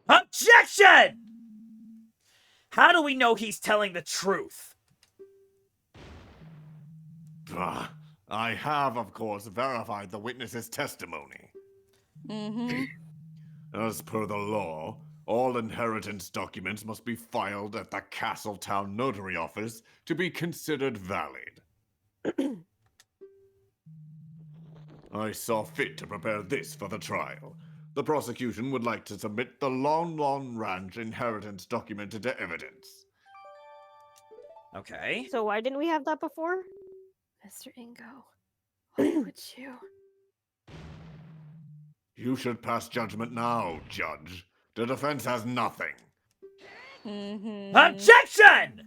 Objection! How do we know he's telling the truth? Bah, I have, of course, verified the witness's testimony. As per the law, all inheritance documents must be filed at the Castletown Notary Office to be considered valid. I saw fit to prepare this for the trial. The prosecution would like to submit the Lon Lon Ranch inheritance document into evidence. Okay. So why didn't we have that before? Mr. Ingo, why would you? You should pass judgment now, Judge. The defense has nothing. Objection!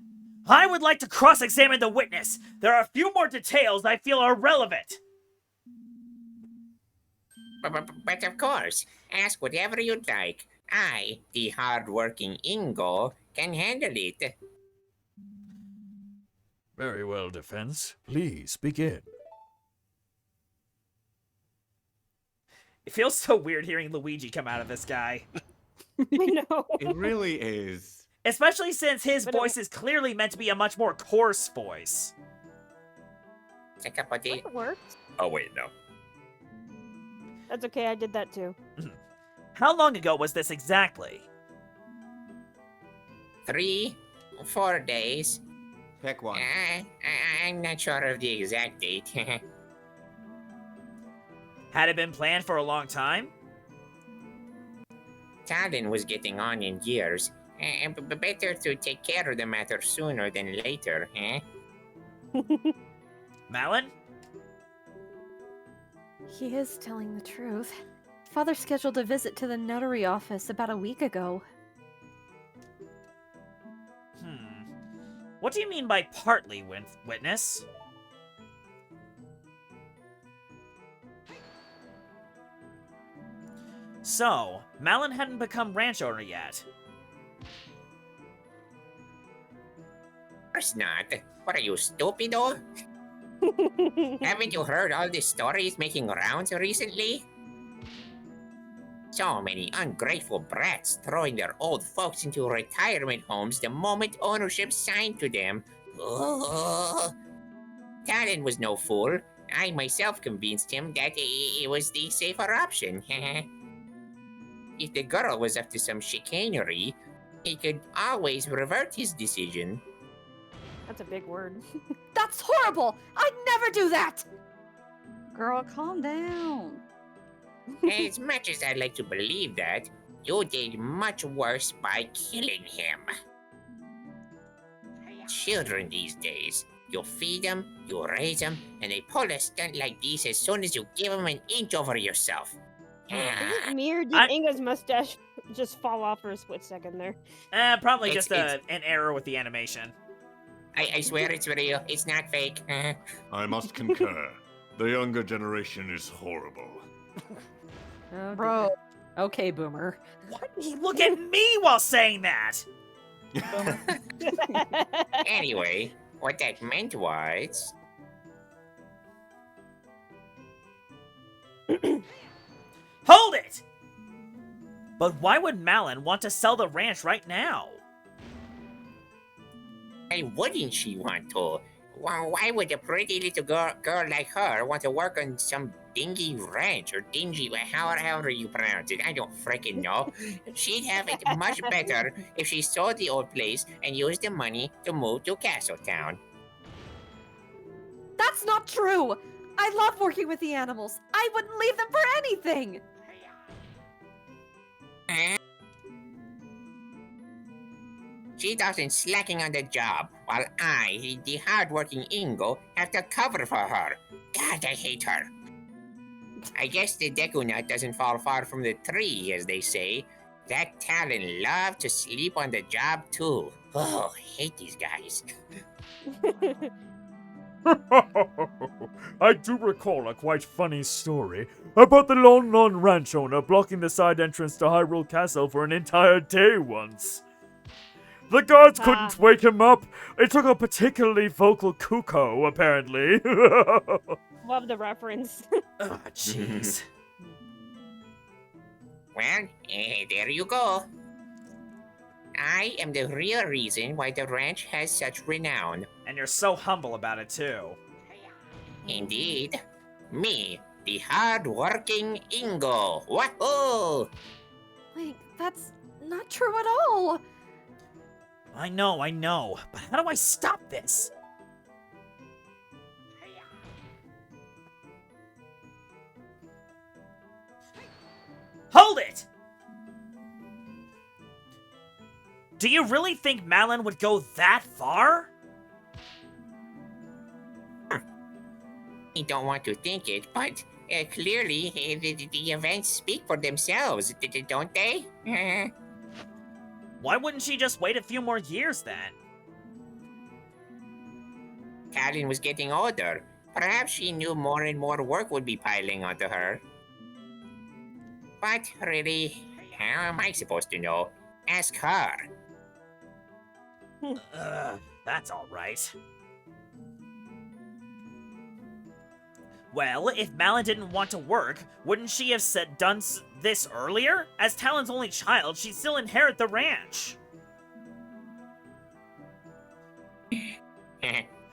I would like to cross-examine the witness. There are a few more details I feel are relevant. But of course, ask whatever you'd like. I, the hard-working Ingo, can handle it. Very well, defense. Please begin. It feels so weird hearing Luigi come out of this guy. I know. It really is. Especially since his voice is clearly meant to be a much more coarse voice. That works. Oh, wait, no. That's okay, I did that too. How long ago was this exactly? 3, 4 days. Pick one. I'm not sure of the exact date. Had it been planned for a long time? Talon was getting on in years. Better to take care of the matter sooner than later, eh? Malin? He is telling the truth. Father scheduled a visit to the notary office about a week ago. What do you mean by partly, witness? So, Malin hadn't become ranch owner yet. Of course not. What are you, stupido? Haven't you heard all the stories making rounds recently? So many ungrateful brats throwing their old folks into retirement homes the moment ownership signed to them. Oh. Talon was no fool. I myself convinced him that it was the safer option. If the girl was up to some chicanery, he could always revert his decision. That's a big word. That's horrible! I'd never do that! Girl, calm down. As much as I'd like to believe that, you did much worse by killing him. Children these days, you feed them, you raise them, and they pull a stunt like this as soon as you give them an inch over yourself. Is it me or did Inga's mustache just fall off for a split second there? Probably just an error with the animation. I swear it's real. It's not fake. I must concur. The younger generation is horrible. Oh, Bro. Okay, Boomer. What? Look at me while saying that! Anyway, what that meant was... Hold it! But why would Malin want to sell the ranch right now? Why wouldn't she want to? Why would a pretty little girl like her want to work on some dingy ranch or dingy, however you pronounce it? I don't freaking know. She'd have it much better if she sold the old place and used the money to move to Castletown. That's not true! I love working with the animals. I wouldn't leave them for anything! She doesn't slacking on the job, while I, the hardworking Ingo, have to cover for her. God, I hate her. I guess the Deku Nut doesn't fall far from the tree, as they say. That Talon loved to sleep on the job, too. Oh, I hate these guys. I do recall a quite funny story about the Lon ranch owner blocking the side entrance to Hyrule Castle for an entire day once. The guards couldn't wake him up. It took a particularly vocal Kuko, apparently. Love the reference. Oh, jeez. Well, there you go. I am the real reason why the ranch has such renown. And you're so humble about it, too. Indeed. Me, the hard-working Ingo. Wahoo! Like, that's not true at all. I know, but how do I stop this? Hold it! Do you really think Malin would go that far? I don't want to think it, but clearly the events speak for themselves, don't they? Why wouldn't she just wait a few more years then? Talon was getting older. Perhaps she knew more and more work would be piling onto her. But really, how am I supposed to know? Ask her. That's alright. Well, if Malin didn't want to work, wouldn't she have done this earlier? As Talon's only child, she'd still inherit the ranch.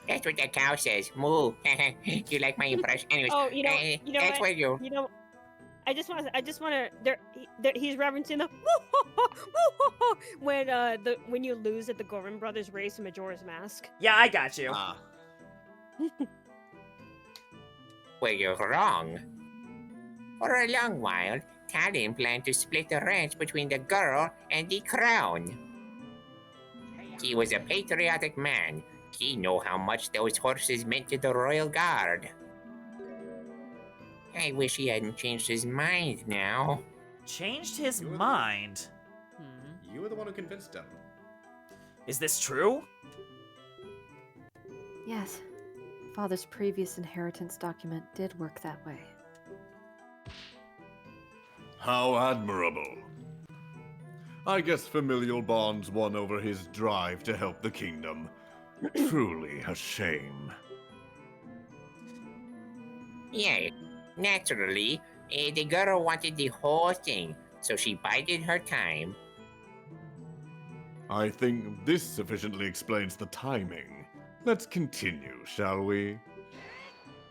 That's what the cow says. Moo. Do you like my impression? Anyways, Oh, you know that's what? where you. You know, I just want to. He's referencing the when you lose at the Gorman Brothers race in Majora's Mask. Yeah, I got you. Well, you're wrong. For a long while, Talon planned to split the ranch between the girl and the crown. He was a patriotic man. He knew how much those horses meant to the royal guard. I wish he hadn't changed his mind now. Changed his mind? You were the one who convinced him. Is this true? Yes. Father's previous inheritance document did work that way. How admirable. I guess familial bonds won over his drive to help the kingdom. Truly a shame. Yeah, naturally, the girl wanted the whole thing, so she bided her time. I think this sufficiently explains the timing. Let's continue, shall we?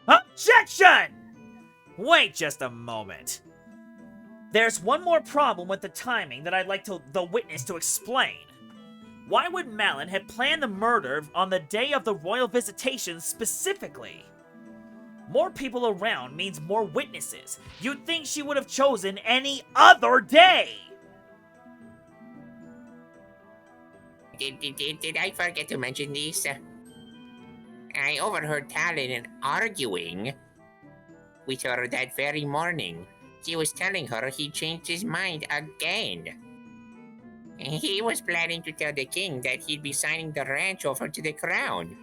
Objection! Wait just a moment. There's one more problem with the timing that I'd like the witness to explain. Why would Malin have planned the murder on the day of the royal visitation specifically? More people around means more witnesses. You'd think she would have chosen any other day! Did I forget to mention this? I overheard Talon arguing with her that very morning. He was telling her he changed his mind again. He was planning to tell the king that he'd be signing the ranch over to the crown.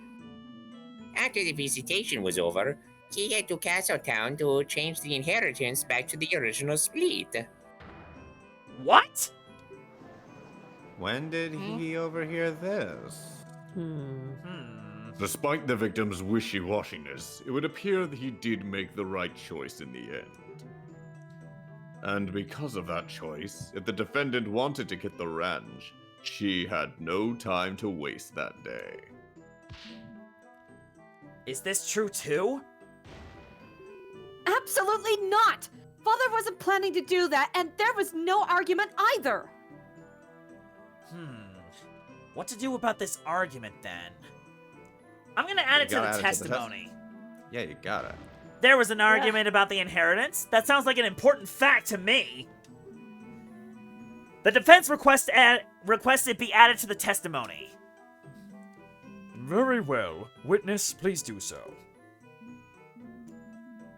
After the visitation was over, he headed to Castletown to change the inheritance back to the original split. What? When did he overhear this? Despite the victim's wishy-washiness, it would appear that he did make the right choice in the end. And because of that choice, if the defendant wanted to get the ranch, she had no time to waste that day. Is this true too? Absolutely not! Father wasn't planning to do that, and there was no argument either! What to do about this argument then? I'm gonna add it to the testimony. Yeah, you gotta. There was an argument about the inheritance? That sounds like an important fact to me. The defense requests request it be added to the testimony. Very well. Witness, please do so.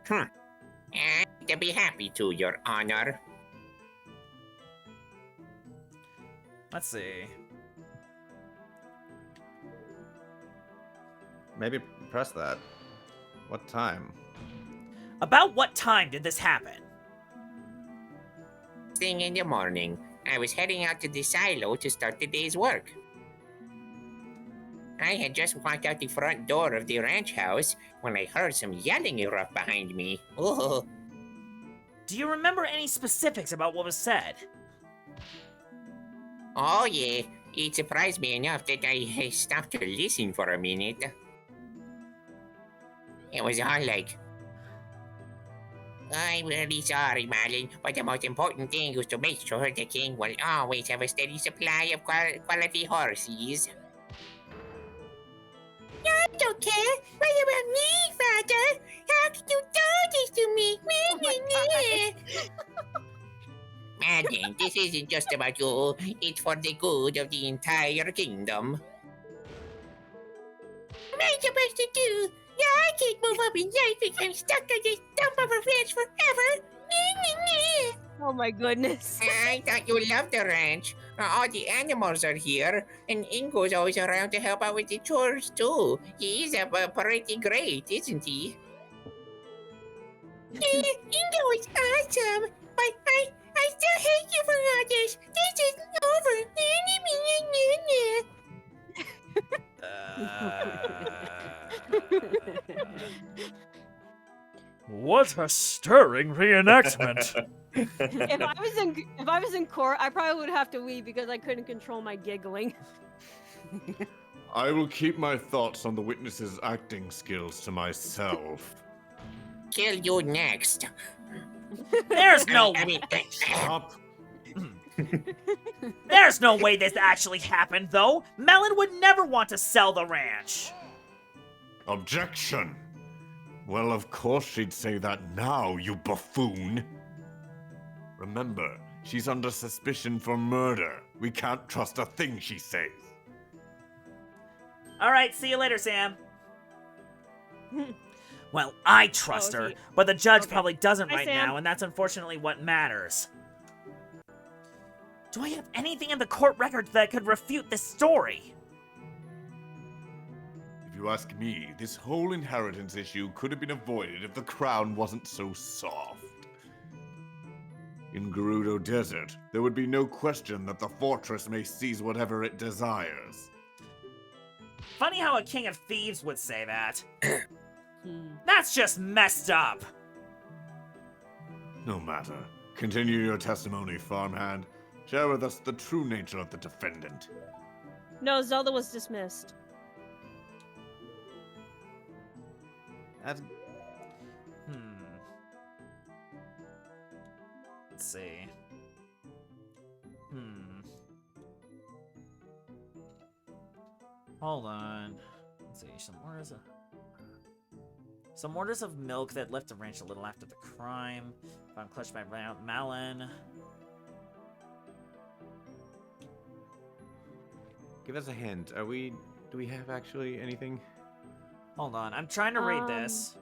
I'd be happy to, Your Honor. Let's see. Maybe press that. What time? About what time did this happen? Thing in the morning, I was heading out to the silo to start the day's work. I had just walked out the front door of the ranch house when I heard some yelling erupt behind me. Oh. Do you remember any specifics about what was said? Oh yeah, it surprised me enough that I stopped to listen for a minute. It was all like, I'm really sorry, Malin, but the most important thing is to make sure the king will always have a steady supply of quality horses. I don't care. What about me, Father? How could you do this to me? Malin, this isn't just about you. It's for the good of the entire kingdom. What am I supposed to do? Yeah, I can't move up in life because I'm stuck on this dump of a ranch forever. Oh my goodness. I thought you loved the ranch. All the animals are here, and Ingo's always around to help out with the chores too. He's pretty great, isn't he? Ingo is awesome, but I still hate you for all this. This isn't over. What a stirring reenactment! If I was in court, I probably would have to leave because I couldn't control my giggling. I will keep my thoughts on the witness's acting skills to myself. Kill you next. There's no. I mean, Stop. There's no way this actually happened, though. Melon would never want to sell the ranch. Objection! Well, of course she'd say that now, you buffoon. Remember, she's under suspicion for murder. We can't trust a thing she says. All right, see you later, Sam. Well, I trust her, but the judge probably doesn't Hi, right Sam. now, and that's unfortunately what matters. Do I have anything in the court record that could refute this story? If you ask me, this whole inheritance issue could have been avoided if the crown wasn't so soft. In Gerudo Desert, there would be no question that the fortress may seize whatever it desires. Funny how a king of thieves would say that. That's just messed up. No matter. Continue your testimony, farmhand. Share with us the true nature of the defendant. No, Zelda was dismissed. That's... Let's see. Hold on. Let's see. Some orders of milk that left the ranch a little after the crime. Found clutched by Malin. Give us a hint. Do we have actually anything? Hold on. I'm trying to read this.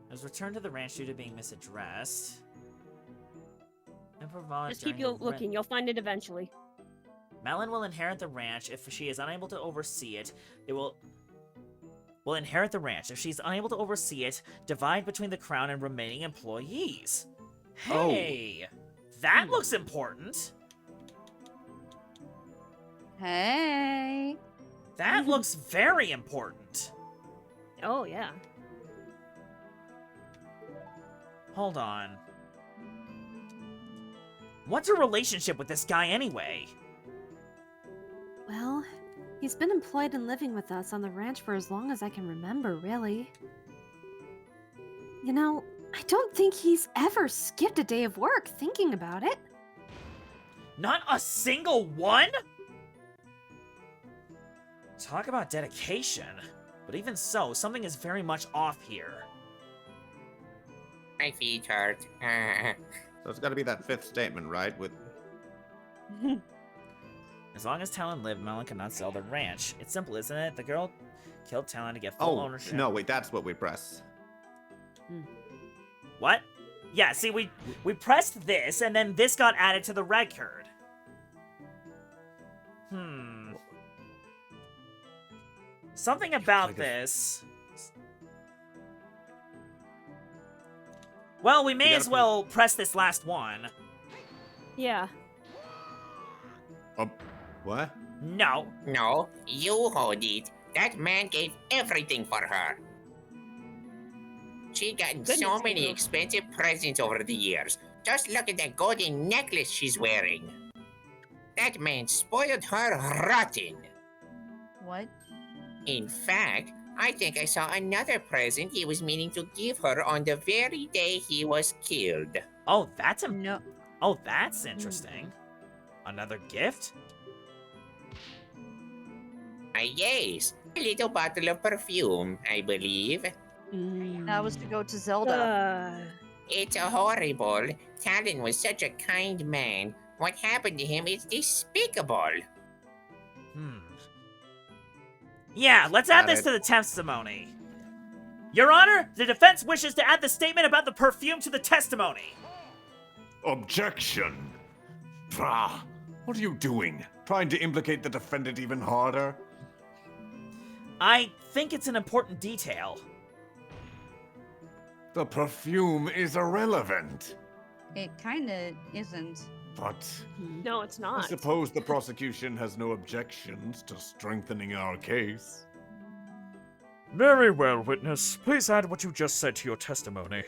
I was returned to the ranch due to being misaddressed. Just keep looking. You'll find it eventually. Malin will inherit the ranch if she is unable to oversee it. It will inherit the ranch. If she's unable to oversee it, divide between the crown and remaining employees. Hey, that looks important. Hey. That looks very important. Oh, yeah. Hold on. What's her relationship with this guy anyway? Well, he's been employed and living with us on the ranch for as long as I can remember, really. You know, I don't think he's ever skipped a day of work thinking about it. Not a single one? Talk about dedication. But even so, something is very much off here. My feet hurt. So it's got to be that fifth statement, right? With As long as Talon lived, Melon could not sell the ranch. It's simple, isn't it? The girl killed Talon to get full ownership. No, wait, that's what we press. What? Yeah, see, we pressed this, and then this got added to the record. Something about this. Well, we may as well press this last one. Yeah. What? No. No, you hold it. That man gave everything for her. She gotten so many expensive presents over the years. Just look at that golden necklace she's wearing. That man spoiled her rotten. What? In fact, I think I saw another present he was meaning to give her on the very day he was killed. Oh, that's No. Oh, that's interesting. Another gift? Yes, a little bottle of perfume, I believe. That was to go to Zelda. It's horrible. Talon was such a kind man. What happened to him is despicable. Yeah, let's add this to the testimony. Your Honor, the defense wishes to add the statement about the perfume to the testimony. Objection! Pah! What are you doing? Trying to implicate the defendant even harder? I think it's an important detail. The perfume is irrelevant. It kinda isn't. But No, it's I not. suppose the prosecution has no objections to strengthening our case. Very well, witness. Please add what you just said to your testimony.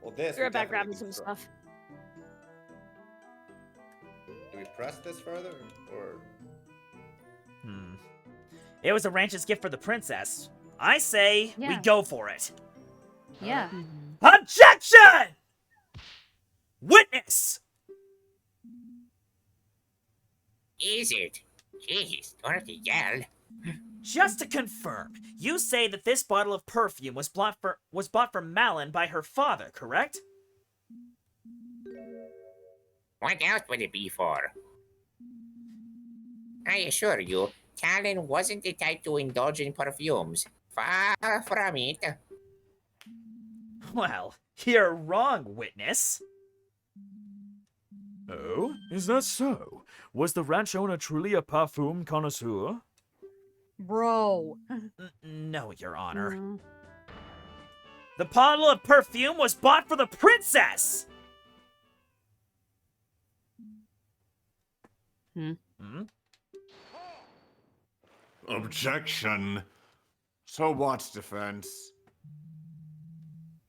Well, this. Be right back grabbing some stuff. Do we press this further, or? It was the ranch's gift for the princess. I say we Yeah. go for it. Yeah. Objection! Witness! Is it? Jeez, don't have to yell. Just to confirm, you say that this bottle of perfume was bought for Malin by her father, correct? What else would it be for? I assure you, Talon wasn't the type to indulge in perfumes. Far from it. Well, you're wrong, witness. Oh, is that so? Was the ranch owner truly a parfum connoisseur? Bro. No, Your Honor. The bottle of perfume was bought for the princess! Objection. So what, defense?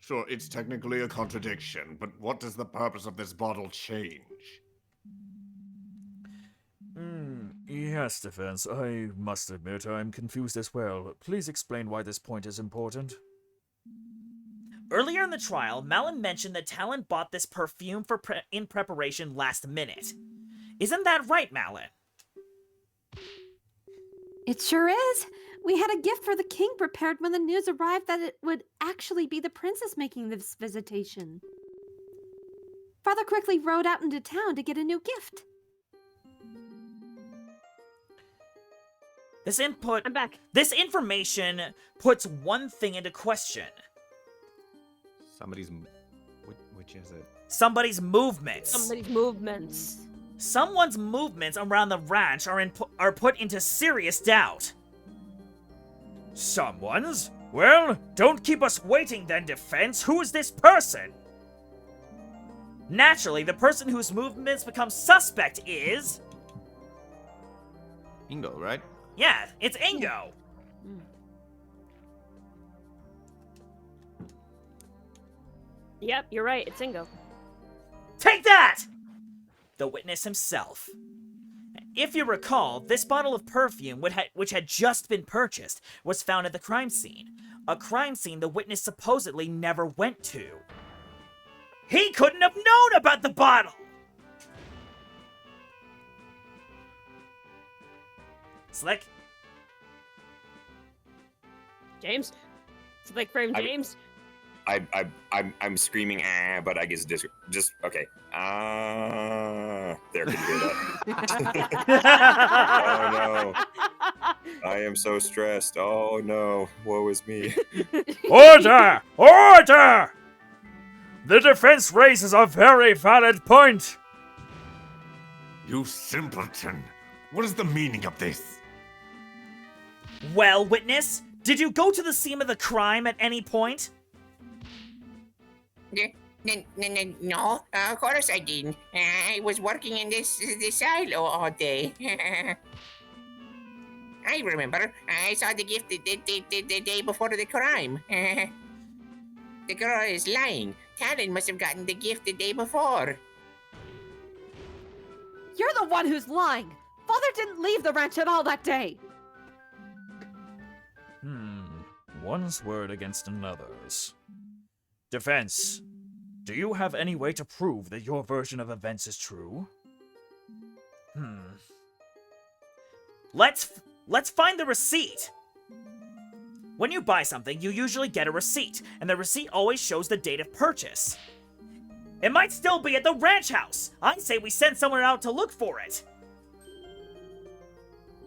Sure, it's technically a contradiction, but what does the purpose of this bottle change? Yes, defense. I must admit I'm confused as well. Please explain why this point is important. Earlier in the trial, Malin mentioned that Talon bought this perfume in preparation last minute. Isn't that right, Malin? It sure is. We had a gift for the king prepared when the news arrived that it would actually be the princess making this visitation. Father quickly rode out into town to get a new gift. I'm back. This information puts one thing into question. Somebody's. Which is it? Somebody's movements. Somebody's movements. Someone's movements around the ranch are put into serious doubt. Someone's? Well, don't keep us waiting then, defense. Who is this person? Naturally, the person whose movements become suspect is... Ingo, right? Yeah, it's Ingo. Yep, you're right. It's Ingo. Take that! The witness himself. If you recall, this bottle of perfume, which had just been purchased, was found at the crime scene. A crime scene the witness supposedly never went to. He couldn't have known about the bottle! Slick? James? Slick frame James? I'm screaming but I guess just okay. There, can you hear that? Oh no. I am so stressed. Oh no. Woe is me. Order! Order! The defense raises a very valid point. You simpleton! What is the meaning of this? Well, witness, did you go to the scene of the crime at any point? No, of course I didn't. I was working in this silo all day. I remember. I saw the gift the day before the crime. The girl is lying. Talon must have gotten the gift the day before. You're the one who's lying. Father didn't leave the ranch at all that day. One's word against another's. Defense, do you have any way to prove that your version of events is true? Let's find the receipt. When you buy something, you usually get a receipt, and the receipt always shows the date of purchase. It might still be at the ranch house. I say we send someone out to look for it.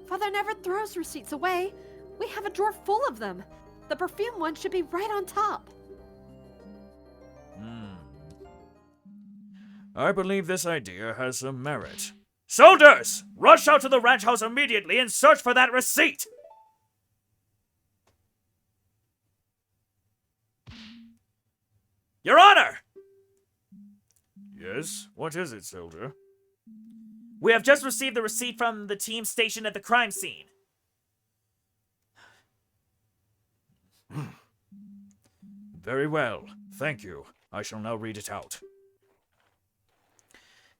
Father never throws receipts away. We have a drawer full of them. The perfume one should be right on top. I believe this idea has some merit. Soldiers! Rush out to the ranch house immediately and search for that receipt! Your Honor! Yes? What is it, soldier? We have just received the receipt from the team stationed at the crime scene. Very well. Thank you. I shall now read it out.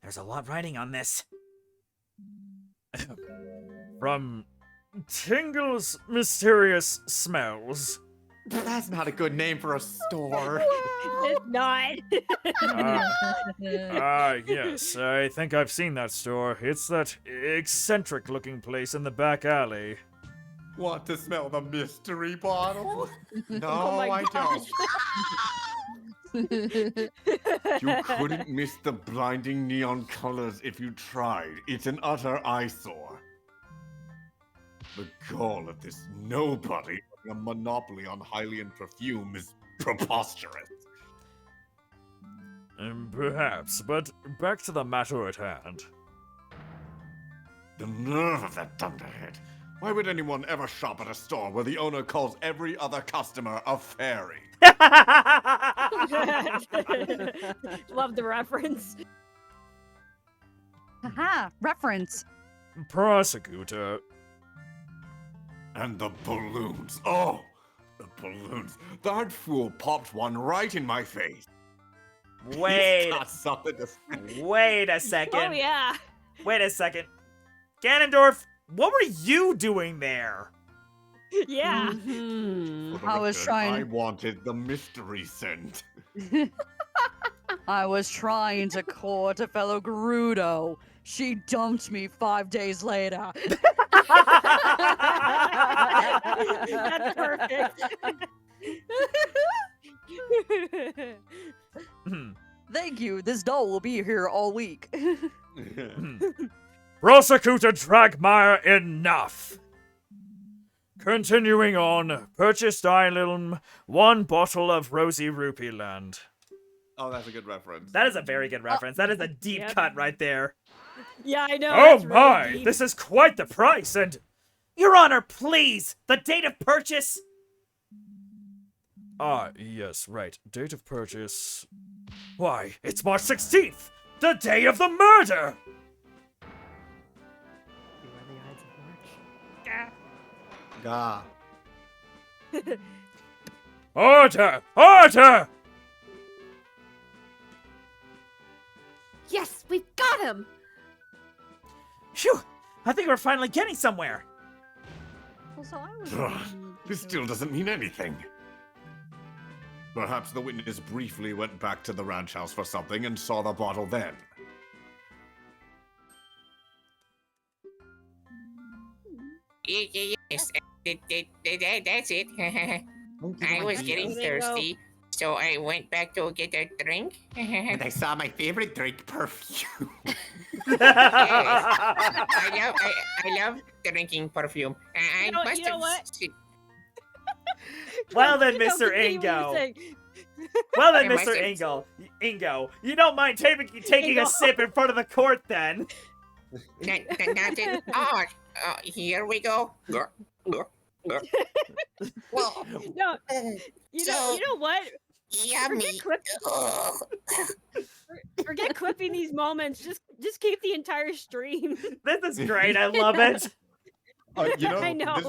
There's a lot writing on this. From Tingle's Mysterious Smells. That's not a good name for a store. It's not. Yes, I think I've seen that store. It's that eccentric-looking place in the back alley. Want to smell the mystery bottle? No, Oh my I gosh. don't. You couldn't miss the blinding neon colors if you tried. It's an utter eyesore. The gall of this nobody having a monopoly on Hylian perfume is preposterous. Perhaps, but back to the matter at hand. The nerve of that dunderhead. Why would anyone ever shop at a store where the owner calls every other customer a fairy? Love the reference. Haha, reference. Prosecutor. And the balloons. Oh, the balloons. That fool popped one right in my face. Wait. Got something to say. Wait a second. Oh yeah. Wait a second. Ganondorf, what were you doing there? Yeah. For the I was record, trying- I wanted the mystery scent. I was trying to court a fellow Gerudo. She dumped me 5 days later. That's perfect. Thank you. This doll will be here all week. Prosecutor Dragmire, enough! Continuing on, purchased Island 1 bottle of Rosy Rupee Land. Oh, that's a good reference. That is a very good reference. That is a deep Yep. cut right there. Yeah, I know. Oh that's really my, deep. this is quite the price, and Your Honor, please! The date of purchase! yes, right. Date of purchase. Why, it's March 16th! The day of the murder! Gah. Order! Order! Yes, we've got him! Phew! I think we're finally getting somewhere. Ugh, this still doesn't mean anything. Perhaps the witness briefly went back to the ranch house for something and saw the bottle then. Yes, that's it. I was getting thirsty, So I went back to get a drink. And I saw my favorite drink, perfume. Yes. I love drinking perfume. I You know- must you know have what? Well then, No, Mr. continue what you were Ingo. saying. Well then, I must Mr. have- Ingo, you don't mind taking a Ingo. sip in front of the court then? Not at all. Here we go. Well, No, you know what? yummy. Forget clipping these moments. Just keep the entire stream. This is great. I love it. You know, I know.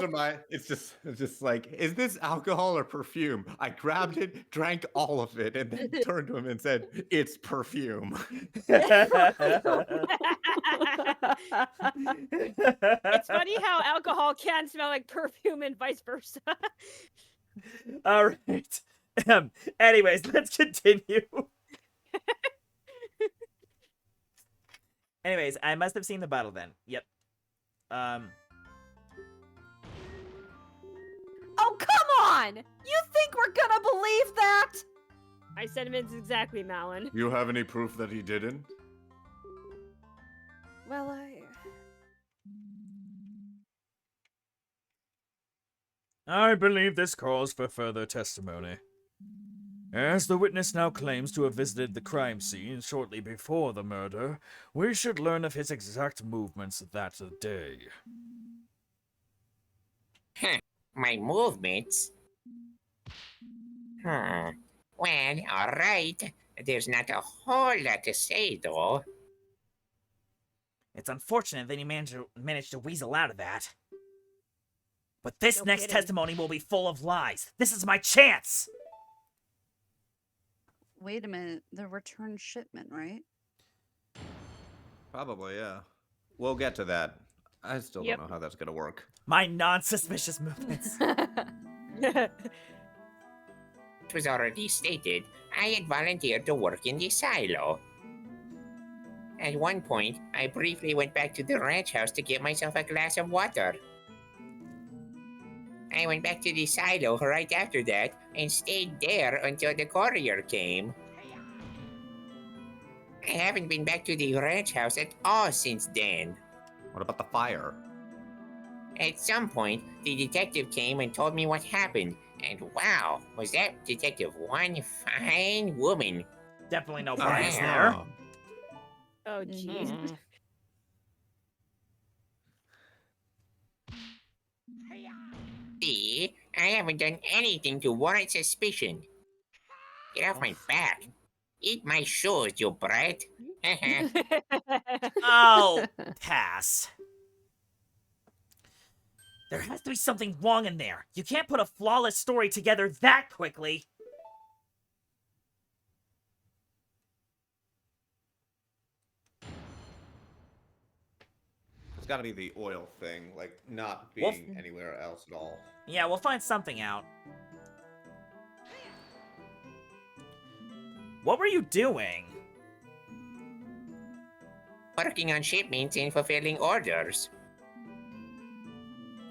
this is it's just like, is this alcohol or perfume? I grabbed it, drank all of it, and then turned to him and said, "It's perfume." It's funny how alcohol can smell like perfume and vice versa. All right. Anyways, let's continue. Anyways, I must have seen the bottle then. Yep. Oh, come on! You think we're gonna believe that? My sentiments exactly, Malin. You have any proof that he didn't? Well, I believe this calls for further testimony. As the witness now claims to have visited the crime scene shortly before the murder, we should learn of his exact movements that day. My movements? Well, alright. There's not a whole lot to say, though. It's unfortunate that he managed to weasel out of that. But this No next kidding. testimony will be full of lies. This is my chance! Wait a minute. The return shipment, right? Probably, yeah. We'll get to that. I still Yep. don't know how that's gonna work. My non-suspicious movements. It was already stated, I had volunteered to work in the silo. At one point, I briefly went back to the ranch house to get myself a glass of water. I went back to the silo right after that and stayed there until the courier came. I haven't been back to the ranch house at all since then. What about the fire? At some point, the detective came and told me what happened, and wow, was that detective one fine woman. Definitely no bias there. Oh, jeez. See, I haven't done anything to warrant suspicion. Get off my back. Eat my shoes, you brat. I'll pass. There has to be something wrong in there. You can't put a flawless story together that quickly. It's gotta be the oil thing, like not Well, being anywhere else at all. Yeah, we'll find something out. What were you doing? Working on shipments and fulfilling orders.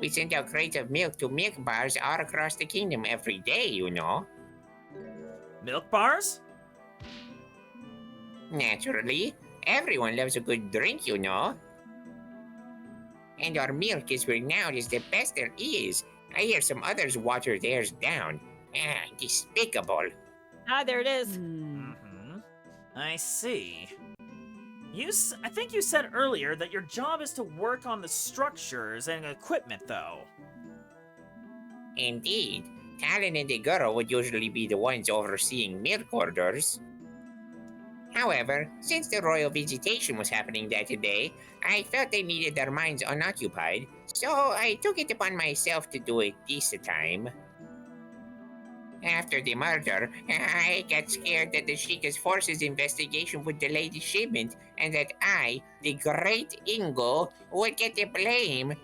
We send out crates of milk to milk bars all across the kingdom every day, you know. Milk bars? Naturally, everyone loves a good drink, you know. And our milk is renowned as the best there is. I hear some others water theirs down. Despicable. Ah, there it is. Mm-hmm. I see. I think you said earlier that your job is to work on the structures and equipment, though. Indeed. Talon and the girl would usually be the ones overseeing milk orders. However, since the royal visitation was happening that day, I felt they needed their minds unoccupied, so I took it upon myself to do it this time. After the murder, I got scared that the Sheikah's forces investigation would delay the shipment, and that I, the great Ingo, would get the blame.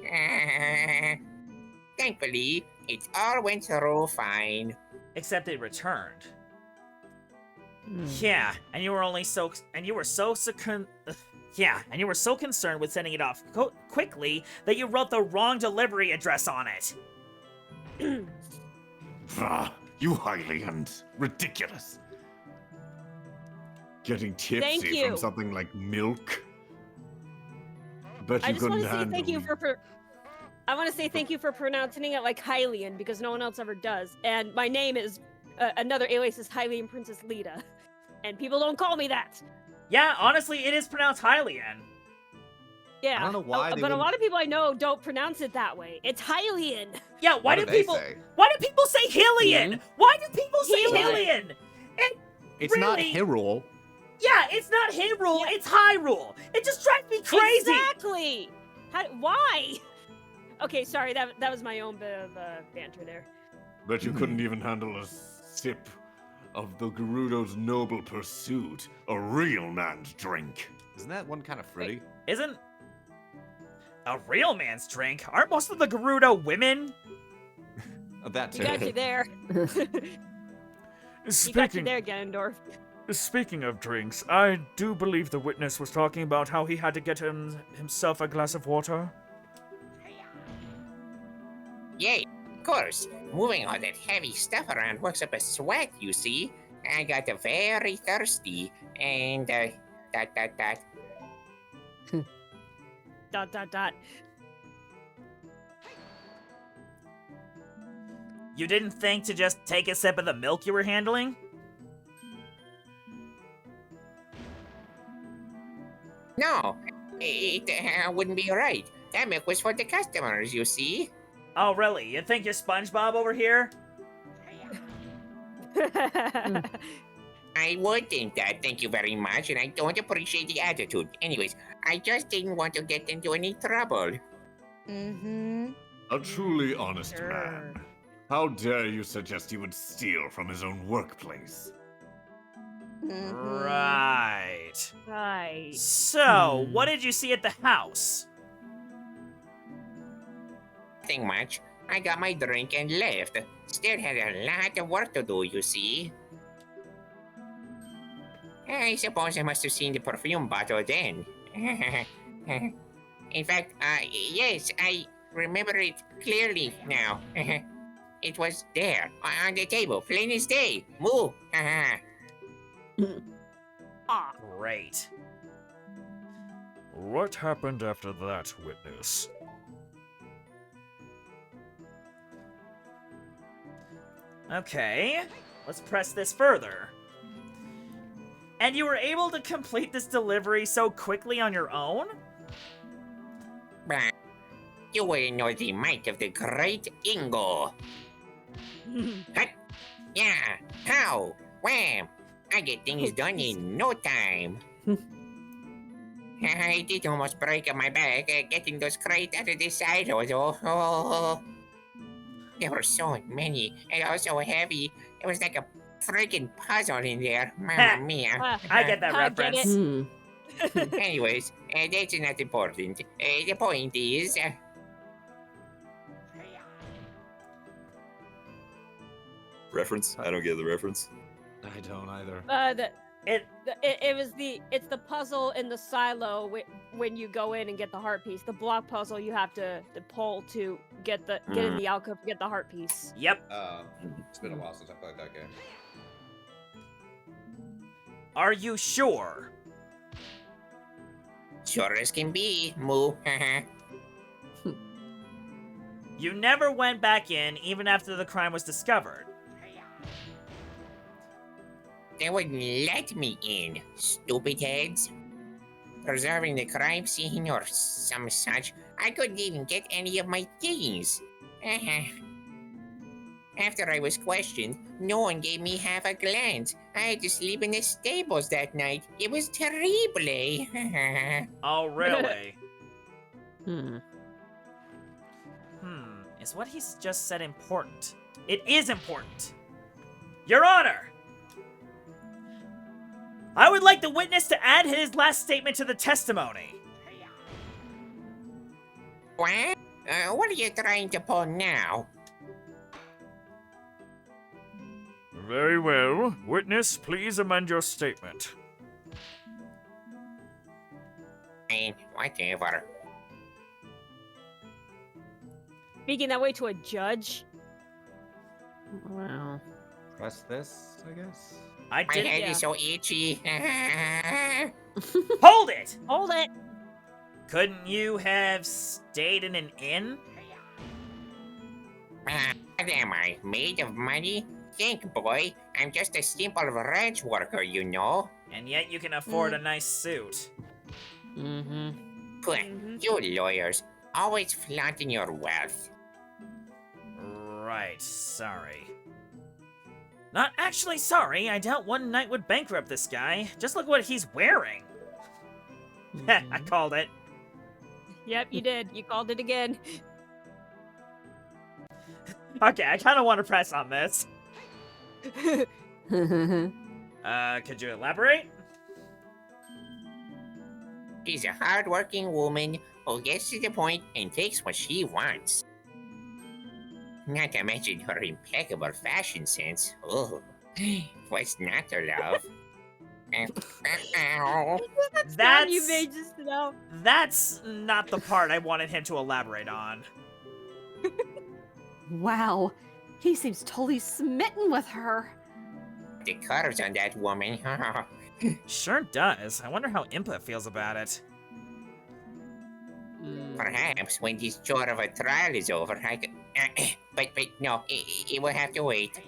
Thankfully, it all went through fine. Except it returned. Yeah, and you were so concerned with sending it off quickly that you wrote the wrong delivery address on it. You Hylians. Ridiculous. Getting Thank tipsy you. from something like milk? Bet I you just want couldn't to say handle thank you me. I want to say thank you for pronouncing it like Hylian because no one else ever does. And my name is another alias is Hylian Princess Lita, and people don't call me that. Yeah, honestly, it is pronounced Hylian. Yeah, I don't know why they but a wouldn't- lot of people I know don't pronounce it that way. It's Hylian. Yeah, why What do do they people say? Why do people say Hylian? Why do people say Hylian. Hylian? It It's not really- Hyrule. Yeah, it's not Hyrule, it's Hyrule. It just drives me crazy. Exactly. Why? Okay, sorry. That was my own bit of banter there. Bet you couldn't even handle a sip of the Gerudo's noble pursuit, a real man's drink. Isn't that one kind of fruity? Isn't a real man's drink? Aren't most of the Gerudo women? That You got you there. You got you Speaking there, Ganondorf. Speaking of drinks, I do believe the witness was talking about how he had to get himself a glass of water. Yay, of course. Moving all that heavy stuff around works up a sweat, you see. I got very thirsty, and, dot. Dot. You didn't think to just take a sip of the milk you were handling? No, it wouldn't be right. That milk was for the customers, you see. Oh, really? You think you're SpongeBob over here? I would think that, thank you very much, and I don't appreciate the attitude. Anyways, I just didn't want to get into any trouble. Mm-hmm. A truly honest man. How dare you suggest he would steal from his own workplace? Right. Right. So, what did you see at the house? Nothing much. I got my drink and left. Still had a lot of work to do, you see. I suppose I must have seen the perfume bottle then. In fact, yes, I remember it clearly now. It was there, on the table, plain as day. Moo! Great. What happened after that, witness? Okay, let's press this further. And you were able to complete this delivery so quickly on your own? Bah, you wouldn't know the might of the great Ingo. Hut! Yeah, how? Wham! I get things done in no time. I did almost break my back getting those crates out of the silos. Oh. There were so many and also heavy. It was like a freaking puzzle in there. Mamma mia. I get that reference. Anyways, that's not important. The point is... Reference? I don't get the reference. I don't either. It's the puzzle in the silo when you go in and get the heart piece. The block puzzle you have to pull to get in the alcove to get the heart piece. Yep. It's been a while since I played that game. Are you sure? Sure as can be, Moo. You never went back in even after the crime was discovered. They wouldn't let me in, stupid heads. Preserving the crime scene or some such, I couldn't even get any of my things. After I was questioned, no one gave me half a glance. I had to sleep in the stables that night. It was terrible. Oh, really? Is what he's just said important? It is important. Your Honor! I would like the witness to add his last statement to the testimony. What? What are you trying to pull now? Very well. Witness, please amend your statement. Fine, whatever. Speaking that way to a judge. Wow. press this, I guess? I My did. head is so itchy. Hold it! Hold it. Couldn't you have stayed in an inn? What am I, made of money? Think, boy, I'm just a simple ranch worker, you know. And yet you can afford a nice suit. Mm-hmm. You lawyers, always flaunting your wealth. Right, sorry. Not actually sorry, I doubt one night would bankrupt this guy. Just look what he's wearing. Heh, I called it. Yep, you did. You called it again. Okay, I kind of want to press on this. Could you elaborate? She's a hard-working woman who gets to the point and takes what she wants. Not to mention her impeccable fashion sense. Oh, what's not to love? Sound you made just now. That's not the part I wanted him to elaborate on. Wow, he seems totally smitten with her. The curves on that woman. Sure does. I wonder how Impa feels about it. Perhaps when this chore of a trial is over, I could... but no, it will have to wait.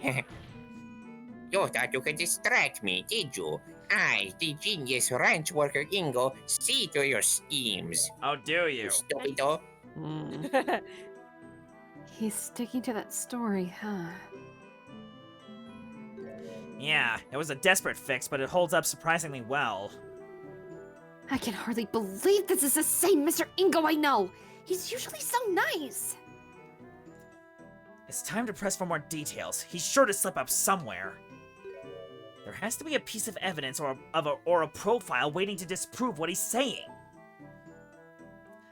You thought you could distract me, did you? I, the genius ranch worker Ingo, see to your schemes. Oh, do you? Stupido. He's sticking to that story, huh? Yeah, it was a desperate fix, but it holds up surprisingly well. I can hardly believe this is the same Mr. Ingo I know. He's usually so nice. It's time to press for more details. He's sure to slip up somewhere. There has to be a piece of evidence or a profile waiting to disprove what he's saying.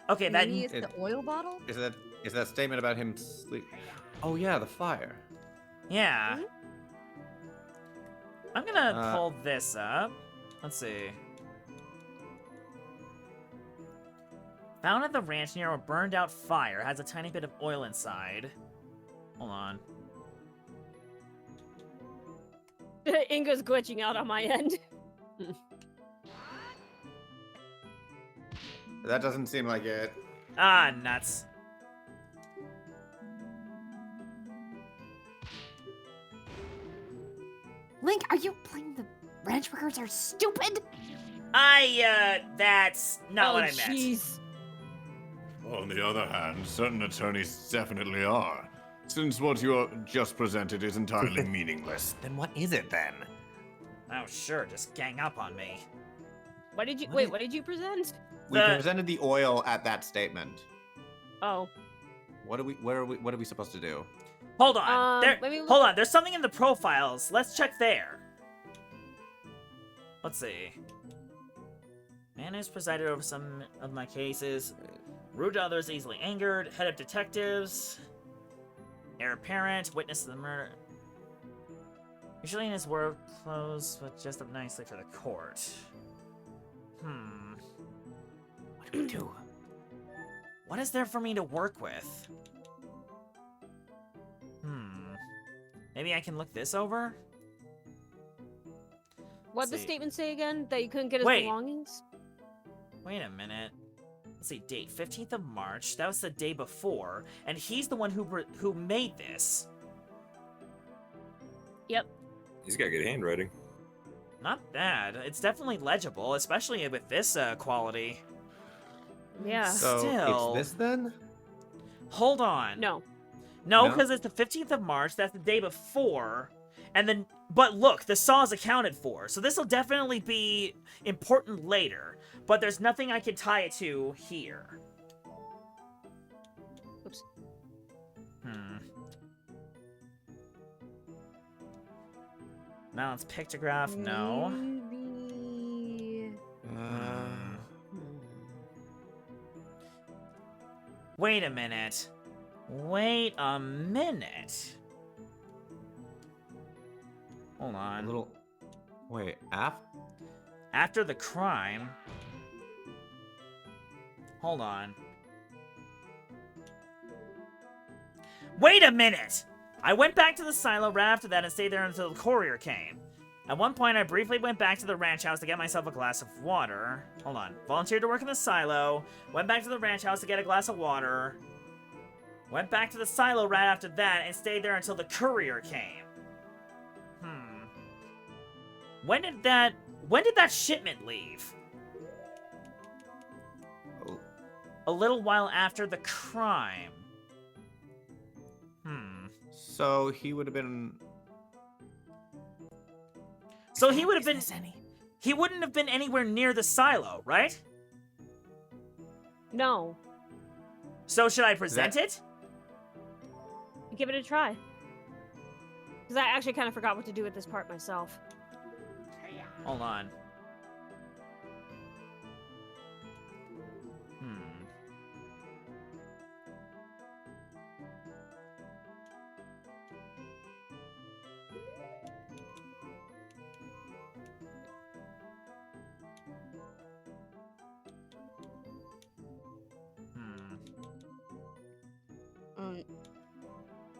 Okay, that... Maybe it's the oil bottle? Is that statement about him sleep? Oh yeah, the fire. Yeah. I'm gonna pull this up. Let's see. Found at the ranch near a burned out fire. Has a tiny bit of oil inside. Hold on. Ingo's glitching out on my end. That doesn't seem like it. Ah, nuts. Link, are you playing the ranch workers are stupid? That's not what I meant. Jeez. On the other hand, certain attorneys definitely are, since what you are just presented is entirely meaningless. Then what is it then? Oh, sure, just gang up on me. What did you wait? What did you present? We presented the oil at that statement. Oh. What are we supposed to do? Hold on. Hold on. There's something in the profiles. Let's check there. Let's see. Man who's presided over some of my cases. Rude to others, easily angered. Head of detectives. Heir apparent. Witness to the murder. Usually in his work clothes, but just up nicely for the court. What do we do? What is there for me to work with? Maybe I can look this over? What'd the statement say again? That you couldn't get his Wait. belongings? Wait a minute. Let's see, date 15th of March. That was the day before, and he's the one who made this. Yep. He's got good handwriting. Not bad. It's definitely legible, especially with this quality. Yeah. So Still. it's this then? Hold on. No. No, because it's the 15th of March. That's the day before. And then, but look, the saw is accounted for. So this will definitely be important later. But there's nothing I can tie it to here. Oops. Balance pictograph, no. Maybe... Wait a minute. Wait a minute. Hold on. A little. Wait, After the crime. Hold on. Wait a minute! I went back to the silo right after that and stayed there until the courier came. At one point, I briefly went back to the ranch house to get myself a glass of water. Hold on. Volunteered to work in the silo. Went back to the ranch house to get a glass of water. Went back to the silo right after that and stayed there until the courier came. When did that shipment leave? Oh. A little while after the crime. So he would have been. So he would have been. He wouldn't have been anywhere near the silo, right? No. So should I present it? Give it a try. Because I actually kind of forgot what to do with this part myself. Hold on.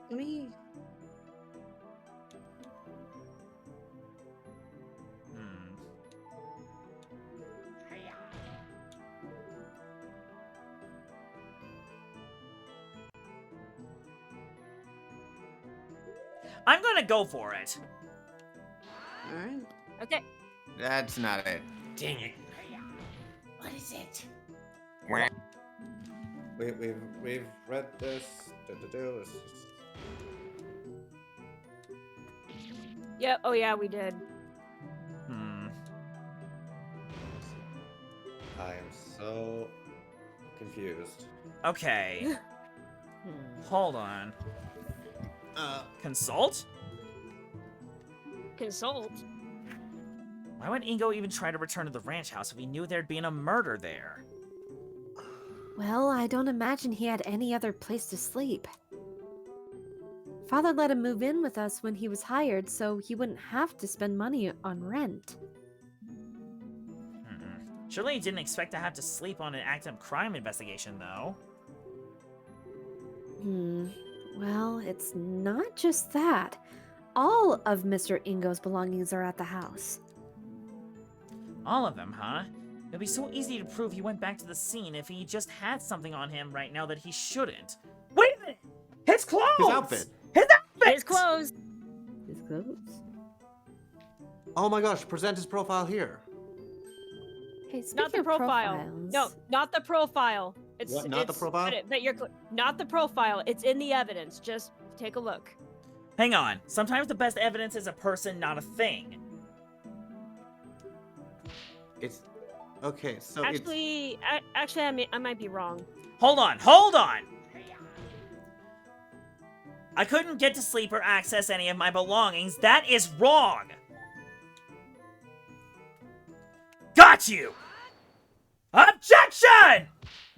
Let me. I'm gonna go for it. Alright. Okay. That's not it. Dang it. What is it? We've read this. Let's just... Yeah. Oh yeah, we did. I am so confused. Okay. Hold on. Consult? Consult? Why would Ingo even try to return to the ranch house if he knew there'd been a murder there? Well, I don't imagine he had any other place to sleep. Father let him move in with us when he was hired, so he wouldn't have to spend money on rent. Surely he didn't expect to have to sleep on an active crime investigation, though. Well, it's not just that. All of Mr. Ingo's belongings are at the house. All of them, huh? It'd be so easy to prove he went back to the scene if he just had something on him right now that he shouldn't. Wait a minute! His clothes! His outfit! His outfit! His clothes! His clothes? Oh my gosh, present his profile here. Hey, Not the profile. No, not the profile. It's What, not the profile? But not the profile. It's in the evidence. Just take a look. Hang on. Sometimes the best evidence is a person, not a thing. It's okay. So Actually, I might be wrong. Hold on, hold on! I couldn't get to sleep or access any of my belongings. That is wrong! Got you! Objection!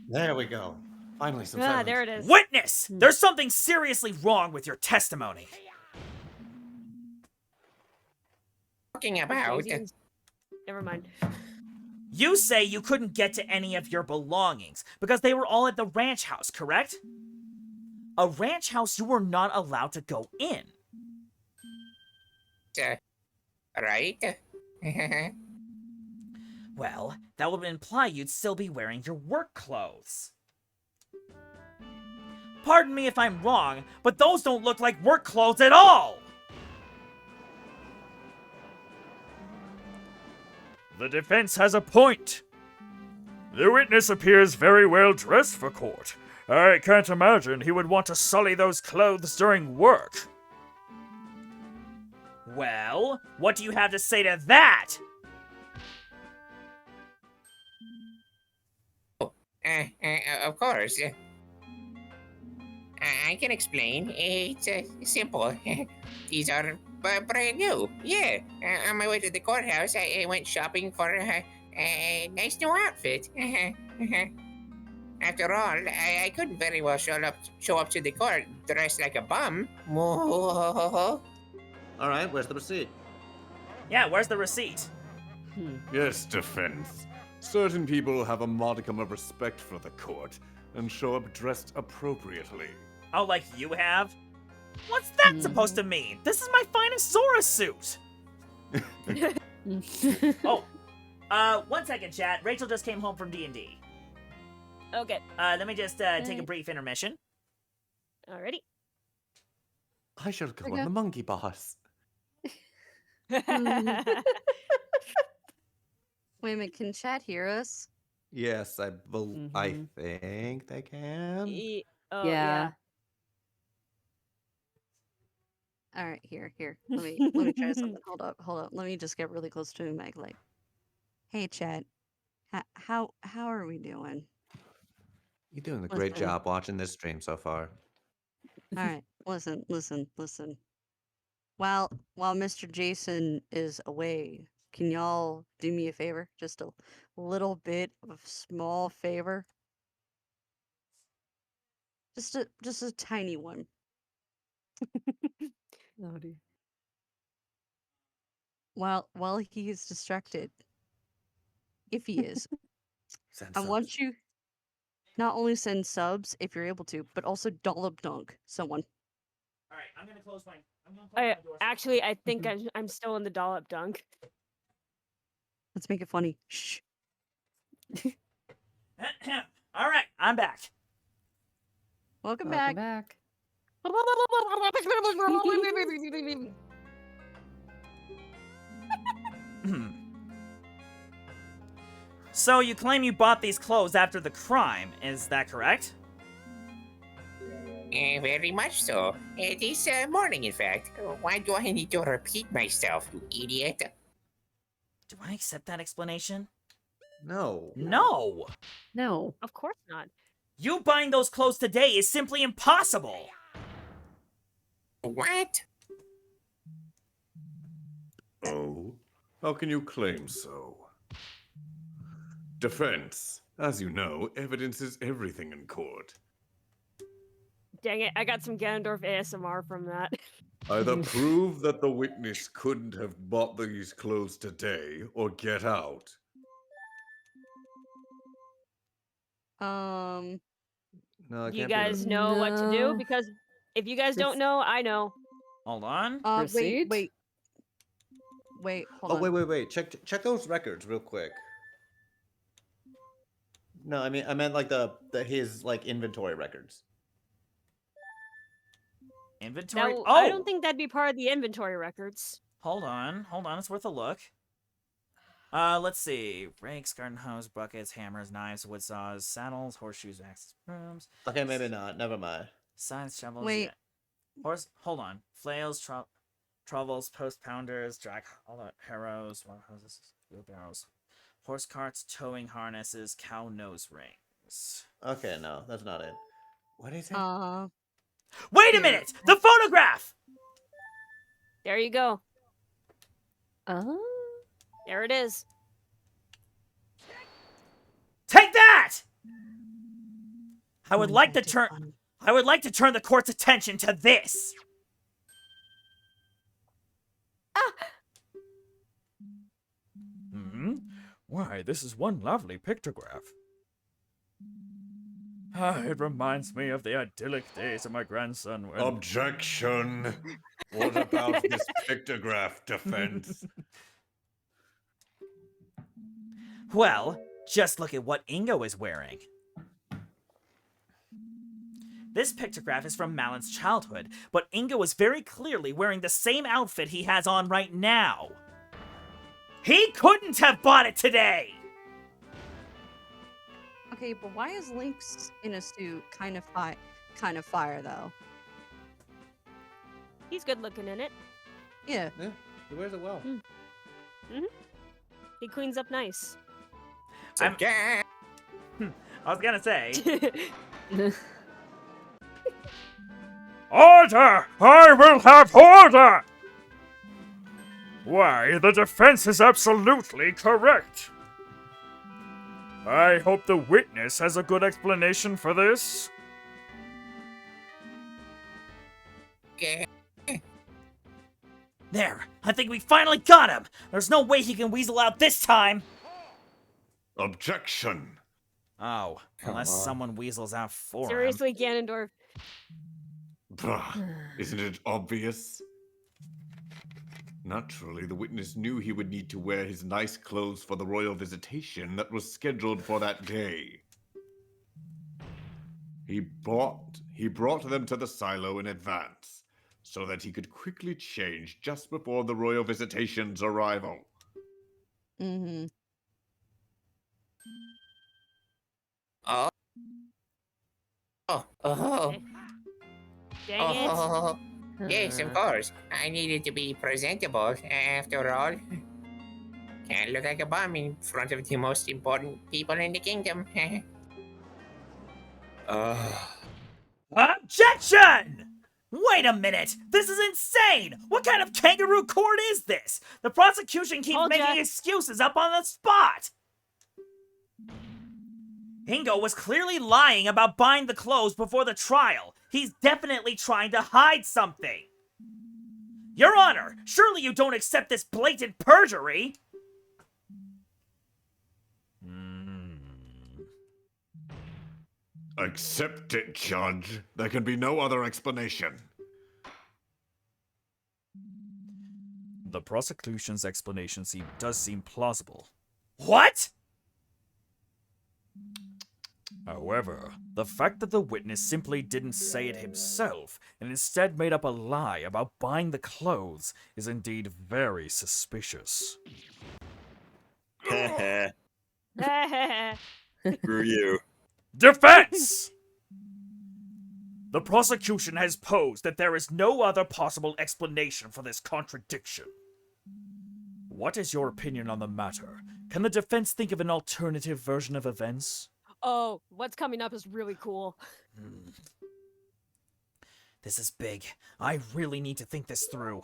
There we go. Finally, some Ah, silence. there it is. Witness! There's something seriously wrong with your testimony. Talking about. Never mind. You say you couldn't get to any of your belongings because they were all at the ranch house, correct? A ranch house you were not allowed to go in. Right? Well, that would imply you'd still be wearing your work clothes. Pardon me if I'm wrong, but those don't look like work clothes at all! The defense has a point. The witness appears very well dressed for court. I can't imagine he would want to sully those clothes during work. Well, what do you have to say to that? Of course. I can explain. It's simple. These are brand new. Yeah. On my way to the courthouse, I went shopping for a nice new outfit. After all, I couldn't very well show up to the court dressed like a bum. All right, where's the receipt? Yeah, where's the receipt? Yes, defense. Certain people have a modicum of respect for the court and show up dressed appropriately. Oh, like you have? What's that supposed to mean? This is my finest Zora suit! Oh, 1 second, chat. Rachel just came home from D&D. Okay. Let me just take a brief intermission. Alrighty. I shall go on the monkey boss. Wait a minute, can chat hear us? Yes, I think they can. Yeah. All right, here. Let me try something. Hold up. Let me just get really close to the mic. Like, hey, chat. How are we doing? You're doing a great job watching this stream so far. All right, listen. While Mr. Jason is away, can y'all do me a favor? Just a little bit of small favor. Just a tiny one. Oh dear. While he is distracted, if he is, I want you not only send subs if you're able to, but also dollop dunk someone. Alright, I'm gonna close my door. Actually, I think I'm still in the dollop dunk. Let's make it funny. Shh. Alright, I'm back. Welcome back. So you claim you bought these clothes after the crime, is that correct? Very much so. This morning, in fact. Why do I need to repeat myself, you idiot? Do I accept that explanation? No. No! No. Of course not. You buying those clothes today is simply impossible! What? Oh, how can you claim so? Defense. As you know, evidence is everything in court. Dang it, I got some Ganondorf ASMR from that. Either prove that the witness couldn't have bought these clothes today, or get out. No, it Do you can't be guys the- know what to do? No. Because if you guys don't know, I know. Hold on. Wait, hold on. Wait. Check those records real quick. No, I meant like his like inventory records. Inventory? That, Oh! I don't think that'd be part of the inventory records. Hold on, it's worth a look. Let's see. Rakes, garden hose, buckets, hammers, knives, wood saws, saddles, horseshoes, axes, brooms. Okay, maybe not. Never mind. Signs, shovels. Wait. Yeah. Hold on. Flails, troubles, post pounders, drag harrows, hoses, wheelbarrows, horse carts, towing harnesses, cow nose rings. Okay, no, that's not it. What is it? Wait a minute! The photograph! There you go. Oh. There it is. Take that! I would like to turn the court's attention to this. Why, this is one lovely pictograph. It reminds me of the idyllic days of my grandson when... Objection! What about this pictograph, defense? Well, just look at what Ingo is wearing. This pictograph is from Malin's childhood, but Ingo is very clearly wearing the same outfit he has on right now. He couldn't have bought it today! Okay, but why is Link's in a suit kind of fire though? He's good looking in it. Yeah. He wears it well. He cleans up nice. I was gonna say. Order! I will have order! Why, the defense is absolutely correct. I hope the witness has a good explanation for this. There, I think we finally got him! There's no way he can weasel out this time! Objection! Oh, unless someone weasels out for him. Seriously, Ganondorf. Bah, isn't it obvious? Naturally, the witness knew he would need to wear his nice clothes for the royal visitation that was scheduled for that day. He brought them to the silo in advance, so that he could quickly change just before the royal visitation's arrival. Mm-hmm. Oh. Oh. Dang it. Oh. Yes, of course. I needed to be presentable, after all. Can't look like a bum in front of the most important people in the kingdom. Objection! Wait a minute! This is insane! What kind of kangaroo court is this? The prosecution keeps Told ya. making excuses up on the spot! Ingo was clearly lying about buying the clothes before the trial. He's definitely trying to hide something. Your Honor, surely you don't accept this blatant perjury? Accept it, Judge. There can be no other explanation. The prosecution's explanation does seem plausible. What? However, the fact that the witness simply didn't say it himself and instead made up a lie about buying the clothes is indeed very suspicious. Screw you. Defense! The prosecution has posed that there is no other possible explanation for this contradiction. What is your opinion on the matter? Can the defense think of an alternative version of events? Oh, what's coming up is really cool. This is big. I really need to think this through.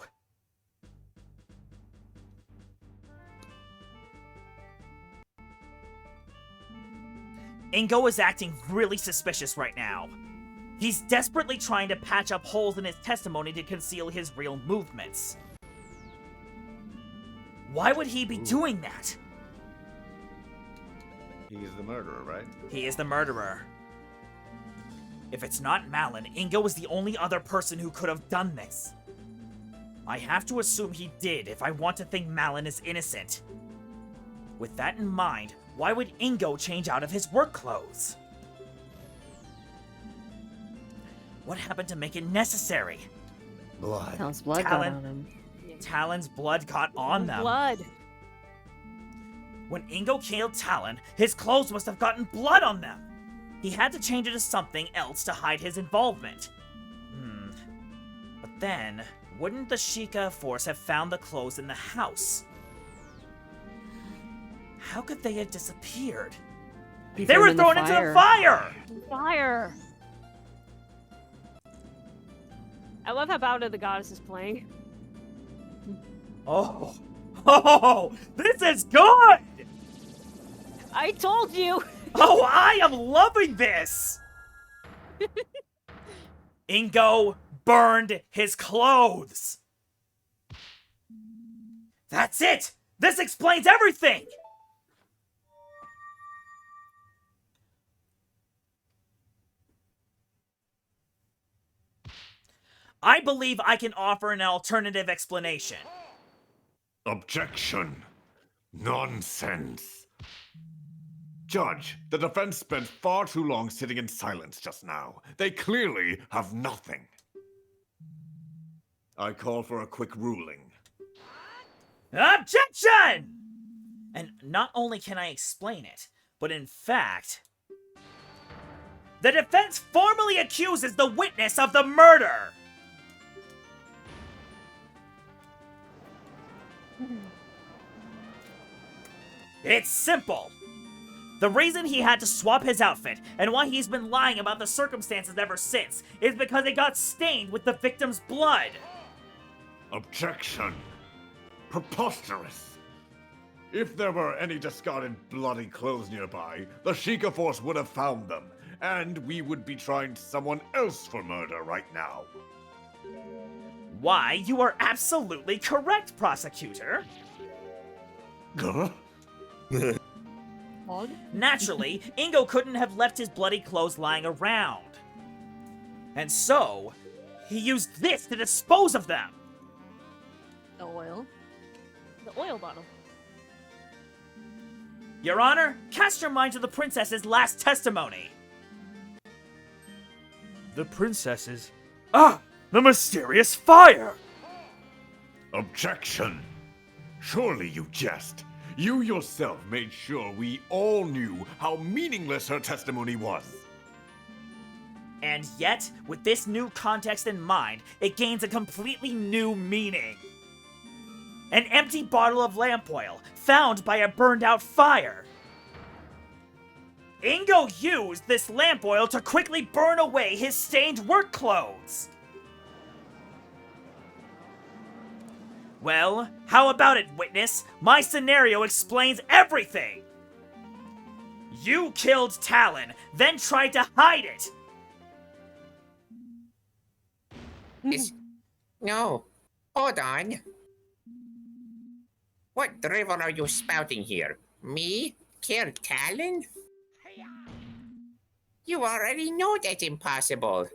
Ingo is acting really suspicious right now. He's desperately trying to patch up holes in his testimony to conceal his real movements. Why would he be doing that? He's the murderer, right? He is the murderer. If it's not Malin, Ingo is the only other person who could have done this. I have to assume he did if I want to think Malin is innocent. With that in mind, why would Ingo change out of his work clothes? What happened to make it necessary? Blood. Talon's blood got on him. Talon's blood got on them. Blood. When Ingo killed Talon, his clothes must have gotten blood on them. He had to change it to something else to hide his involvement. But then, wouldn't the Sheikah force have found the clothes in the house? How could they have disappeared? They were thrown into the fire! Fire! I love how Bound of the Goddess is playing. Oh, this is good! I told you! Oh, I am loving this! Ingo burned his clothes! That's it! This explains everything! I believe I can offer an alternative explanation. Objection. Nonsense. Judge, the defense spent far too long sitting in silence just now. They clearly have nothing. I call for a quick ruling. Objection! And not only can I explain it, but in fact, the defense formally accuses the witness of the murder! It's simple. The reason he had to swap his outfit, and why he's been lying about the circumstances ever since, is because it got stained with the victim's blood. Objection. Preposterous. If there were any discarded bloody clothes nearby, the Sheikah force would have found them, and we would be trying someone else for murder right now. Why, you are absolutely correct, prosecutor. Huh? Naturally, Ingo couldn't have left his bloody clothes lying around. And so, He used this to dispose of them! The oil? The oil bottle. Your Honor, cast your mind to the princess's last testimony. The princesses. Ah! The mysterious fire! Objection! Surely you jest. You yourself made sure we all knew how meaningless her testimony was. And yet, with this new context in mind, it gains a completely new meaning. An empty bottle of lamp oil, found by a burned out fire. Ingo used this lamp oil to quickly burn away his stained work clothes. Well, how about it, witness? My scenario explains everything! You killed Talon, then tried to hide it! No. Hold on. What drivel are you spouting here? Me? Kill Talon? You already know that's impossible.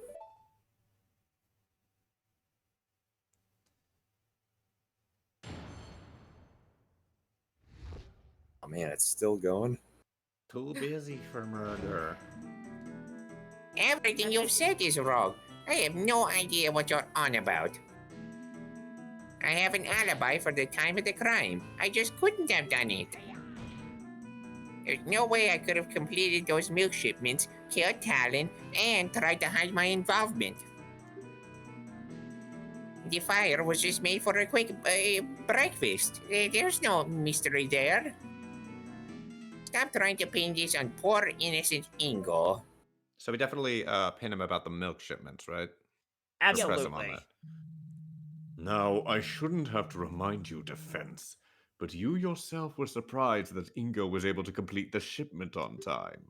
Oh man, it's still going. Too busy for murder. Everything you've said is wrong. I have no idea what you're on about. I have an alibi for the time of the crime. I just couldn't have done it. There's no way I could have completed those milk shipments, killed Talon, and tried to hide my involvement. The fire was just made for a quick breakfast. There's no mystery there. Stop trying to pin this on poor innocent Ingo. So we definitely pin him about the milk shipments, right? Absolutely. Press him on that. Now, I shouldn't have to remind you, Defense, but you yourself were surprised that Ingo was able to complete the shipment on time.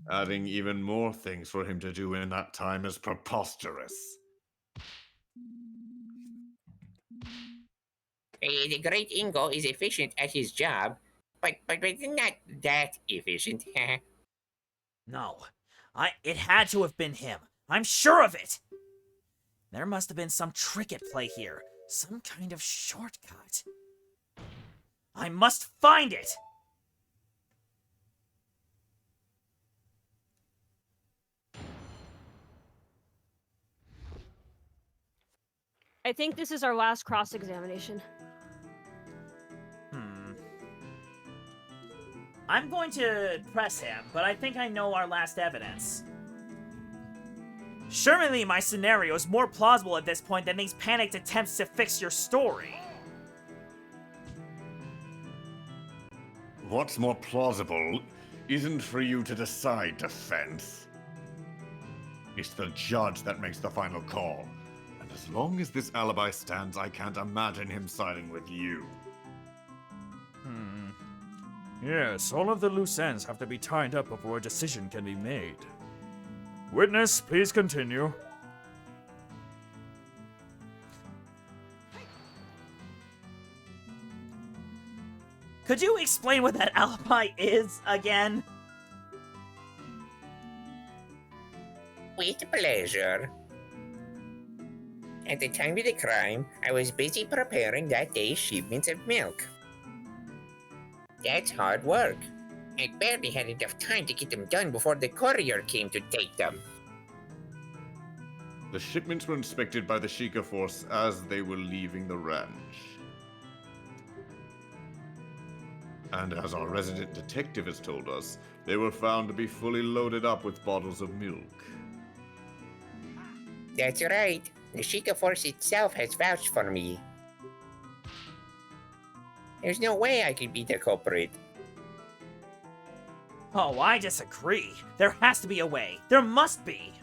Adding even more things for him to do in that time is preposterous. The great Ingo is efficient at his job, but not that efficient. No, it had to have been him. I'm sure of it. There must have been some trick at play here. Some kind of shortcut. I must find it! I think this is our last cross-examination. I'm going to press him, but I think I know our last evidence. Surely my scenario is more plausible at this point than these panicked attempts to fix your story. What's more plausible isn't for you to decide, Defense. It's the judge that makes the final call. And as long as this alibi stands, I can't imagine him siding with you. Yes, all of the loose ends have to be tied up before a decision can be made. Witness, please continue. Could you explain what that alibi is again? With pleasure. At the time of the crime, I was busy preparing that day's shipments of milk. That's hard work. I barely had enough time to get them done before the courier came to take them. The shipments were inspected by the Sheikah force as they were leaving the ranch. And as our resident detective has told us, they were found to be fully loaded up with bottles of milk. That's right. The Sheikah force itself has vouched for me. There's no way I could be the culprit. Oh, I disagree. There has to be a way. There must be.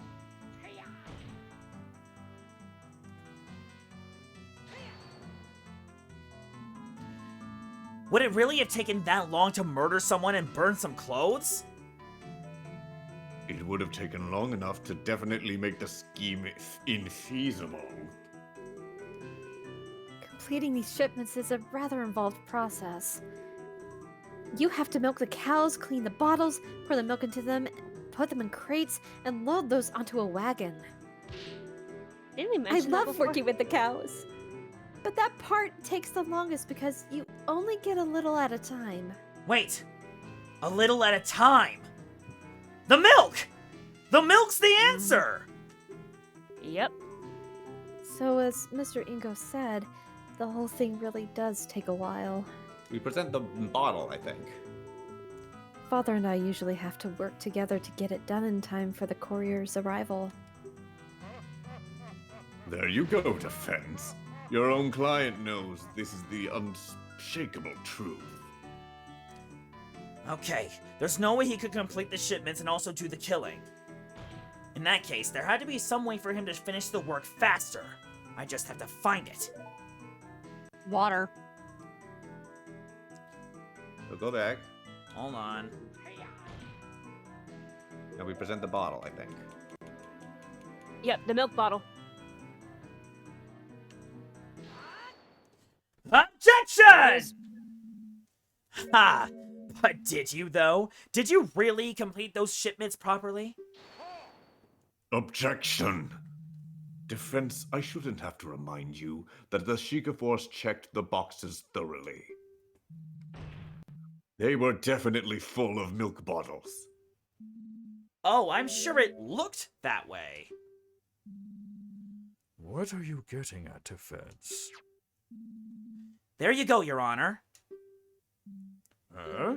Would it really have taken that long to murder someone and burn some clothes? It would have taken long enough to definitely make the scheme infeasible. Completing these shipments is a rather involved process. You have to milk the cows, clean the bottles, pour the milk into them, put them in crates, and load those onto a wagon. Didn't we I mention that love before? working with the cows. But that part takes the longest because you only get a little at a time. Wait, a little at a time. The milk! The milk's the answer! Yep. So as Mr. Ingo said, the whole thing really does take a while. We present the bottle, I think. Father and I usually have to work together to get it done in time for the courier's arrival. There you go, Defense. Your own client knows this is the unshakable truth. Okay, there's no way he could complete the shipments and also do the killing. In that case, there had to be some way for him to finish the work faster. I just have to find it. Water. So go back. Hold on. Now we present the bottle, I think. Yep, the milk bottle. Objection! Ha! But did you, though? Did you really complete those shipments properly? Objection! Defense, I shouldn't have to remind you that the Sheikah Force checked the boxes thoroughly. They were definitely full of milk bottles. Oh, I'm sure it looked that way. What are you getting at, Defense? There you go, Your Honor. Huh?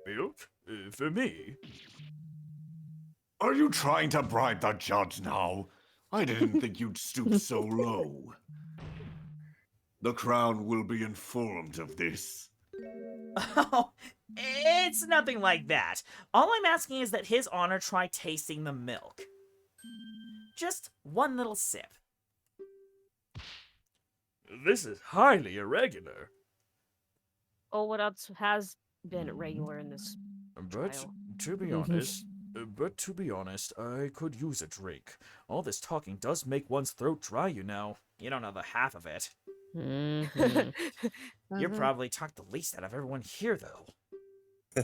Milk? For me? Are you trying to bribe the judge now? I didn't think you'd stoop so low. The Crown will be informed of this. Oh, it's nothing like that. All I'm asking is that His Honor try tasting the milk. Just one little sip. This is highly irregular. Oh, what else has been irregular in this But trial? to be honest, I could use a drink. All this talking does make one's throat dry, you know. You don't know the half of it. Mm-hmm. You probably talked the least out of everyone here, though.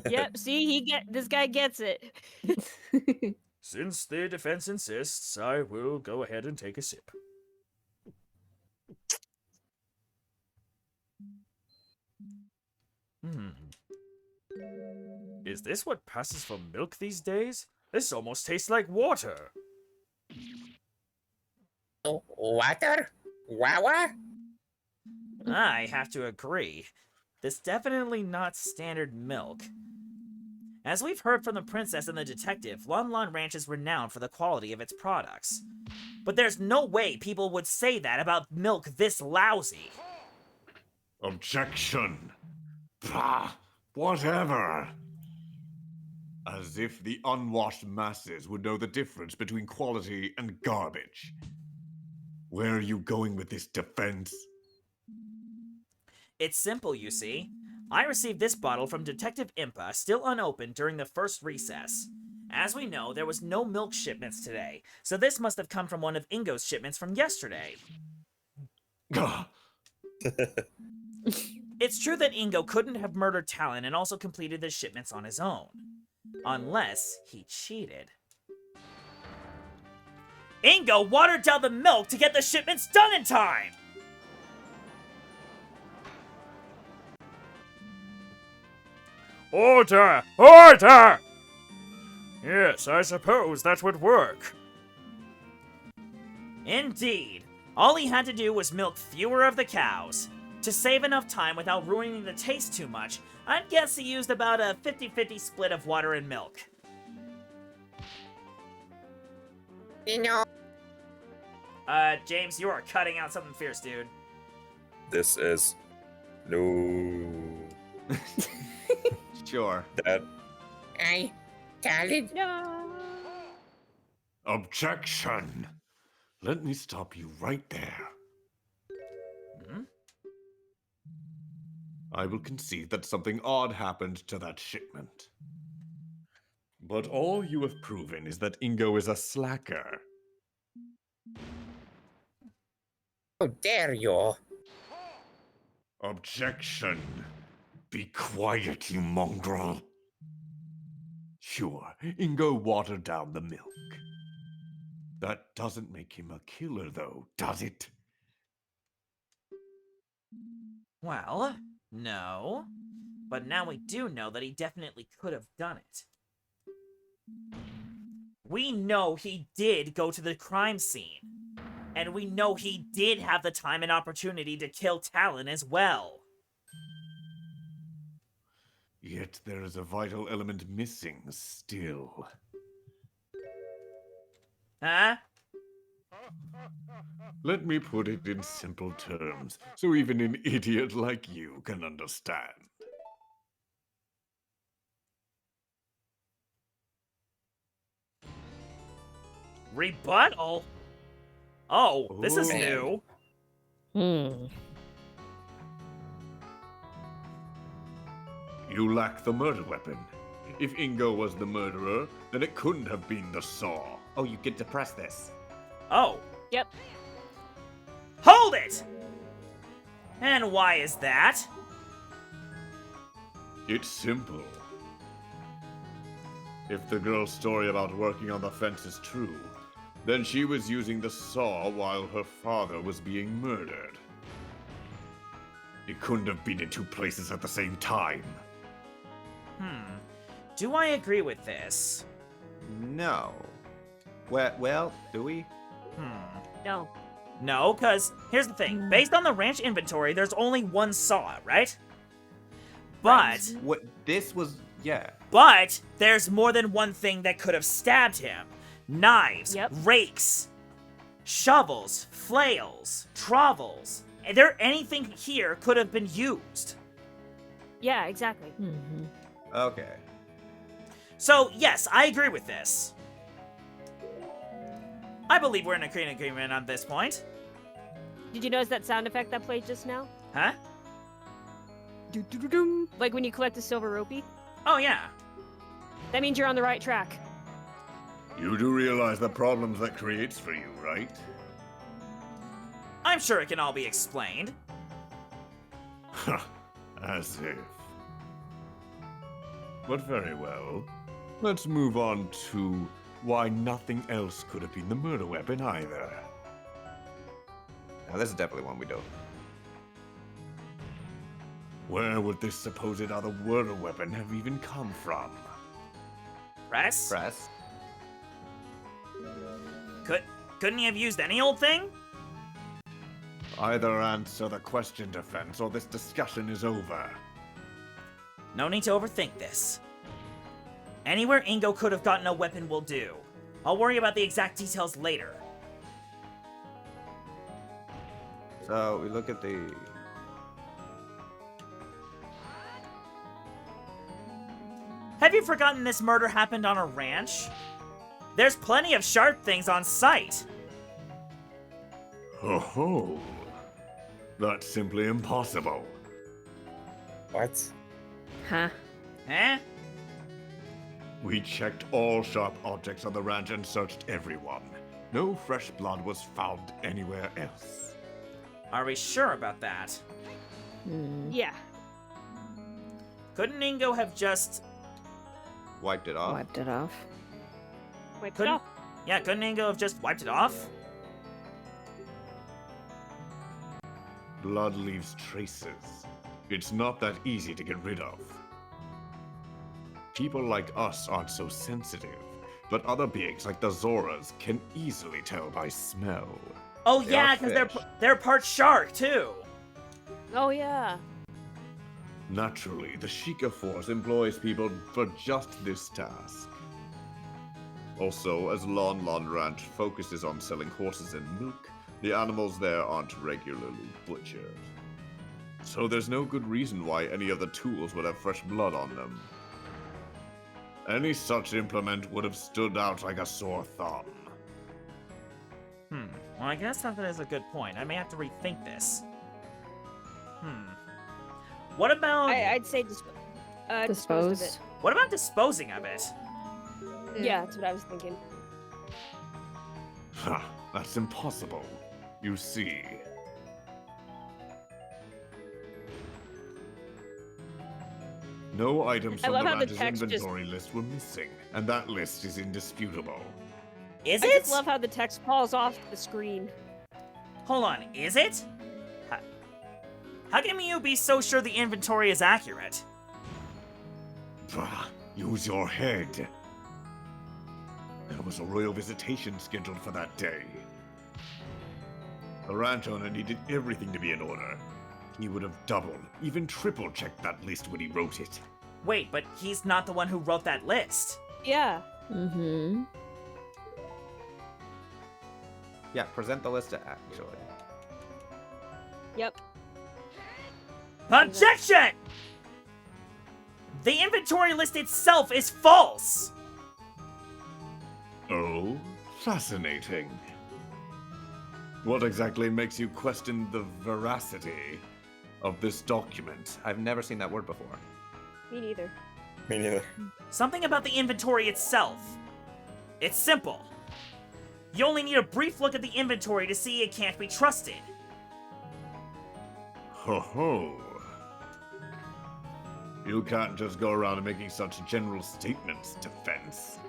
Yep, see, this guy gets it. Since the defense insists, I will go ahead and take a sip. Is this what passes for milk these days? This almost tastes like water. Water? Wawa? I have to agree. This definitely not standard milk. As we've heard from the princess and the detective, Lon Lon Ranch is renowned for the quality of its products. But there's no way people would say that about milk this lousy. Objection! Bah! Whatever! As if the unwashed masses would know the difference between quality and garbage. Where are you going with this, Defense? It's simple, you see. I received this bottle from Detective Impa, still unopened, during the first recess. As we know, there was no milk shipments today, so this must have come from one of Ingo's shipments from yesterday. It's true that Ingo couldn't have murdered Talon and also completed the shipments on his own. Unless he cheated. Ingo watered down the milk to get the shipments done in time! Order! Order! Yes, I suppose that would work. Indeed. All he had to do was milk fewer of the cows. To save enough time without ruining the taste too much, I'd guess he used about a 50-50 split of water and milk. You know. James, you are cutting out something fierce, dude. This is no. Sure. That. Talon? No. Objection! Let me stop you right there. I will concede that something odd happened to that shipment. But all you have proven is that Ingo is a slacker. How dare you? Objection! Be quiet, you mongrel. Sure, Ingo watered down the milk. That doesn't make him a killer, though, does it? Well, no. But now we do know that he definitely could have done it. We know he did go to the crime scene. And we know he did have the time and opportunity to kill Talon as well. Yet there is a vital element missing still. Huh? Let me put it in simple terms, so even an idiot like you can understand. Rebuttal? Oh, this is new. You lack the murder weapon. If Ingo was the murderer, then it couldn't have been the saw. Oh, you get to press this. Oh. Yep. Hold it! And why is that? It's simple. If the girl's story about working on the fence is true, then she was using the saw while her father was being murdered. It couldn't have been in two places at the same time. Do I agree with this? No. Well, do we? No. No, because here's the thing. Based on the ranch inventory, there's only one saw, right? But... What? This was... Yeah. But there's more than one thing that could have stabbed him. Knives, rakes, shovels, flails, trowels. Anything here could have been used. Yeah, exactly. Okay. So, yes, I agree with this. I believe we're in agreement on this point. Did you notice that sound effect that played just now? Huh? Like when you collect a silver rupee? Oh, yeah. That means you're on the right track. You do realize the problems that creates for you, right? I'm sure it can all be explained. As if. But very well. Let's move on to why nothing else could have been the murder weapon either. Now, this is definitely one we don't. Where would this supposed other murder weapon have even come from? Press? Press. Couldn't he have used any old thing? Either answer the question, Defense, or this discussion is over. No need to overthink this. Anywhere Ingo could have gotten a weapon will do. I'll worry about the exact details later. So, we look at the... Have you forgotten this murder happened on a ranch? There's plenty of sharp things on site. Oh, that's simply impossible. What? Huh? Eh? We checked all sharp objects on the ranch and searched everyone. No fresh blood was found anywhere else. Are we sure about that? Yeah. Couldn't Ingo have just... Wiped it off? Wiped it off. Wiped it Couldn't... off. Yeah, couldn't Ingo have just wiped it off? Blood leaves traces. It's not that easy to get rid of. People like us aren't so sensitive, but other beings like the Zoras can easily tell by smell. Oh They yeah, are because fish. they're part shark too. Oh, yeah. Naturally, the Sheikah Force employs people for just this task. Also, as Lon Lon Ranch focuses on selling horses and milk, the animals there aren't regularly butchered. So there's no good reason why any of the tools would have fresh blood on them. Any such implement would have stood out like a sore thumb. Well, I guess that is a good point. I may have to rethink this. What about... I'd say dispose of it. What about disposing of it? Yeah, that's what I was thinking. Ha, that's impossible. You see. No items I from love the how the ranch's text just- inventory list were missing, and that list is indisputable. Is I it? just love how the text falls off the screen. Hold on, is it? How can you be so sure the inventory is accurate? Bah, use your head. There was a royal visitation scheduled for that day. The ranch owner needed everything to be in order. He would have double, even triple checked that list when he wrote it. Wait, but he's not the one who wrote that list. Yeah. Mm-hmm. Yeah, present the list actually. Yep. Objection! The inventory list itself is false! Oh, fascinating. What exactly makes you question the veracity of this document? I've never seen that word before. Me neither. Me neither. Something about the inventory itself. It's simple. You only need a brief look at the inventory to see it can't be trusted. Ho ho. You can't just go around making such general statements, Defense.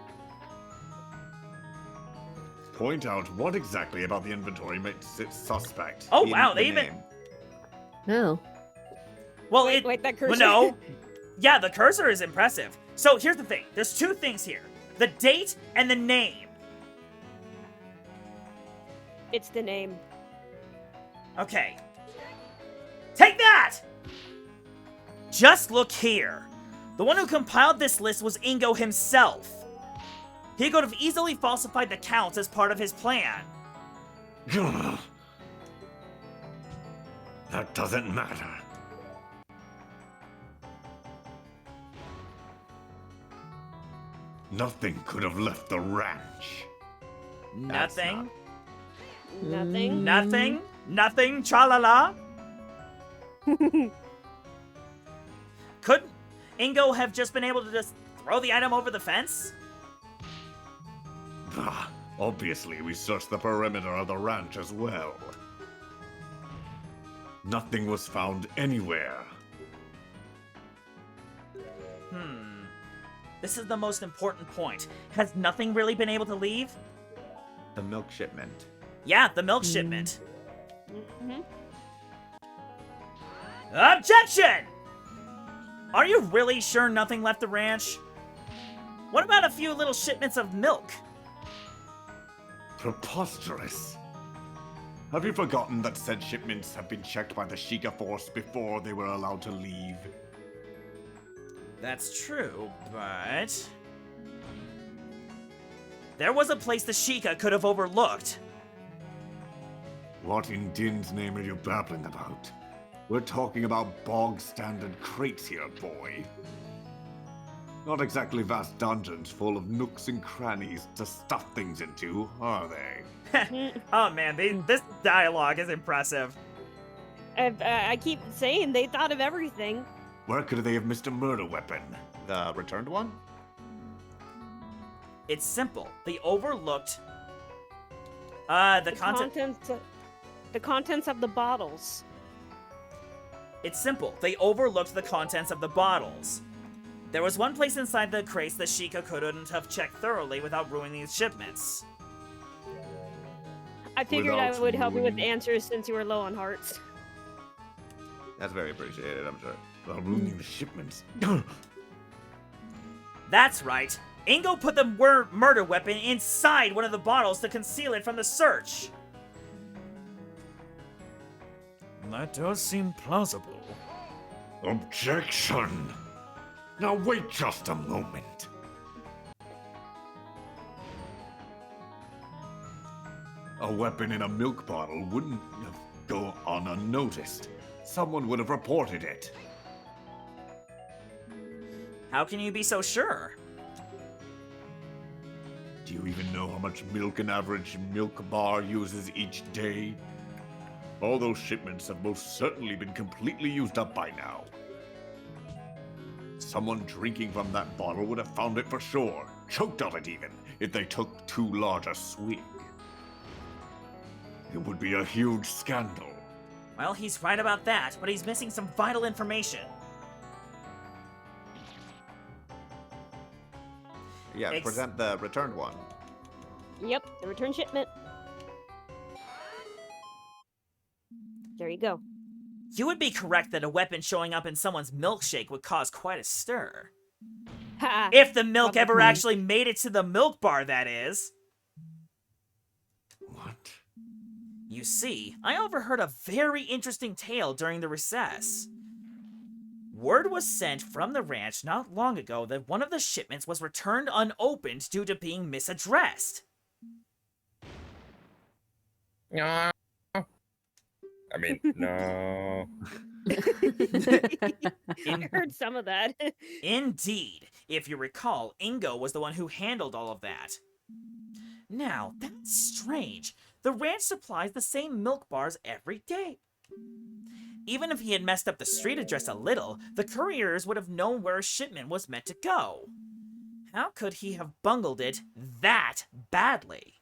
Point out what exactly about the inventory makes it suspect. Oh wow, they even... No. Well, wait, that cursor? Well, no. Yeah, the cursor is impressive. So here's the thing. There's two things here. The date and the name. It's the name. Okay. Take that! Just look here. The one who compiled this list was Ingo himself. He could have easily falsified the counts as part of his plan. That doesn't matter. Nothing could have left the ranch. Nothing. Nothing. Nothing. Nothing. Tra-la-la. Couldn't Ingo have just been able to just throw the item over the fence? Obviously, we searched the perimeter of the ranch as well. Nothing was found anywhere. This is the most important point. Has nothing really been able to leave? The milk shipment. Yeah, the milk shipment. Mm-hmm. Objection! Are you really sure nothing left the ranch? What about a few little shipments of milk? Preposterous. Have you forgotten that said shipments have been checked by the Sheikah force before they were allowed to leave? That's true, but... there was a place the Sheikah could have overlooked. What in Din's name are you babbling about? We're talking about bog-standard crates here, boy. Not exactly vast dungeons full of nooks and crannies to stuff things into, are they? Oh man, this dialogue is impressive. I keep saying they thought of everything. Where could they have missed a murder weapon? The returned one? It's simple. They overlooked... the contents of the bottles. It's simple. They overlooked the contents of the bottles. There was one place inside the crates that Sheikah couldn't have checked thoroughly without ruining these shipments. I figured I would help you with answers since you were low on hearts. That's very appreciated, I'm sure. While ruining the shipments. That's right. Ingo put the murder weapon inside one of the bottles to conceal it from the search. That does seem plausible. Objection! Now wait just a moment. A weapon in a milk bottle wouldn't go on unnoticed. Someone would have reported it. How can you be so sure? Do you even know how much milk an average milk bar uses each day? All those shipments have most certainly been completely used up by now. Someone drinking from that bottle would have found it for sure, choked on it even, if they took too large a swig. It would be a huge scandal. Well, he's right about that, but he's missing some vital information. Yeah, present the returned one. Yep, the return shipment. There you go. You would be correct that a weapon showing up in someone's milkshake would cause quite a stir. Ha! If the milk Probably. ever actually made it to the milk bar, that is. What? You see, I overheard a very interesting tale during the recess. Word was sent from the ranch not long ago that one of the shipments was returned unopened due to being misaddressed. No. I mean, no. I heard some of that. Indeed. If you recall, Ingo was the one who handled all of that. Now, that's strange. The ranch supplies the same milk bars every day. Even if he had messed up the street address a little, the couriers would have known where a shipment was meant to go. How could he have bungled it that badly?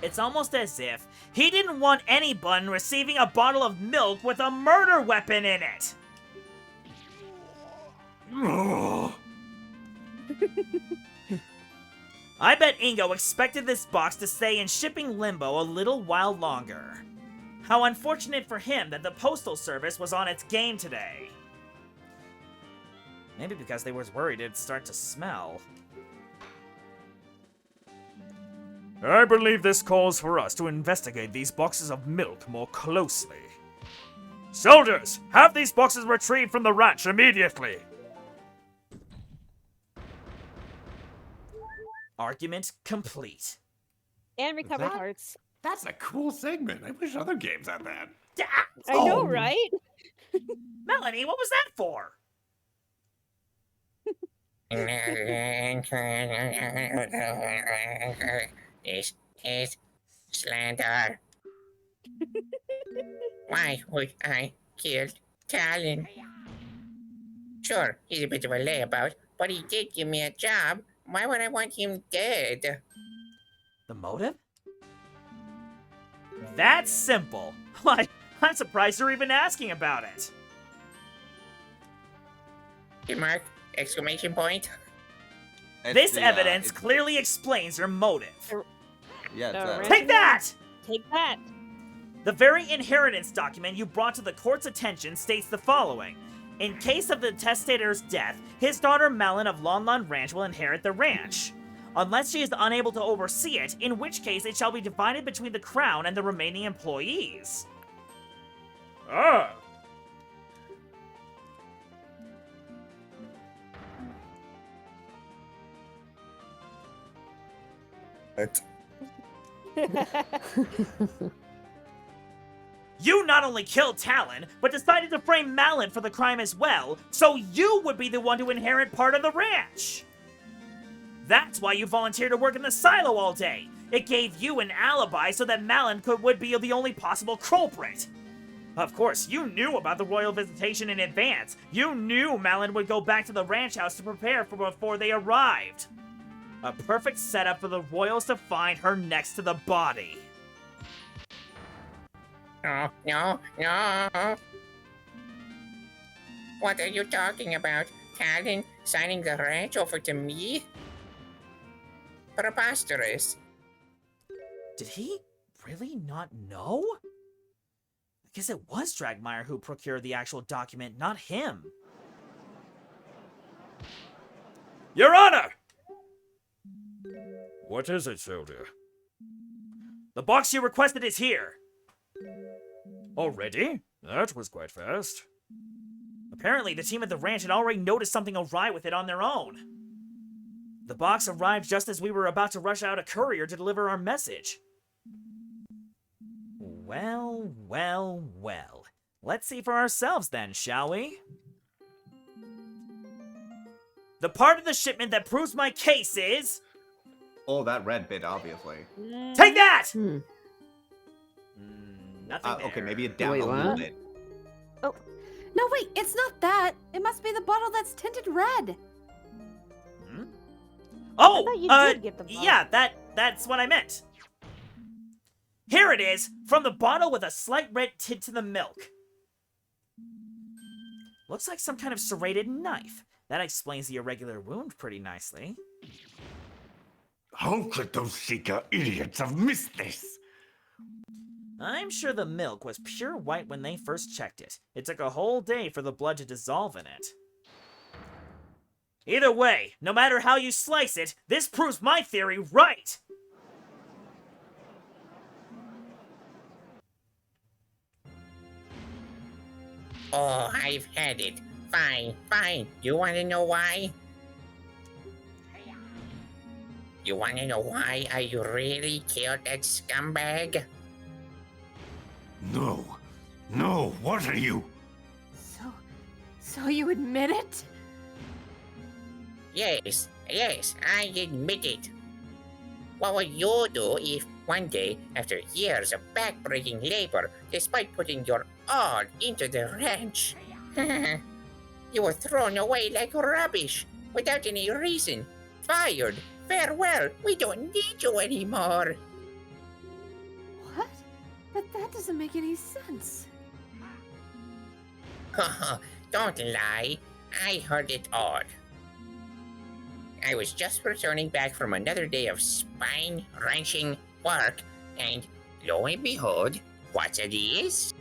It's almost as if he didn't want anyone receiving a bottle of milk with a murder weapon in it. I bet Ingo expected this box to stay in shipping limbo a little while longer. How unfortunate for him that the postal service was on its game today. Maybe because they was worried it'd start to smell. I believe this calls for us to investigate these boxes of milk more closely. Soldiers, have these boxes retrieved from the ranch immediately. Argument complete. And recover That- parts. That's a cool segment. I wish other games had that. I know, right? Melanie, what was that for? This is slander. Why would I kill Talon? Sure, he's a bit of a layabout, but he did give me a job. Why would I want him dead? The motive? That's simple. Why, I'm surprised you're even asking about it. Hey, Mark! Exclamation point. This evidence clearly explains your motive. Yeah, The Take that! Take that. The very inheritance document you brought to the court's attention states the following. In case of the testator's death, his daughter Malin of Lonlon Ranch will inherit the ranch. Unless she is unable to oversee it, in which case it shall be divided between the crown and the remaining employees. Ah. You not only killed Talon, but decided to frame Malin for the crime as well, so you would be the one to inherit part of the ranch. That's why you volunteered to work in the silo all day. It gave you an alibi so that Malin would be the only possible culprit. Of course, you knew about the royal visitation in advance. You knew Malin would go back to the ranch house to prepare for before they arrived. A perfect setup for the royals to find her next to the body. No, no, no. What are you talking about? Talon signing the ranch over to me? Preposterous. Did he really not know? I guess it was Dragmeyer who procured the actual document, not him. Your Honor! What is it, Zelda? The box you requested is here. Already? That was quite fast. Apparently, the team at the ranch had already noticed something awry with it on their own. The box arrived just as we were about to rush out a courier to deliver our message. Well, well, well. Let's see for ourselves then, shall we? The part of the shipment that proves my case is... Oh, that red bit, obviously. Take that! Nothing there. Okay, maybe it down Wait, a little what? bit. Oh, no, wait, it's not that. It must be the bottle that's tinted red. Oh, thought you did get the bottle. yeah, that's what I meant. Here it is, from the bottle with a slight red tint to the milk. Looks like some kind of serrated knife. That explains the irregular wound pretty nicely. How could those Sheikah idiots have missed this? I'm sure the milk was pure white when they first checked it. It took a whole day for the blood to dissolve in it. Either way, no matter how you slice it, this proves my theory right! Oh, I've had it. Fine, fine. You wanna know why? You wanna know why I really killed that scumbag? No. No, what are you? So you admit it? Yes, I admit it. What would you do if one day, after years of backbreaking labor, despite putting your all into the ranch, you were thrown away like rubbish, without any reason, fired, farewell, we don't need you anymore. What? But that doesn't make any sense. Don't lie, I heard it all. I was just returning back from another day of spine-wrenching work, and lo and behold, what's this?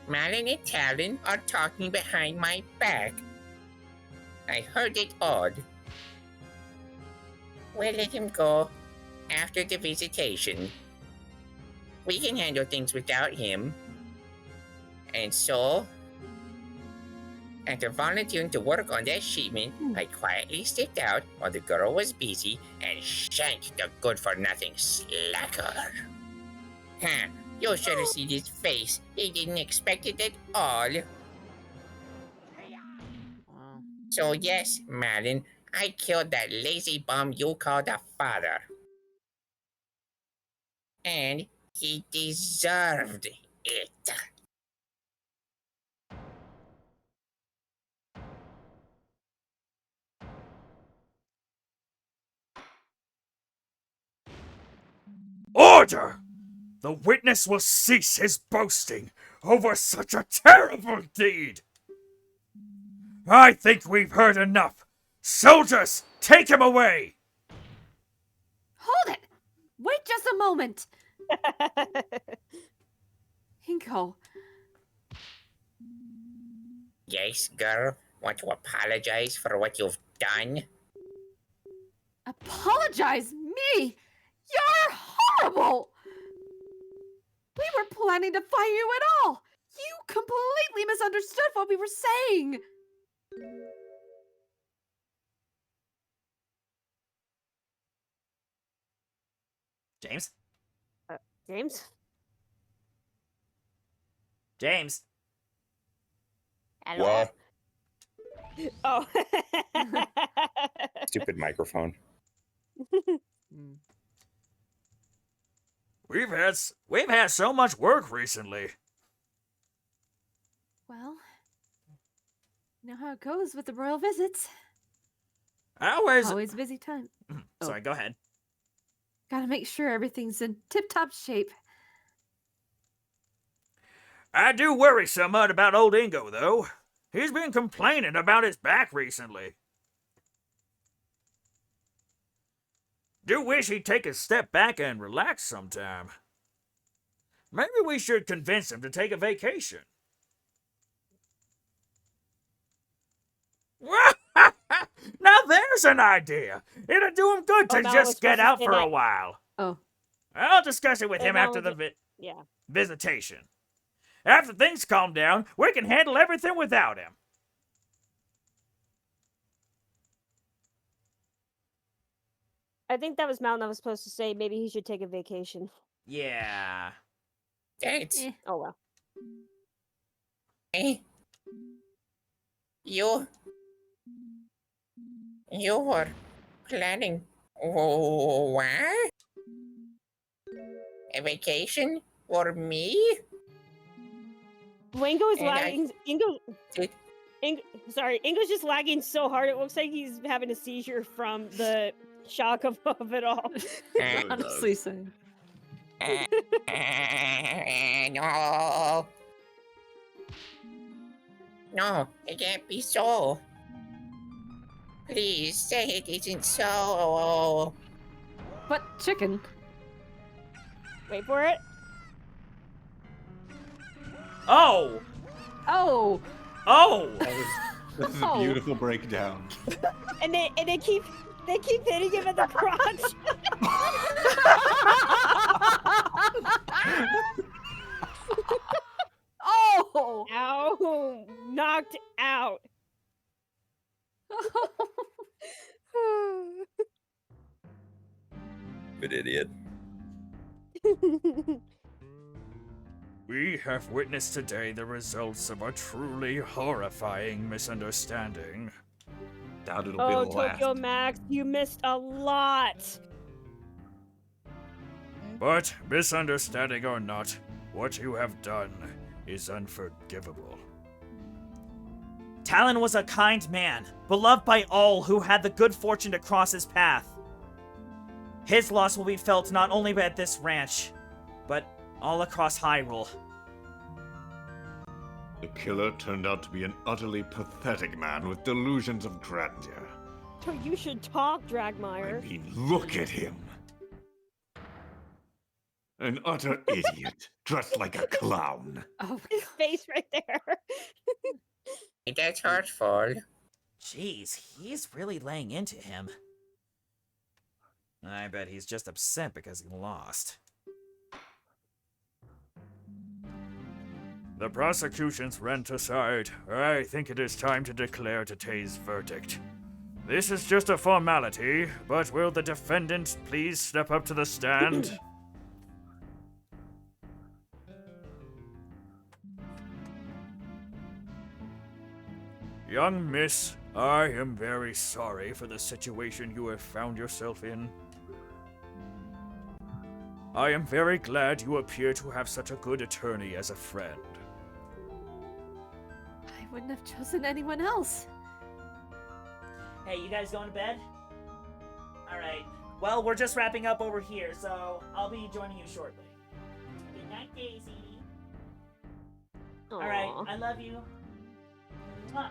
Malin and Talon are talking behind my back. I heard it all. We'll let him go after the visitation. We can handle things without him. And so, after volunteering to work on that shipment, I quietly stepped out while the girl was busy and shanked the good-for-nothing slacker. Huh, you should have seen his face. He didn't expect it at all. So yes, Malin, I killed that lazy bum you called a father. And he deserved it. Order! The witness will cease his boasting over such a terrible deed! I think we've heard enough. Soldiers, take him away! Hold it! Wait just a moment! Ingo. Yes, girl? Want to apologize for what you've done? Apologize? Me? You're horrible! We weren't planning to fire you at all! You completely misunderstood what we were saying! James? James? James? Hello? What? Oh. Stupid microphone. We've had so much work recently. Well, you know how it goes with the royal visits. Always a busy time. Sorry, go ahead. Gotta make sure everything's in tip-top shape. I do worry somewhat about old Ingo, though. He's been complaining about his back recently. Do wish he'd take a step back and relax sometime. Maybe we should convince him to take a vacation. Now there's an idea. It'll do him good to just get out for a while. Oh. I'll discuss it with him after the visitation. After things calm down, we can handle everything without him. I think that was Mountain that was supposed to say maybe he should take a vacation. Yeah. Thanks. Oh well. Eh? You were planning what? A vacation for me? Ingo is lagging. Ingo's just lagging so hard. It looks like he's having a seizure from the shock of it all. Honestly, same. No. No, it can't be so. Please say it isn't so. But chicken. Wait for it. Oh! Oh! Oh! This is a Oh. beautiful breakdown. And they keep hitting him in the crotch. Oh! Ow! Knocked out. Good idiot. We have witnessed today the results of a truly horrifying misunderstanding. Doubt it'll Oh, be the last. Tokyo Max, you missed a lot. But, misunderstanding or not, what you have done is unforgivable. Talon was a kind man, beloved by all who had the good fortune to cross his path. His loss will be felt not only at this ranch, but all across Hyrule. The killer turned out to be an utterly pathetic man with delusions of grandeur. You should talk, Dragmire. I mean, look at him. An utter idiot, dressed like a clown. Oh, His face right there. That's hurtful. Jeez, he's really laying into him. I bet he's just upset because he lost. The prosecution's rent aside, I think it is time to declare today's verdict. This is just a formality, but will the defendant please step up to the stand? Young miss, I am very sorry for the situation you have found yourself in. I am very glad you appear to have such a good attorney as a friend. I wouldn't have chosen anyone else. Hey, you guys going to bed? Alright. Well, we're just wrapping up over here, so I'll be joining you shortly. Good night, Daisy. Alright, I love you. Mwah.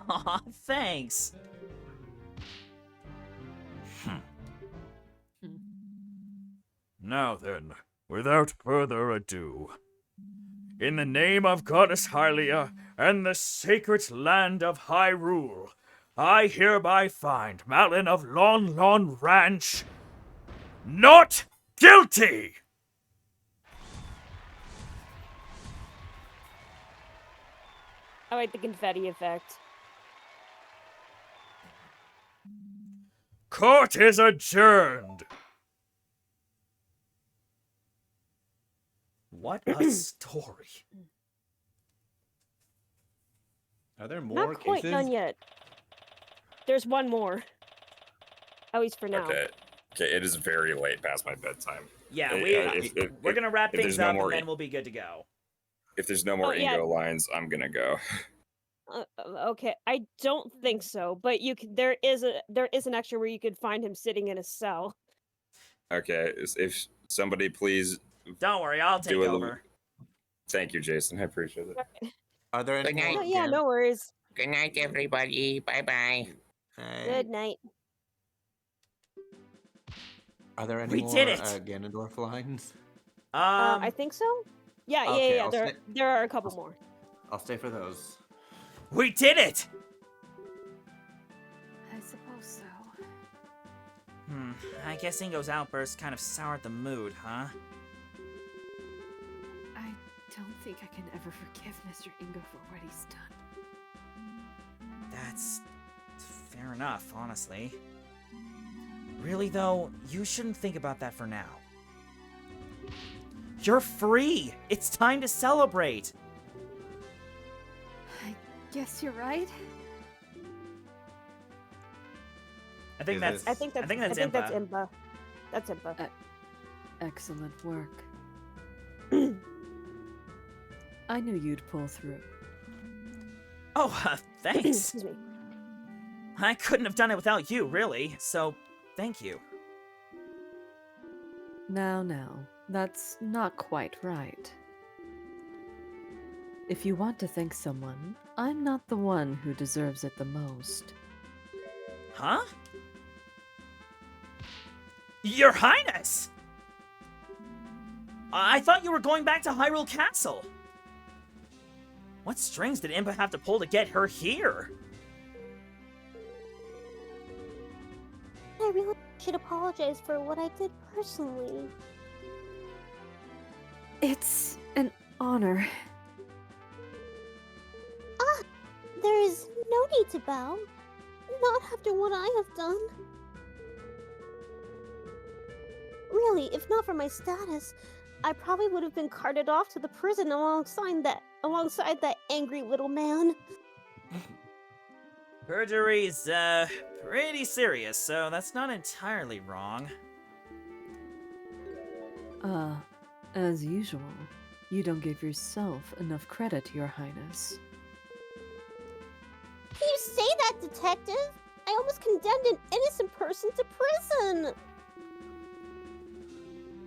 Aw, thanks. Now then, without further ado, in the name of Goddess Hylia and the sacred land of Hyrule, I hereby find Malin of Lon Lon Ranch not guilty! I like the confetti effect. Court is adjourned! What a story. Are there more Not quite cases? done yet. There's one more. At least for now. Okay. Okay, it is very late past my bedtime. Yeah, We're gonna wrap things up more, and then we'll be good to go. If there's no more Oh, yeah. Ingo lines, I'm gonna go. Okay, I don't think so, but you can, there is an extra where you could find him sitting in a cell. Okay, if somebody please Don't worry, I'll take do over. Thank you, Jason. I appreciate it. Are there any Good night. more? Oh, yeah, no worries. Good night, everybody. Bye-bye. Good night. Are there any We more did it! Ganondorf lines? I think so. Yeah, Okay, yeah. I'll There, stay- there are a couple more. I'll stay for those. We did it! I suppose so. I guess Ingo's outburst kind of soured the mood, huh? I don't think I can ever forgive Mr. Ingo for what he's done. That's fair enough, honestly. Really, though, you shouldn't think about that for now. You're free! It's time to celebrate! I guess you're right. I think that's I think that's Impa. Impa. That's Impa. Excellent work. I knew you'd pull through. Oh, thanks. Excuse me. I couldn't have done it without you, really, so thank you. Now, that's not quite right. If you want to thank someone, I'm not the one who deserves it the most. Huh? Your Highness! I thought you were going back to Hyrule Castle. What strings did Impa have to pull to get her here? I really should apologize for what I did personally. It's an honor. There is no need to bow. Not after what I have done. Really, if not for my status, I probably would have been carted off to the prison alongside that angry little man. Perjury's, pretty serious, so that's not entirely wrong. As usual, you don't give yourself enough credit, Your Highness. Can you say that, detective? I almost condemned an innocent person to prison!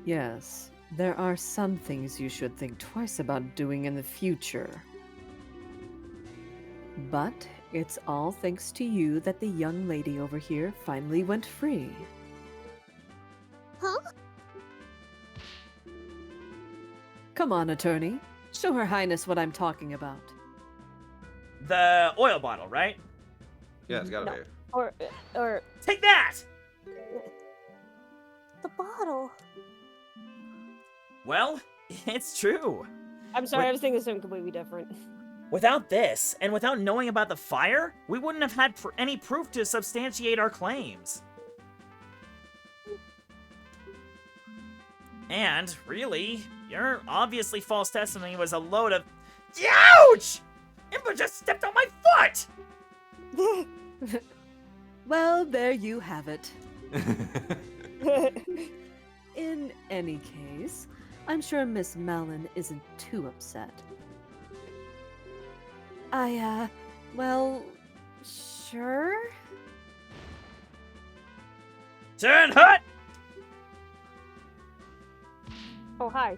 Yes, there are some things you should think twice about doing in the future. But it's all thanks to you that the young lady over here finally went free. Huh? Come on, attorney. Show Her Highness what I'm talking about. The oil bottle, right? Yeah, it's gotta No. be. Or Take that! the bottle. Well, it's true. I'm sorry, I was thinking something completely different. Without this, and without knowing about the fire, we wouldn't have had any proof to substantiate our claims. And, really, your obviously false testimony was a load of... Ouch! Impa just stepped on my foot! Well, there you have it. In any case, I'm sure Miss Malin isn't too upset. Well, sure? Turn hut! Oh, hi.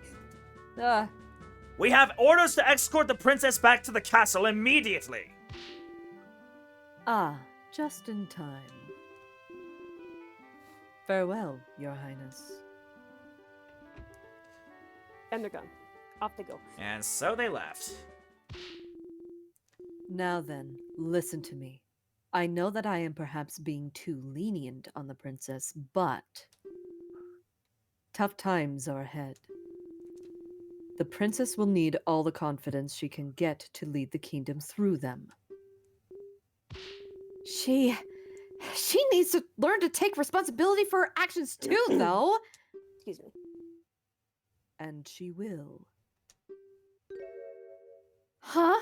We have orders to escort the princess back to the castle immediately. Just in time. Farewell, Your Highness. And they're gone. Off they go. And so they left. Now then, listen to me. I know that I am perhaps being too lenient on the princess, but tough times are ahead. The princess will need all the confidence she can get to lead the kingdom through them. She needs to learn to take responsibility for her actions too, though. Excuse me. And she will. Huh?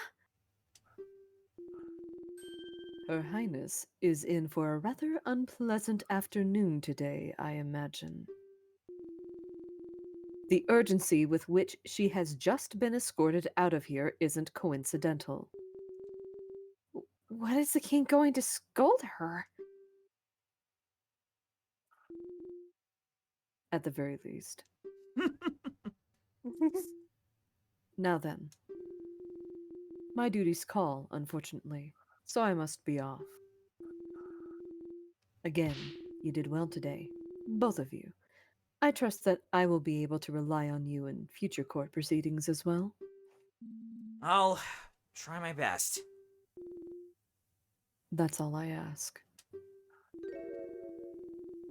Her Highness is in for a rather unpleasant afternoon today, I imagine. The urgency with which she has just been escorted out of here isn't coincidental. What is the king going to scold her? At the very least. Now then. My duties call, unfortunately, so I must be off. Again, you did well today, both of you. I trust that I will be able to rely on you in future court proceedings as well. I'll try my best. That's all I ask.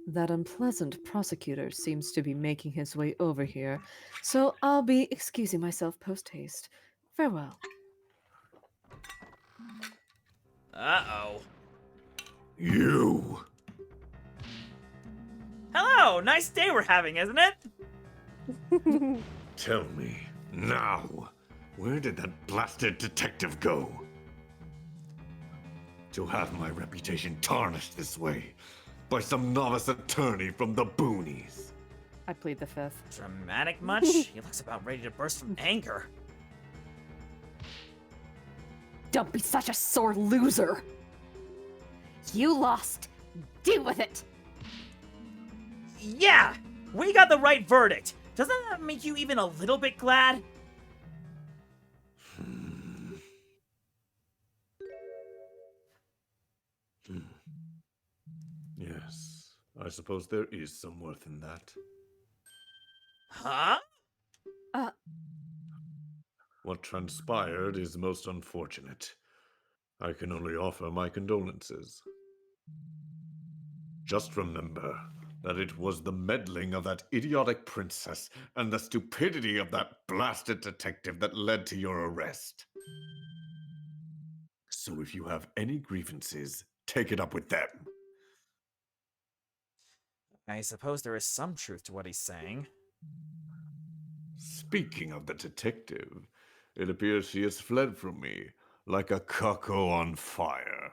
That unpleasant prosecutor seems to be making his way over here, so I'll be excusing myself post-haste. Farewell. Uh-oh. You! Hello! Nice day we're having, isn't it? Tell me, now, where did that blasted detective go? To have my reputation tarnished this way by some novice attorney from the boonies. I plead the fifth. Dramatic much? He looks about ready to burst from anger. Don't be such a sore loser. You lost. Deal with it. Yeah! We got the right verdict. Doesn't that make you even a little bit glad? Yes, I suppose there is some worth in that. Huh? What transpired is most unfortunate. I can only offer my condolences. Just remember that it was the meddling of that idiotic princess and the stupidity of that blasted detective that led to your arrest. So if you have any grievances, take it up with them. I suppose there is some truth to what he's saying. Speaking of the detective, it appears she has fled from me, like a cuckoo on fire.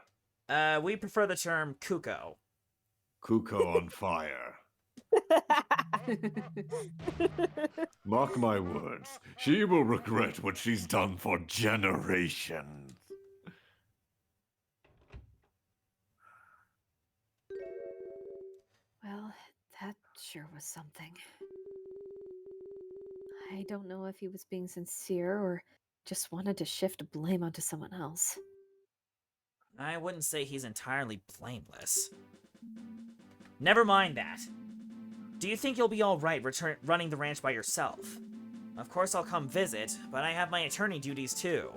We prefer the term Kuko. Cuckoo on fire. Mark my words, she will regret what she's done for generations. Well, that sure was something. I don't know if he was being sincere or just wanted to shift blame onto someone else. I wouldn't say he's entirely blameless. Never mind that. Do you think you'll be alright running the ranch by yourself? Of course I'll come visit, but I have my attorney duties too.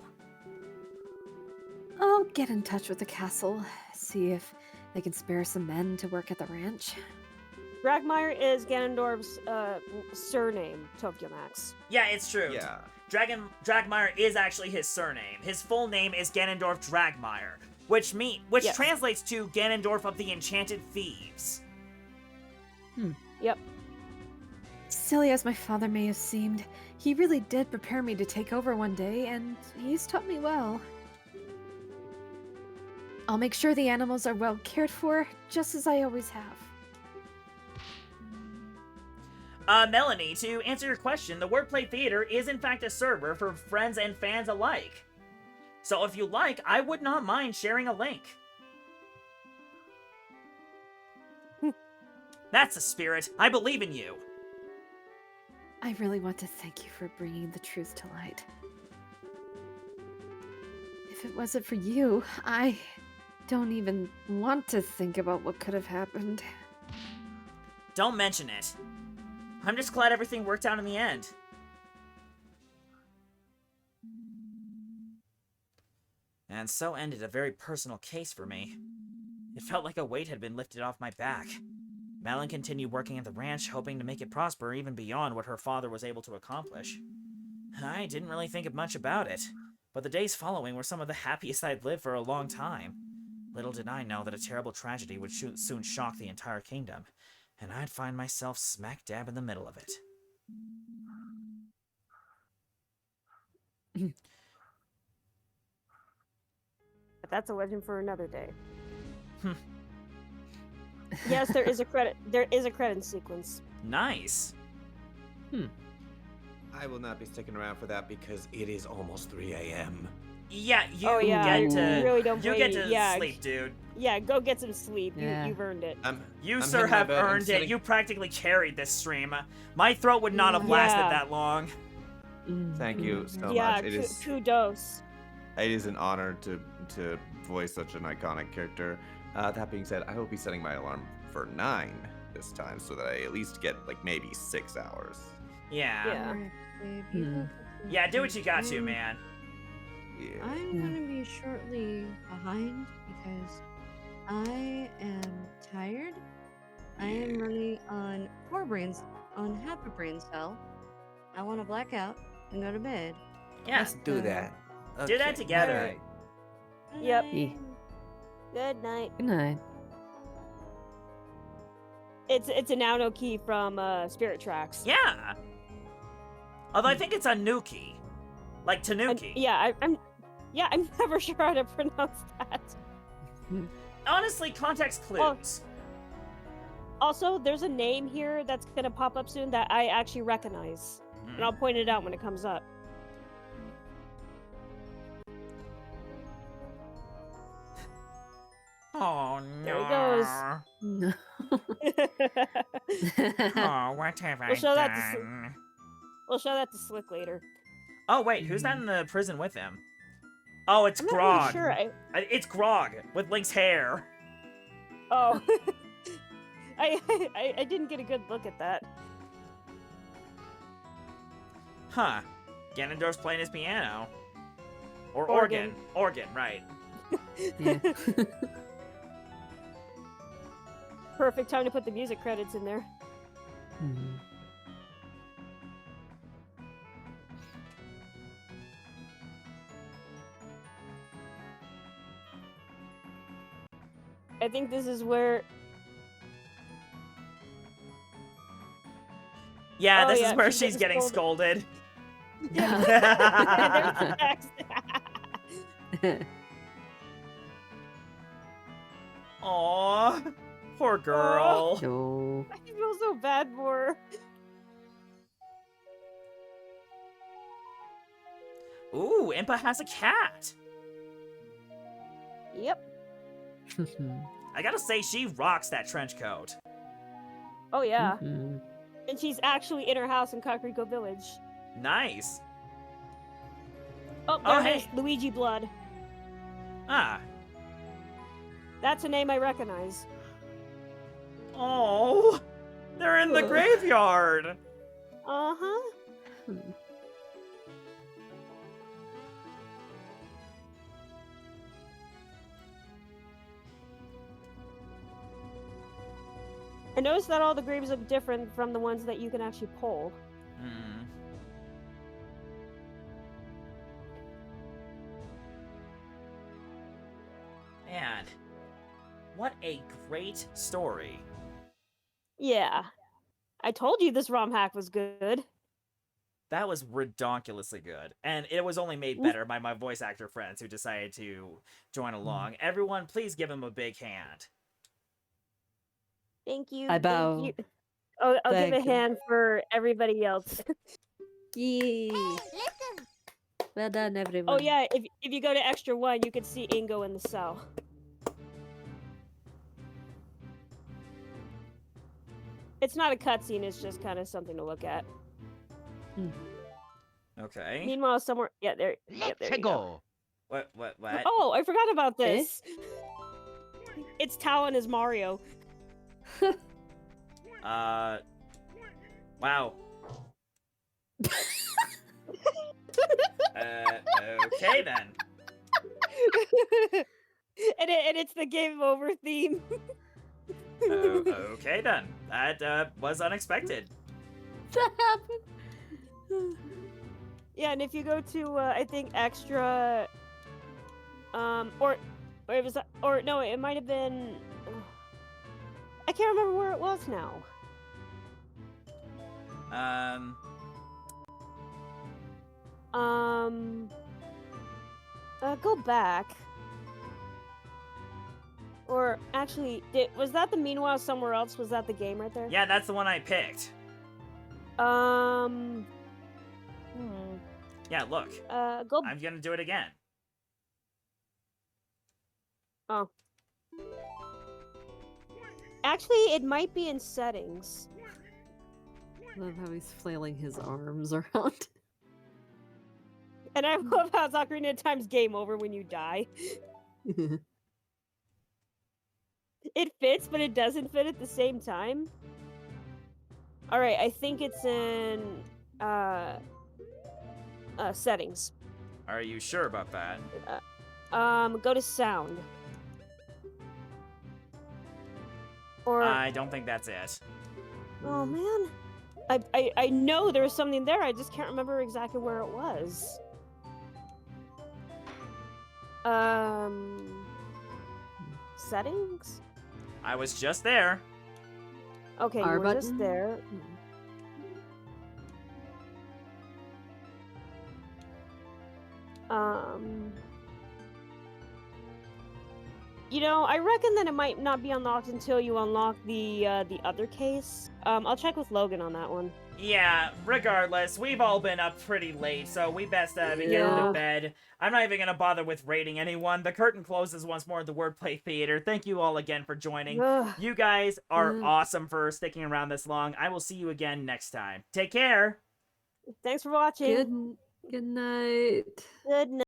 I'll get in touch with the castle, see if they can spare some men to work at the ranch. Dragmire is Ganondorf's surname, Tokyo Max. Yeah, it's true. Yeah. Dragmire is actually his surname. His full name is Ganondorf Dragmire, which Yes. translates to Ganondorf of the Enchanted Thieves. Yep. Silly as my father may have seemed, he really did prepare me to take over one day, and he's taught me well. I'll make sure the animals are well cared for, just as I always have. Melanie, to answer your question, the Wordplay Theater is in fact a server for friends and fans alike. So if you like, I would not mind sharing a link. That's the spirit. I believe in you. I really want to thank you for bringing the truth to light. If it wasn't for you, I don't even want to think about what could have happened. Don't mention it. I'm just glad everything worked out in the end. And so ended a very personal case for me. It felt like a weight had been lifted off my back. Malin continued working at the ranch, hoping to make it prosper even beyond what her father was able to accomplish. I didn't really think much about it, but the days following were some of the happiest I'd lived for a long time. Little did I know that a terrible tragedy would soon shock the entire kingdom, and I'd find myself smack dab in the middle of it. But that's a legend for another day. Yes, there is a credit. There is a credit sequence. Nice. I will not be sticking around for that because it is almost 3 a.m. Yeah, you Oh, yeah, get to you really don't you get blame to you. Yeah. sleep, dude. Yeah, go get some sleep. Yeah. You've earned it. You, I'm sir, heading to have bed. I'm earned it. sitting- You practically carried this stream. My throat would not have lasted Yeah. that long. Thank you so Yeah, much. It kudos. is an honor to voice such an iconic character. That being said, I will be setting my alarm for 9 this time so that I at least get like maybe 6 hours. Yeah. Yeah. Yeah, do what you got to, man. Yeah. I'm gonna be shortly behind because I am tired. I am running on half a brain cell. I want to black out and go to bed. Yeah. Let's do that. Do that Okay. together. Alright. Yep. Yeah. Good night. Good night. It's a Nauno key from Spirit Tracks. Yeah. Although I think it's a Nuki. Like Tanuki. I'm never sure how to pronounce that. Honestly, context clues. Also, there's a name here that's gonna pop up soon that I actually recognize, and I'll point it out when it comes up. Oh no. There he goes. No. Oh, what have I We'll show that to done? We'll show that to Slick later. Oh wait, who's that in the prison with him? Oh, it's I'm not Grog. really sure. It's Grog with Link's hair. Oh. I didn't get a good look at that. Huh. Ganondorf's playing his piano. Or Organ. organ, right. Yeah. Perfect time to put the music credits in there. Mhm. I think this is where. Yeah, Oh, this yeah, is where she's she's getting getting scolded. And there's the text. Aw, poor girl. No. I feel so bad for her. Ooh, Impa has a cat. Yep. I gotta say, she rocks that trench coat. Oh yeah. Mhm. And she's actually in her house in Kakariko Village. Nice. Oh, Oh, there it is. hey. Luigi Blood. Ah. That's a name I recognize. Oh, they're in the graveyard. Uh-huh. I noticed that all the graves look different from the ones that you can actually pull. Hmm. Man, what a great story. Yeah. I told you this ROM hack was good. That was redonkulously good. And it was only made better by my voice actor friends who decided to join along. Everyone, please give him a big hand. Thank you. I bow. Thank you. Oh, I'll give a Thank you. hand for everybody else. Yay. Listen. Well done, everyone. Oh yeah, if you go to extra one, you can see Ingo in the cell. It's not a cutscene, it's just kind of something to look at. Okay. Meanwhile, somewhere... Yeah, there you go. What? Oh, I forgot about this. It's Talon as Mario. Wow. Okay then. and it's the game over theme. Okay then. That was unexpected. That happened. Yeah, and if you go to I think extra, or it was, or no, it might have been. I can't remember where it was now. Go back. Or actually, was that the Meanwhile Somewhere Else? Was that the game right there? Yeah, that's the one I picked. Yeah, look. Go. I'm gonna do it again. Oh. Actually, it might be in settings. Love how he's flailing his arms around. And I love how Ocarina of Time's game over when you die. It fits, but it doesn't fit at the same time. Alright, I think it's in settings. Are you sure about that? Go to sound. Or I don't think that's it. oh man. I know there was something there, I just can't remember exactly where it was. Settings? I was just there. Okay, R you were just button? there. You know, I reckon that it might not be unlocked until you unlock the other case. I'll check with Logan on that one. Yeah, regardless, we've all been up pretty late, so we best be getting Yeah. to bed. I'm not even gonna bother with rating anyone. The curtain closes once more at the Wordplay Theater. Thank you all again for joining. Ugh. You guys are awesome for sticking around this long. I will see you again next time. Take care! Thanks for watching. Good night. Good night.